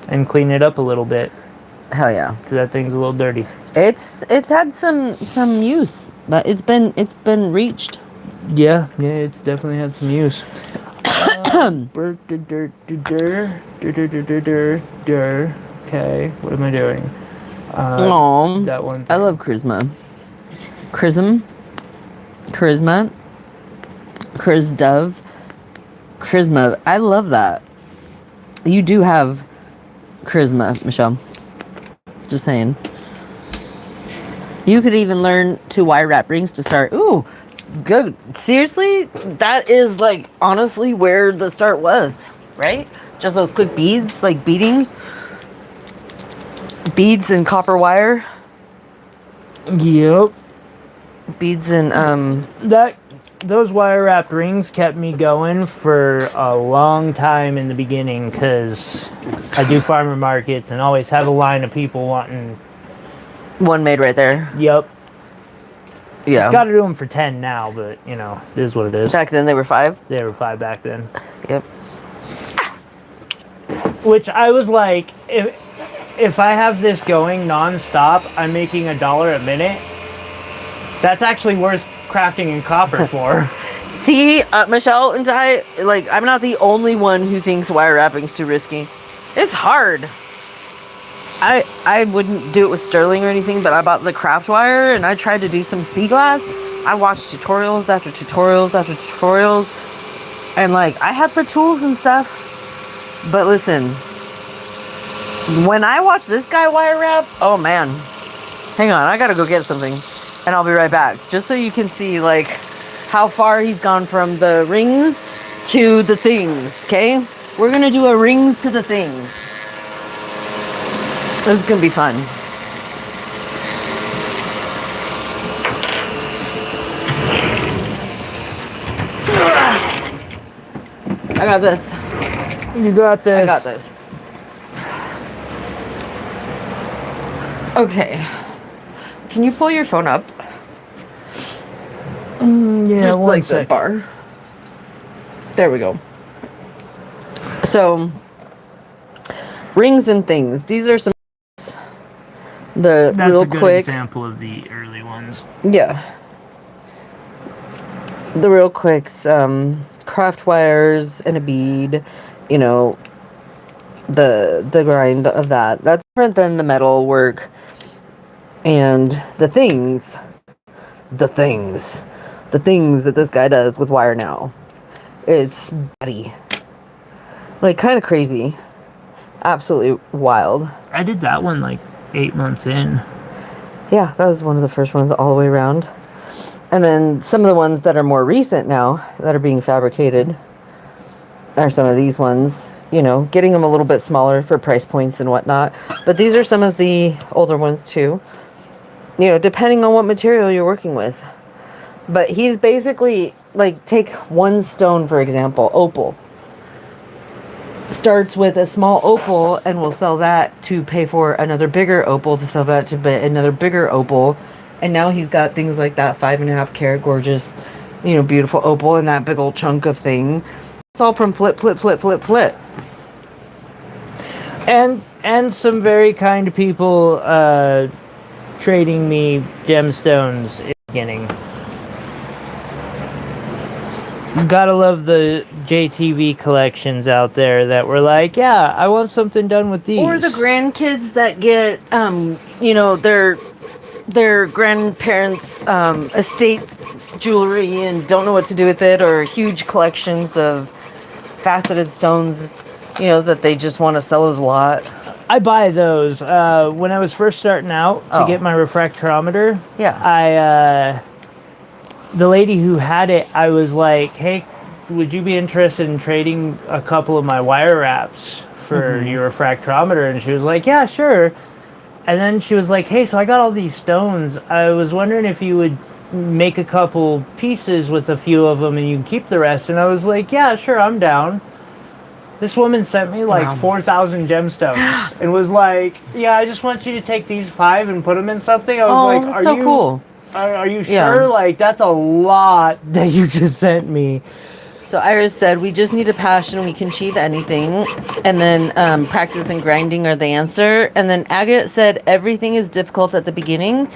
And clean it up a little bit. Hell yeah. Because that thing's a little dirty. It's had some use, but it's been reached. Yeah, it's definitely had some use. Okay, what am I doing? Aw, That one. I love charisma. Charisma. Charisma. I love that. You do have charisma, Michelle. Just saying. You could even learn to wire wrap rings to start. Ooh, good. Seriously, that is like honestly where the start was, right? Just those quick beads, like beads and copper wire. Yep. Beads and those wire wrapped rings kept me going for a long time in the beginning because I do farmer markets and always have a line of people wanting. One made right there. Yep. Yeah. Got to do them for 10 now, but you know, it is what it is. Back then they were 5. They were 5 back then. Yep. Which I was like, if I have this going nonstop, I'm making $1 a minute. That's actually worth crafting in copper for. See, Michelle and I, like, I'm not the only one who thinks wire wrapping's too risky. It's hard. I wouldn't do it with sterling or anything, but I bought the craft wire and I tried to do some sea glass. I watched tutorials after tutorials after tutorials, and like I had the tools and stuff. But listen, when I watch this guy wire wrap, oh man, hang on, I gotta go get something, and I'll be right back, just so you can see like how far he's gone from the rings to the things. Okay, we're gonna do a rings to the things. This is gonna be fun. I got this. You got this. I got this. Okay. Can you pull your phone up? Yeah, Just one like second. the bar. There we go. So, rings and things. These are some. The That's real a good quick example of the early ones. Yeah. The real quicks, craft wires and a bead, you know, the grind of that. That's different than the metal work and the things that this guy does with wire now. It's batty. Like kind of crazy. Absolutely wild. I did that one like 8 months in. Yeah, that was one of the first ones all the way around. And then some of the ones that are more recent now that are being fabricated are some of these ones, you know, getting them a little bit smaller for price points and whatnot. But these are some of the older ones too, you know, depending on what material you're working with. But he's basically like, take one stone, for example, opal. Starts with a small opal and will sell that to pay for another bigger opal to sell that to another bigger opal. And now he's got things like that 5.5 carat gorgeous, you know, beautiful opal and that big old chunk of thing. It's all from flip. And some very kind people trading me gemstones in the beginning. Gotta love the JTV collections out there that were like, yeah, I want something done with these. Or the grandkids that get, you know, their grandparents' estate jewelry and don't know what to do with it, or huge collections of faceted stones, you know, that they just want to sell as a lot. I buy those. When I was first starting out to get my refractometer, yeah, the lady who had it, I was like, hey, would you be interested in trading a couple of my wire wraps for your refractometer? And she was like, yeah, sure. And then she was like, hey, so I got all these stones. I was wondering if you would make a couple pieces with a few of them and you can keep the rest. And I was like, yeah, sure, I'm down. This woman sent me like 4,000 gemstones and was like, yeah, I just want you to take these 5 and put them in something. I was like, that's so cool. Are you sure? Yeah. Like, that's a lot that you just sent me. So Iris said, we just need a passion. We can achieve anything. And then practice and grinding are the answer. And then Agate said, everything is difficult at the beginning.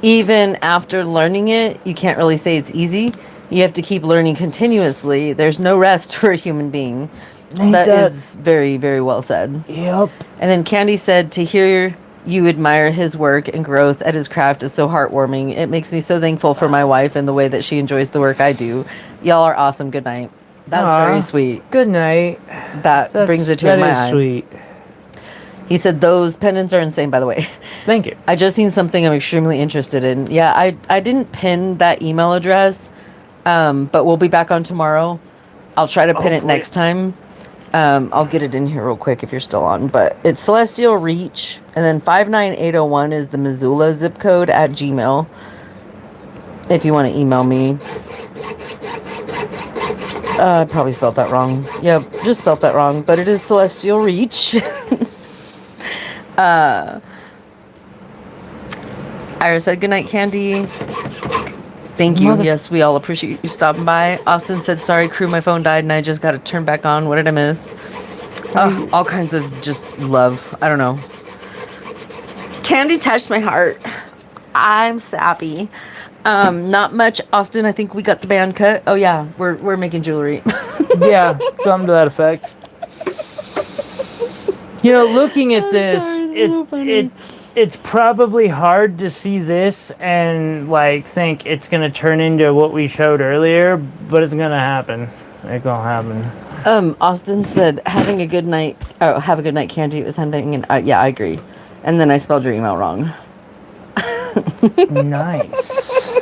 Even after learning it, you can't really say it's easy. You have to keep learning continuously. There's no rest for a human being. That is very, very well said. Yep. And then Candy said, to hear You admire his work and growth at his craft is so heartwarming. It makes me so thankful for my wife and the way that she enjoys the work I do. Y'all are awesome. Good night. That's very sweet. Good night. That brings a tear in my eye. Sweet. He said those pendants are insane, by the way. Thank you. I just seen something I'm extremely interested in. Yeah, I didn't pin that email address, but we'll be back on tomorrow. I'll try to pin it next time. I'll get it in here real quick if you're still on, but it's Celestial Reach, and then 59801 is the Missoula zip code at Gmail. If you want to email me. I probably spelled that wrong. Yeah, just spelled that wrong, but it is Celestial Reach. Iris said goodnight, Candy. Thank you. Yes, we all appreciate you stopping by. Austin said, sorry, crew, my phone died and I just got to turn back on. What did I miss? All kinds of just love. I don't know. Candy touched my heart. I'm sappy. Not much. Austin, I think we got the band cut. Oh yeah, we're making jewelry. Yeah, something to that effect. You know, looking at this, it's probably hard to see this and like think it's gonna turn into what we showed earlier, but it's gonna happen. It's gonna happen. Austin said, having a good night. Oh, have a good night, Candy. It was ending, and yeah, I agree. And then I spelled your email wrong. Nice.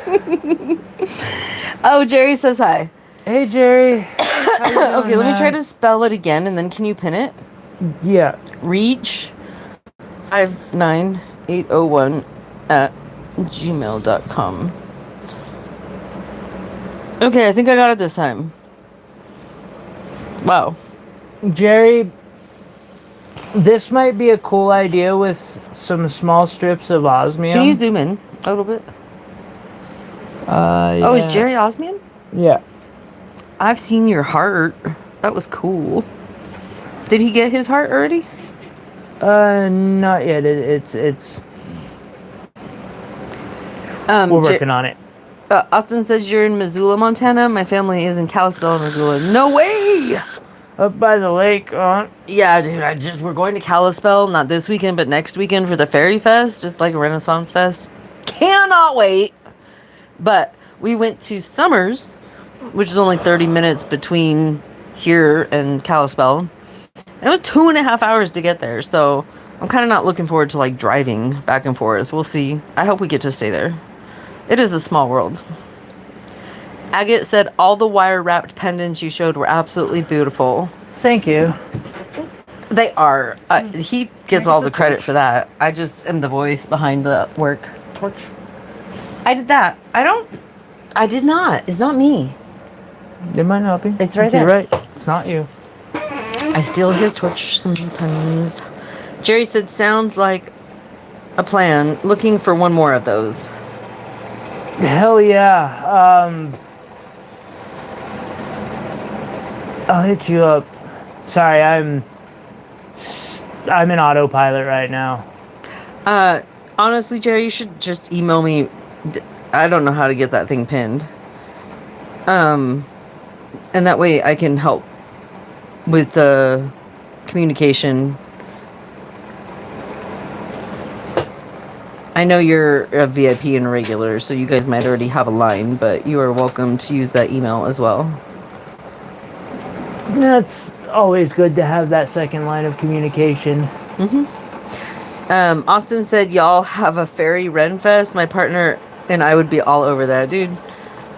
Oh, Jerry says hi. Hey, Jerry. Okay, let me try to spell it again, and then can you pin it? Yeah. Reach 59801 at gmail.com. Okay, I think I got it this time. Wow. Jerry, this might be a cool idea with some small strips of osmium. Can you zoom in a little bit? Yeah. Oh, is Jerry osmium? Yeah. I've seen your heart. That was cool. Did he get his heart already? Not yet. It's. We're working on it. Austin says you're in Missoula, Montana. My family is in Kalispell, Missoula. No way! Up by the lake, Yeah, dude. We're going to Kalispell, not this weekend, but next weekend for the Fairy Fest, just like a Renaissance Fest. Cannot wait. But we went to Summers, which is only 30 minutes between here and Kalispell. And it was 2.5 hours to get there, so I'm kind of not looking forward to like driving back and forth. We'll see. I hope we get to stay there. It is a small world. Agate said all the wire wrapped pendants you showed were absolutely beautiful. Thank you. They are. He gets all the credit for that. I just am the voice behind the work. Torch. I did that. I did not. It's not me. It might not be. It's right there. You're right. It's not you. I steal his torch sometimes. Jerry said, sounds like a plan. Looking for one more of those. Hell yeah. I'll hit you up. Sorry, I'm in autopilot right now. Honestly, Jerry, you should just email me. I don't know how to get that thing pinned. And that way I can help with the communication. I know you're a VIP and a regular, so you guys might already have a line, but you are welcome to use that email as well. That's always good to have that second line of communication. Austin said y'all have a fairy Ren Fest. My partner and I would be all over that, dude.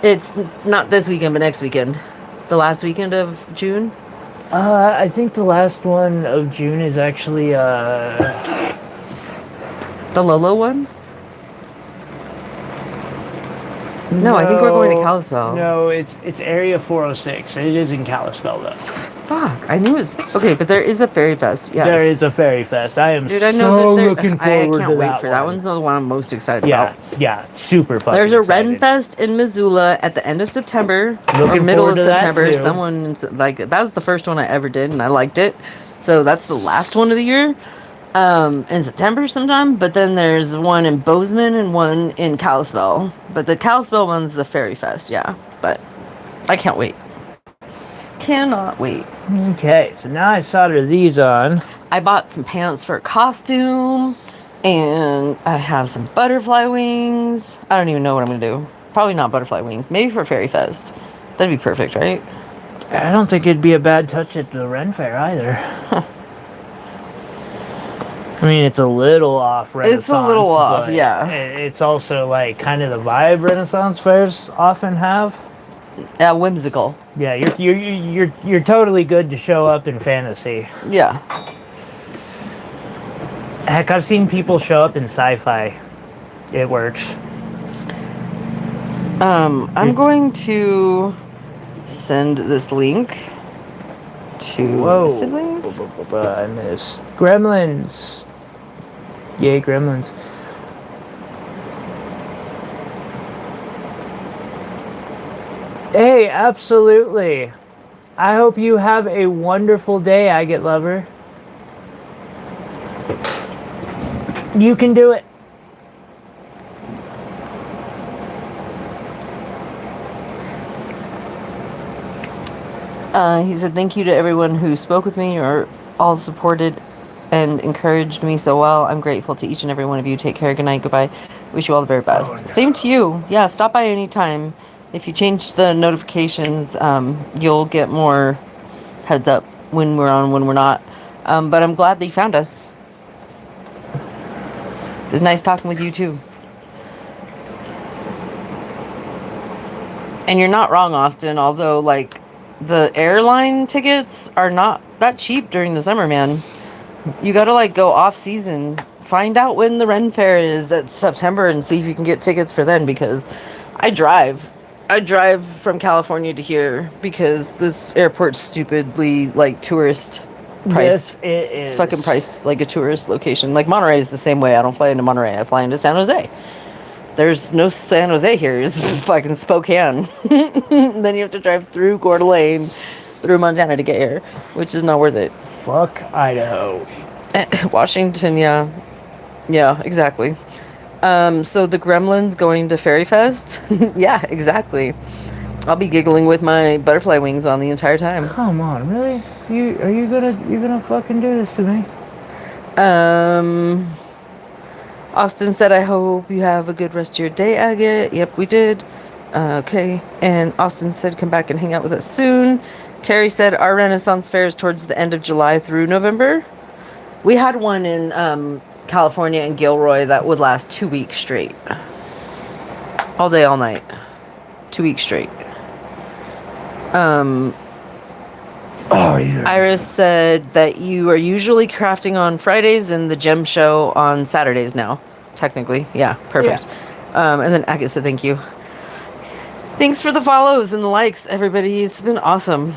It's not this weekend, but next weekend. The last weekend of June. I think the last one of June is actually the Lolo one? No, I think we're going to Kalispell. No, it's Area 406. It is in Kalispell though. Fuck, I knew it was okay, but there is a fairy fest. Yes. There is a fairy fest. I am Dude, I know so looking forward to that. I can't wait for that one. That's the one I'm most excited about. Yeah, super fun. There's a Ren Fest in Missoula at the end of September, Looking or middle of forward to that, September. too. Someone like that was the first one I ever did, and I liked it. So that's the last one of the year, in September sometime. But then there's one in Bozeman and one in Kalispell. But the Kalispell one's a fairy fest, yeah. But I can't wait. Cannot wait. Okay, so now I solder these on. I bought some pants for a costume. And I have some butterfly wings. I don't even know what I'm going to do. Probably not butterfly wings. Maybe for Fairy Fest. That'd be perfect, right? I don't think it'd be a bad touch at the Ren Fair either. I mean, it's a little off Renaissance. It's a little off, yeah. It's also like kind of the vibe Renaissance fairs often have. Yeah, whimsical. Yeah, you're totally good to show up in fantasy. Yeah. Heck, I've seen people show up in sci-fi. It works. I'm going to send this link to my siblings. I missed Gremlins. Yay, Gremlins. Hey, absolutely. I hope you have a wonderful day, Agate Lover. You can do it. He said, thank you to everyone who spoke with me or all supported and encouraged me so well. I'm grateful to each and every one of you. Take care. Good night. Goodbye. Wish you all the very best. Oh, no. Same to you. Yeah, stop by anytime. If you change the notifications, you'll get more heads up when we're on, when we're not. But I'm glad that you found us. It was nice talking with you too. And you're not wrong, Austin, although like the airline tickets are not that cheap during the summer, man. You gotta like go off season. Find out when the Ren Fair is at September and see if you can get tickets for then, because I drive from California to here because this airport's stupidly like tourist priced. Yes, it is. It's fucking priced like a tourist location. Like Monterey is the same way. I don't fly into Monterey. I fly into San Jose. There's no San Jose here. It's fucking Spokane. Then you have to drive through Coeur d'Alene, through Montana to get here, which is not worth it. Fuck Idaho. Washington, yeah. Yeah, exactly. So the Gremlins going to Fairy Fest? Yeah, exactly. I'll be giggling with my butterfly wings on the entire time. Come on, really? You gonna fucking do this to me? Austin said, I hope you have a good rest of your day, Agate. Yep, we did. Okay. And Austin said, come back and hang out with us soon. Terry said, our Renaissance fair is towards the end of July through November. We had one in California and Gilroy that would last 2 weeks straight. All day, all night. 2 weeks straight. Oh, yeah. Iris said that you are usually crafting on Fridays and the gem show on Saturdays now. Technically. Yeah, perfect. Yeah. And then Agate said thank you. Thanks for the follows and the likes, everybody. It's been awesome.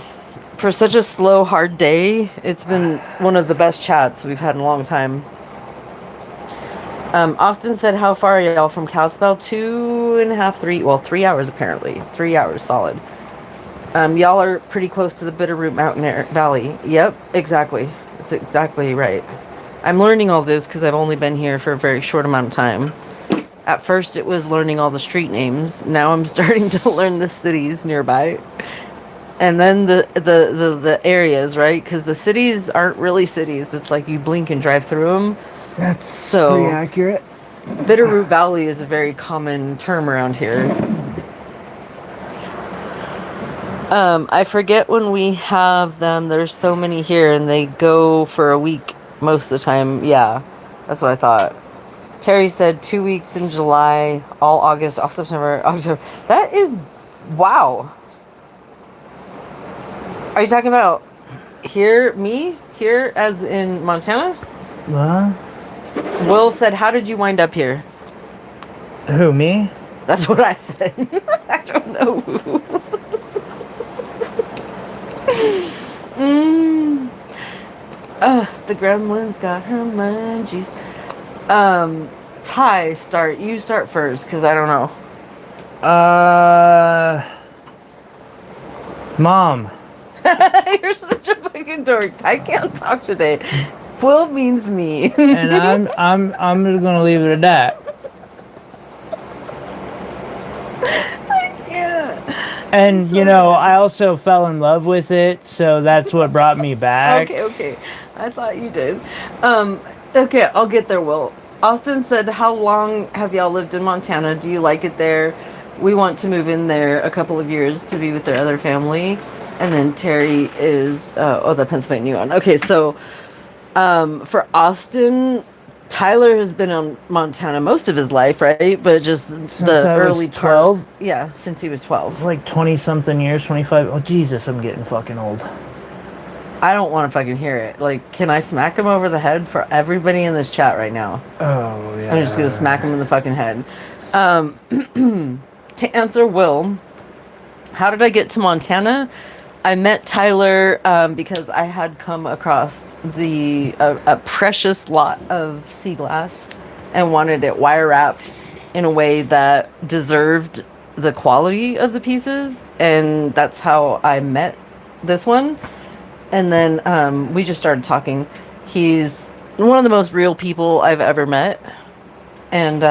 For such a slow, hard day, it's been one of the best chats we've had in a long time. Austin said, how far are y'all from Kalispell? 2.5, 3, well, 3 hours apparently. 3 hours solid. Y'all are pretty close to the Bitterroot Mountain Valley. Yep, exactly. That's exactly right. I'm learning all this because I've only been here for a very short amount of time. At first, it was learning all the street names. Now I'm starting to learn the cities nearby. And then the areas, right? Because the cities aren't really cities. It's like you blink and drive through them. That's pretty accurate. Bitterroot Valley is a very common term around here. I forget when we have them. There's so many here, and they go for a week most of the time. Yeah, that's what I thought. Terry said 2 weeks in July, all August, all September, October. That is, wow. Are you talking about here, me? Here as in Montana? Will said, how did you wind up here? Who, me? That's what I said. I don't know who. The Gremlins got her munchies. Ty, you start first, because I don't know. Mom. You're such a fucking dork. Ty can't talk today. Will means me. And I'm just gonna leave it at that. I can't. And you know, I also fell in love with it, so that's what brought me back. Okay. I thought you did. Okay, I'll get there, Will. Austin said, how long have y'all lived in Montana? Do you like it there? We want to move in there a couple of years to be with their other family. And then Terry is, the Pennsylvania one. Okay, so for Austin, Tyler has been in Montana most of his life, right? But just Since the I early was 12? Yeah, since he was 12. Like 20-something years, 25. Oh, Jesus, I'm getting fucking old. I don't want to fucking hear it. Like, can I smack him over the head for everybody in this chat right now? Oh, yeah. I'm just going to smack him in the fucking head. To answer Will, how did I get to Montana? I met Tyler because I had come across a precious lot of sea glass and wanted it wire wrapped in a way that deserved the quality of the pieces, and that's how I met this one. And then we just started talking. He's one of the most real people I've ever met, and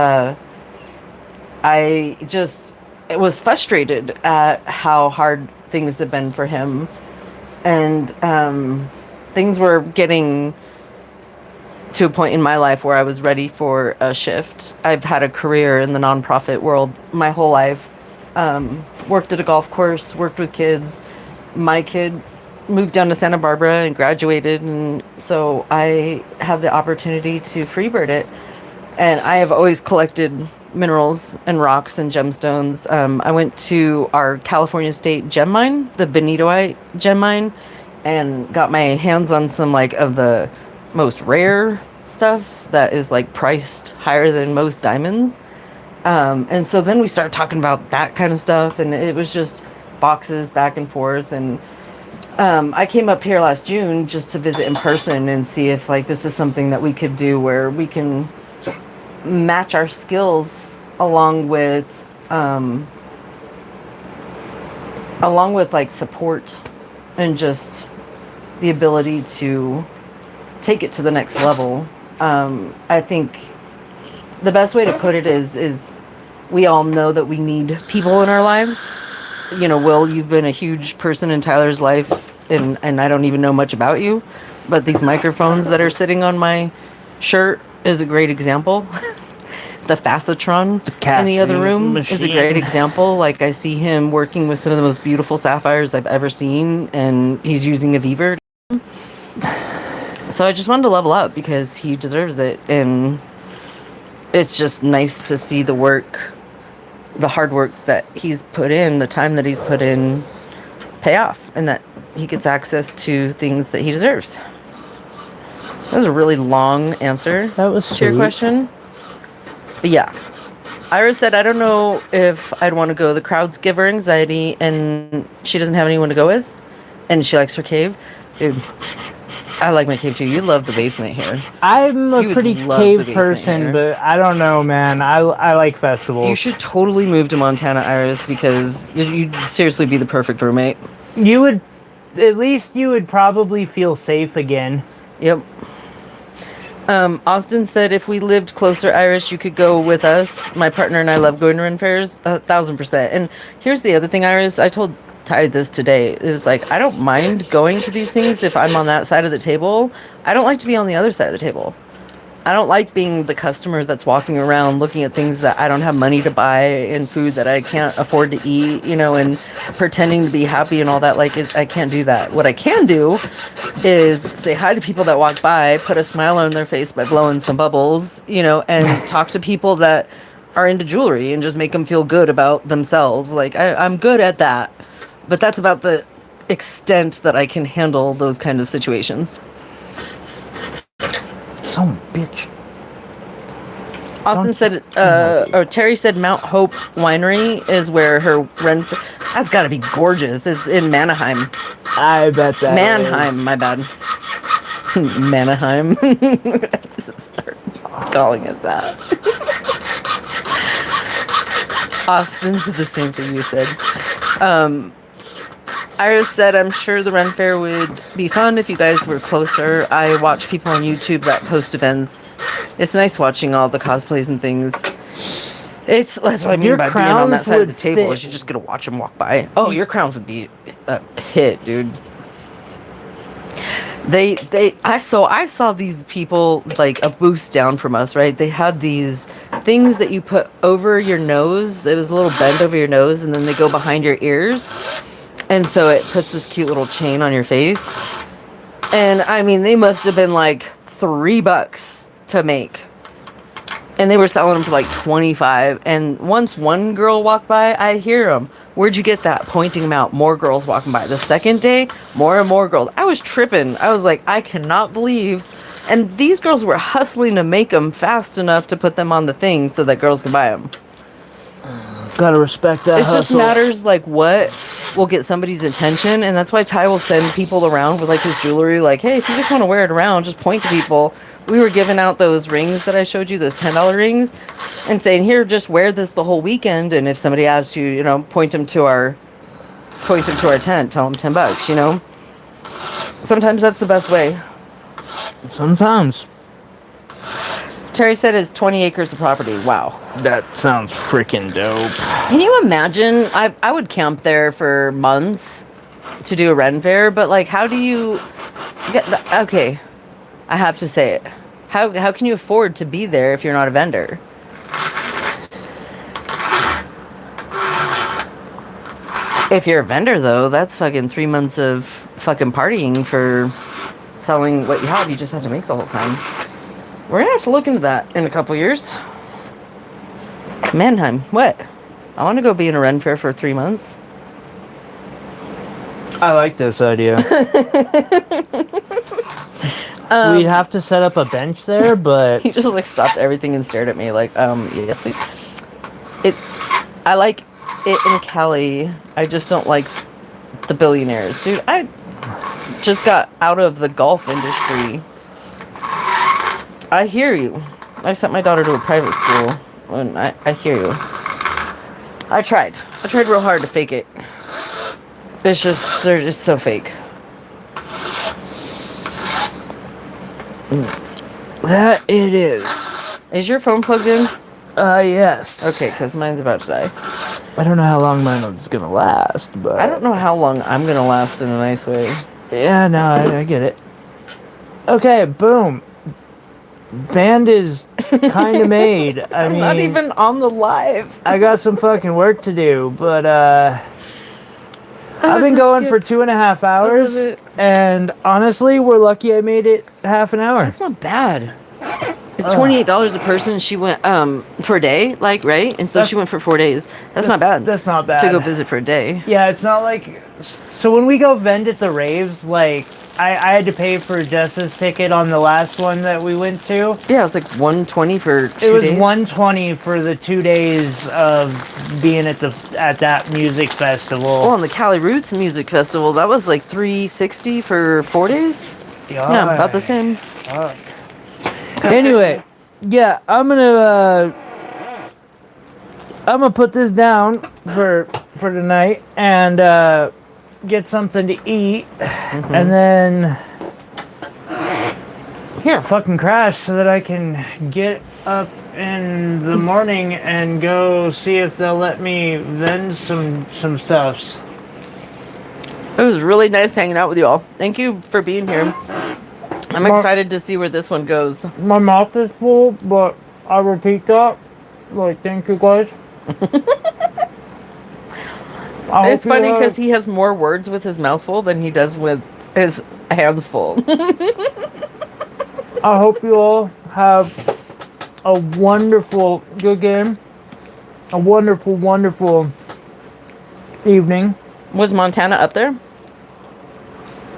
I just was frustrated at how hard things have been for him, and things were getting to a point in my life where I was ready for a shift. I've had a career in the nonprofit world my whole life, worked at a golf course, worked with kids. My kid moved down to Santa Barbara and graduated, and so I had the opportunity to freebird it. And I have always collected minerals and rocks and gemstones. I went to our California State gem mine, the Benitoite gem mine, and got my hands on some like of the most rare stuff that is like priced higher than most diamonds. And so then we started talking about that kind of stuff, and it was just boxes back and forth. And I came up here last June just to visit in person and see if like this is something that we could do where we can match our skills along with like support and just the ability to take it to the next level. I think the best way to put it is we all know that we need people in our lives. You know, Will, you've been a huge person in Tyler's life, and I don't even know much about you, but these microphones that are sitting on my shirt is a great example. The Facetron in the other room is a great example. Like, I see him working with some of the most beautiful sapphires I've ever seen, and he's using a Weaver. So I just wanted to level up because he deserves it, and it's just nice to see the hard work that he's put in, the time that he's put in, pay off, and that he gets access to things that he deserves. That was a really long answer to your question. But yeah, Iris said, I don't know if I'd want to go. The crowds give her anxiety, and she doesn't have anyone to go with, and she likes her cave. Dude, I like my cave too. You love the basement here. I'm a pretty cave person, but I don't know, man. I like festivals. You should totally move to Montana, Iris, because you'd seriously be the perfect roommate. You would, at least you would probably feel safe again. Yep. Austin said, if we lived closer, Iris, you could go with us. My partner and I love going to run fairs, 1,000%. And here's the other thing, Iris. I told Ty this today. It was like, I don't mind going to these things if I'm on that side of the table. I don't like to be on the other side of the table. I don't like being the customer that's walking around looking at things that I don't have money to buy and food that I can't afford to eat, you know, and pretending to be happy and all that. Like, I can't do that. What I can do is say hi to people that walk by, put a smile on their face by blowing some bubbles, you know, and talk to people that are into jewelry and just make them feel good about themselves. Like, I'm good at that. But that's about the extent that I can handle those kind of situations. Some bitch. Austin said, or Terry said Mount Hope Winery is where her that's got to be gorgeous. It's in Manheim. I bet that Manheim, my bad. Manheim. Start calling it that. Austin said the same thing you said. Iris said, I'm sure the Ren Fair would be fun if you guys were closer. I watch people on YouTube that post events. It's nice watching all the cosplays and things. That's what I mean by being on that side of the table is you're just going to watch them walk by. Oh, your crowns would be a hit, dude. I saw these people like a boost down from us, right? They had these things that you put over your nose. It was a little bend over your nose, and then they go behind your ears, and so it puts this cute little chain on your face. And I mean, they must have been like $3 to make, and they were selling them for like 25. And once one girl walked by, I hear them. Where'd you get that? Pointing them out. More girls walking by. The second day, more and more girls. I was tripping. I was like, I cannot believe. And these girls were hustling to make them fast enough to put them on the thing so that girls could buy them. Gotta respect that. It just matters like what will get somebody's attention, and that's why Ty will send people around with like his jewelry. Like, hey, if you just want to wear it around, just point to people. We were giving out those rings that I showed you, those $10 rings, and saying, here, just wear this the whole weekend. And if somebody asks you, point them to our tent, tell them $10. Sometimes that's the best way. Sometimes. Terry said it's 20 acres of property. Wow. That sounds freaking dope. Can you imagine? I would camp there for months to do a Ren fair, but like, how do you get the, okay, I have to say it. How can you afford to be there if you're not a vendor? If you're a vendor, though, that's fucking 3 months of fucking partying for selling what you have. You just have to make the whole time. We're gonna have to look into that in a couple years. Mannheim, what? I want to go be in a Ren fair for 3 months. I like this idea. We'd have to set up a bench there, but he just like stopped everything and stared at me like, yes, please. I like it in Cali. I just don't like the billionaires, dude. I just got out of the golf industry. I hear you. I sent my daughter to a private school, and I hear you. I tried real hard to fake it. It's just, they're just so fake. that it is. Is your phone plugged in? Yes. Okay, because mine's about to die. I don't know how long mine is gonna last, but I don't know how long I'm gonna last in a nice way. Yeah, no, I get it. Okay, boom. Band is kind of made. I mean, not even on the live. I got some fucking work to do, but I've been going for 2.5 hours, and honestly, we're lucky I made it half an hour. That's not bad. It's $28 a person. She went for a day, like, right? And so she went for 4 days. That's not bad. That's not bad. To go visit for a day. Yeah, it's not like... So when we go vend at the raves, like, I had to pay for Jess's ticket on the last one that we went to. Yeah, it was like $120 for 2 days. It was $120 for the 2 days of being at that music festival. Well, on the Cali Roots Music Festival, that was like $360 for 4 days. Yeah, about the same. Anyway, yeah, I'm gonna put this down for tonight and get something to eat, and then fucking crash so that I can get up in the morning and go see if they'll let me vend some stuffs. It was really nice hanging out with you all. Thank you for being here. I'm excited to see where this one goes. My mouth is full, but I repeat that. Like, thank you guys. It's funny because he has more words with his mouth full than he does with his hands full. I hope you all have a wonderful, good game. A wonderful, wonderful evening. Was Montana up there?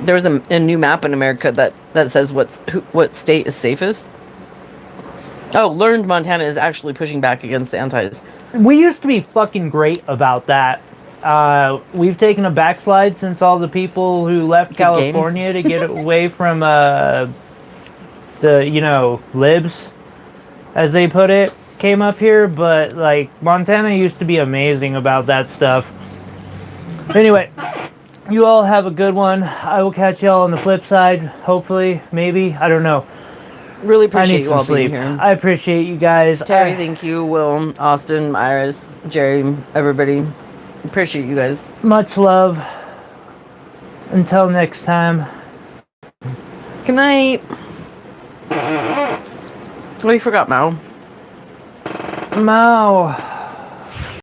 There was a new map in America that says what state is safest. Oh, learned Montana is actually pushing back against the antis. We used to be fucking great about that. We've taken a backslide since all the people who left California to get away from the libs, as they put it, came up here. But like, Montana used to be amazing about that stuff. Anyway, you all have a good one. I will catch y'all on the flip side. Hopefully, maybe, I don't know. Really appreciate you all being here. I appreciate you guys. Terry, thank you. Will, Austin, Iris, Jerry, everybody. Appreciate you guys. Much love. Until next time. Good night. Oh, you forgot Mao. Mao.